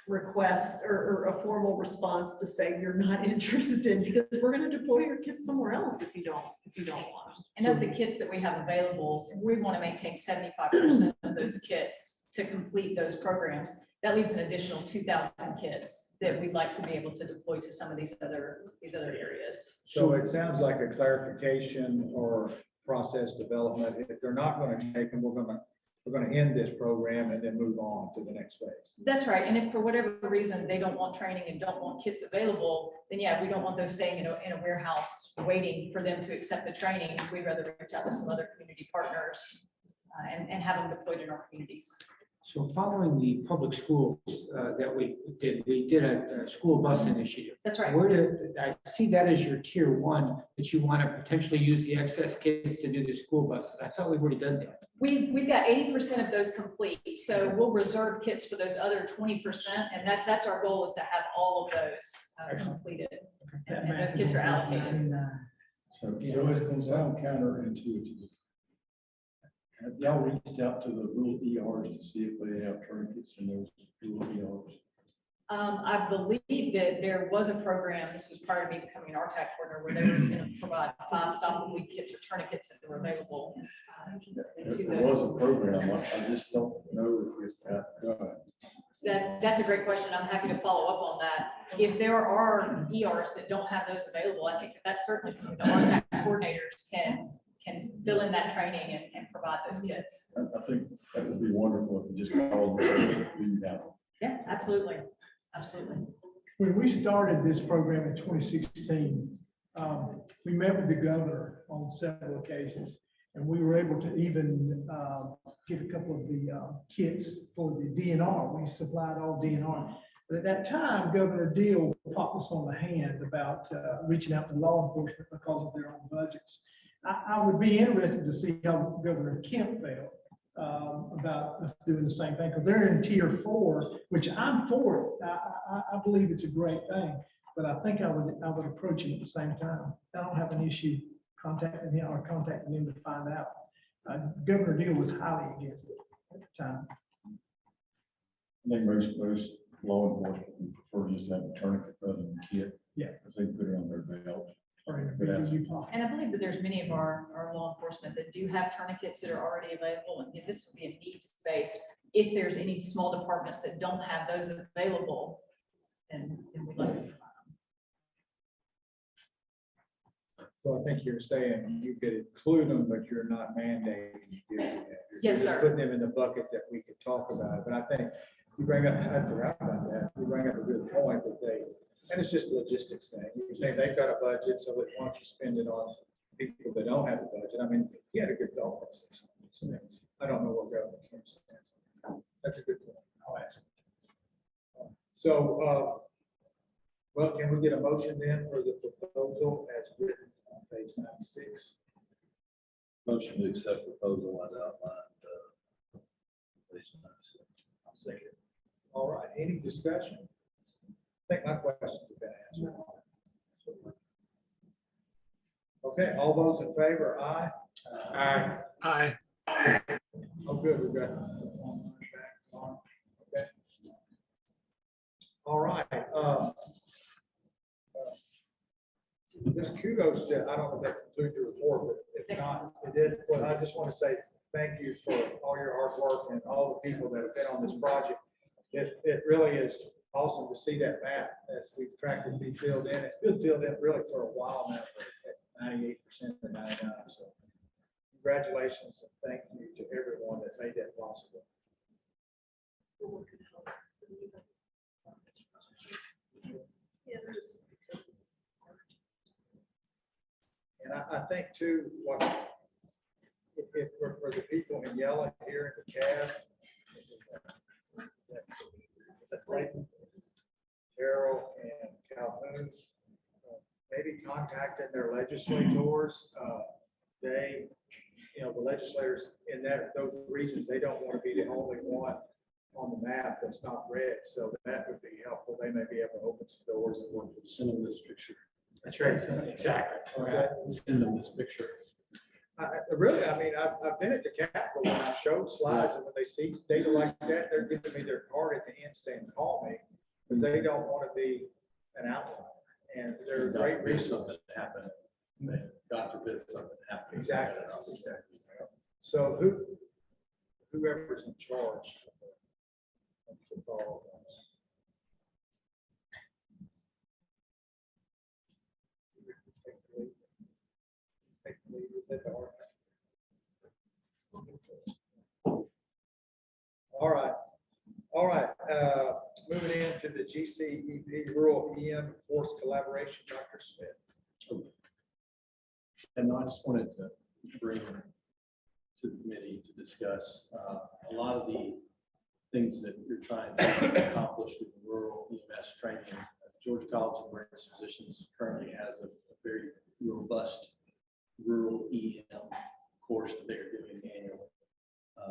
request or a formal response to say you're not interested because we're going to deploy your kids somewhere else if you don't want them. And of the kits that we have available, we want to maintain 75% of those kits to complete those programs. That leaves an additional 2,000 kits that we'd like to be able to deploy to some of these other areas. So it sounds like a clarification or process development. If they're not going to take them, we're going to end this program and then move on to the next phase. That's right. And if for whatever reason they don't want training and don't want kits available, then yeah, we don't want those staying in a warehouse waiting for them to accept the training. We'd rather reach out to some other community partners and have them deployed in our communities. So following the public schools that we did a school bus initiative. That's right. Where did, I see that as your tier one, that you want to potentially use the excess kids to do the school buses. I thought we've already done that. We've got 80% of those complete, so we'll reserve kits for those other 20%, and that's our goal, is to have all of those completed. And those kits are allocated. So it can sound counterintuitive. Have y'all reached out to the rural ERs to see if they have tourniquets in those rural ERs? I believe that there was a program, this was prior to me becoming an RTAC coordinator, where they were going to provide 5 stop-and-week kits or tourniquets that were available. There was a program, I just don't know if it's that. That's a great question. I'm happy to follow up on that. If there are ERs that don't have those available, I think that's certainly something that RTAC coordinators can fill in that training and provide those kits. I think that would be wonderful if you just called them. Yeah, absolutely. Absolutely. When we started this program in 2016, we met with the governor on several occasions, and we were able to even get a couple of the kits for the DNR. We supplied all DNR. But at that time, Governor Deal popped us on the hand about reaching out to law enforcement because of their own budgets. I would be interested to see how Governor Kemp felt about us doing the same thing, because they're in tier 4, which I'm for it. I believe it's a great thing, but I think I would approach it at the same time. I don't have an issue contacting him to find out. Governor Deal was highly against it at the time. I think most law enforcement would prefer just to have a tourniquet rather than a kit. Yeah. Because they can put it on their belt. And I believe that there's many of our law enforcement that do have tourniquets that are already available, and this would be a needs-based. If there's any small departments that don't have those available, then we'd like to provide them. So I think you're saying you could include them, but you're not mandating you do that. You're Yes, just sir. Putting them in the bucket that we could talk about. But I think you bring up, I forgot about that. You bring up a good point that and it's just a logistics thing. You're saying they've got a budget, so why don't you spend it on people that don't have a budget? I mean, he had a good thought process. I don't know what Governor Kemp says. That's a good point. I'll ask him. So, well, can we get a motion then for the proposal as written on page 96? Motion to accept proposal as outlined. Page 96. I'll second it. All right, any discussion? I think my questions have been answered. Okay, all those in favor, aye? Aye. Aye. Oh, good, we've got. Okay. All right. This kudos to, I don't know if that concludes your report, but if not, it did. Well, I just want to say thank you for all your hard work and all the people that have been on this project. It really is awesome to see that map as we've tracked it be filled in. It's been filled in really for a while now, at 98% to 99%. So congratulations and thank you to everyone that made that possible. And I think too, what if for the people in yellow here in the cab, is that Clayton, Carroll, and Calhoun, maybe contacting their legislators. They, the legislators in those regions, they don't want to be the only one on the map that's not red. So that would be helpful. They may be able to open some doors and work with Send them this picture. That's right. Exactly. Send them this picture. Really, I mean, I've been at the Capitol when I showed slides, and when they see data like that, they're giving me their card at the end saying, call me, because they don't want to be an outlier. And they're a great resource. Something happen. God forbid something happen. Exactly. Exactly. So whoever's in charge of all of that. All right. Moving into the GCEP Rural EM Force Collaboration, Dr. Smith. And I just wanted to bring to the committee to discuss a lot of the things that you're trying to accomplish with the rural EMS training. Georgia College of Emergency Physicians currently has a very robust rural EM course that they're doing annually.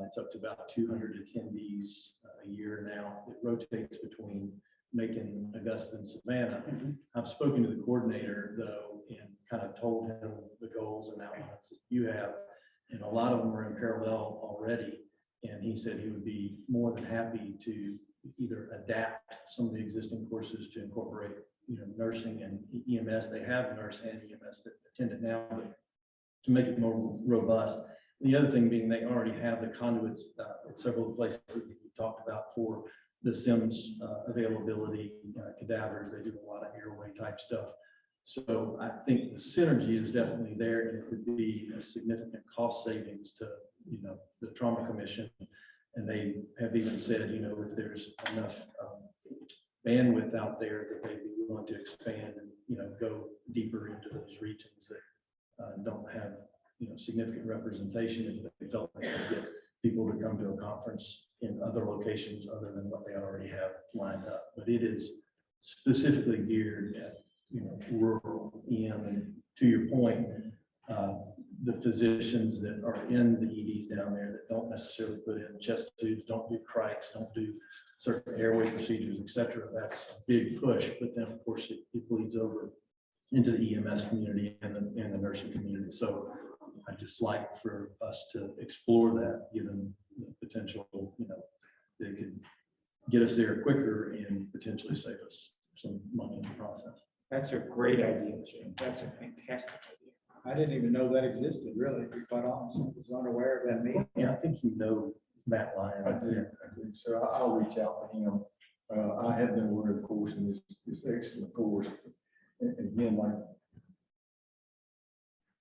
It's up to about 200 attendees a year now. It rotates between Macon, Augusta, and Savannah. I've spoken to the coordinator though, and kind of told him the goals and outlines that you have, and a lot of them are in parallel already. And he said he would be more than happy to either adapt some of the existing courses to incorporate, nursing and EMS. They have nurse and EMS that attend it now, but to make it more robust. The other thing being they already have the conduits at several places that we talked about for the SIMS availability, cadavers. They do a lot of airway type stuff. So I think the synergy is definitely there, and it could be a significant cost savings to, the Trauma Commission. And they have even said, if there's enough bandwidth out there that they'd be willing to expand and, go deeper into those regions that don't have, significant representation, if they felt like they could get people to come to a conference in other locations other than what they already have lined up. But it is specifically geared at, rural EM. And to your point, the physicians that are in the EDs down there that don't necessarily put in chest tubes, don't do crikes, don't do certain airway procedures, et cetera, that's a big push. But then, of course, it bleeds over into the EMS community and the nursing community. So I just like for us to explore that, given the potential, they could get us there quicker and potentially save us some money in the process. That's a great idea, Jim. That's a fantastic idea. I didn't even know that existed, really, to be quite honest. I was unaware of that meeting. Yeah, I think Matt Lyon. I do. So I'll reach out to him. I have been aware of the course, and it's excellent course. And again, like,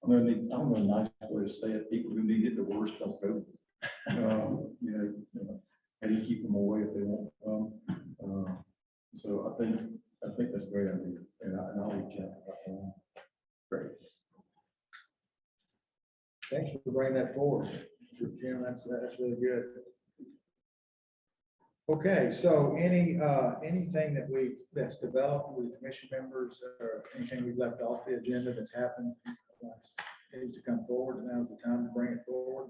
I don't know a nice way to say it. People who need it the worst don't go. How do you keep them away if they won't come? So I think that's a great idea, and I'll reach out about that. Great. Thanks for bringing that forward, Jim. That's really good. Okay, so anything that's developed with commission members or anything we've left off the agenda that's happened needs to come forward. Now's the time to bring it forward.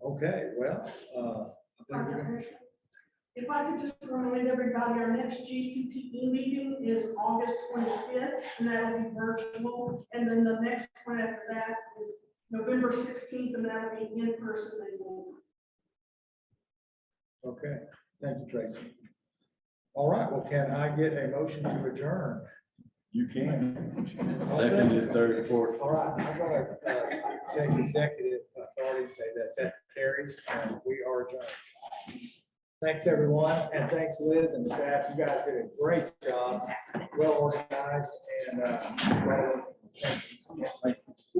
Okay, well, I think we're gonna. If I could just remind everybody, our next GCTE meeting is August 25th, and that'll be virtual. And then the next one after that is November 16th, and that'll be in person. Okay, thank you, Tracy. All right, well, can I get a motion to adjourn? You can. Second is third, fourth. All right, I'm going to take executive authority to say that carries, and we are adjourned. Thanks, everyone, and thanks, Liz and staff. You guys did a great job, well organized, and well.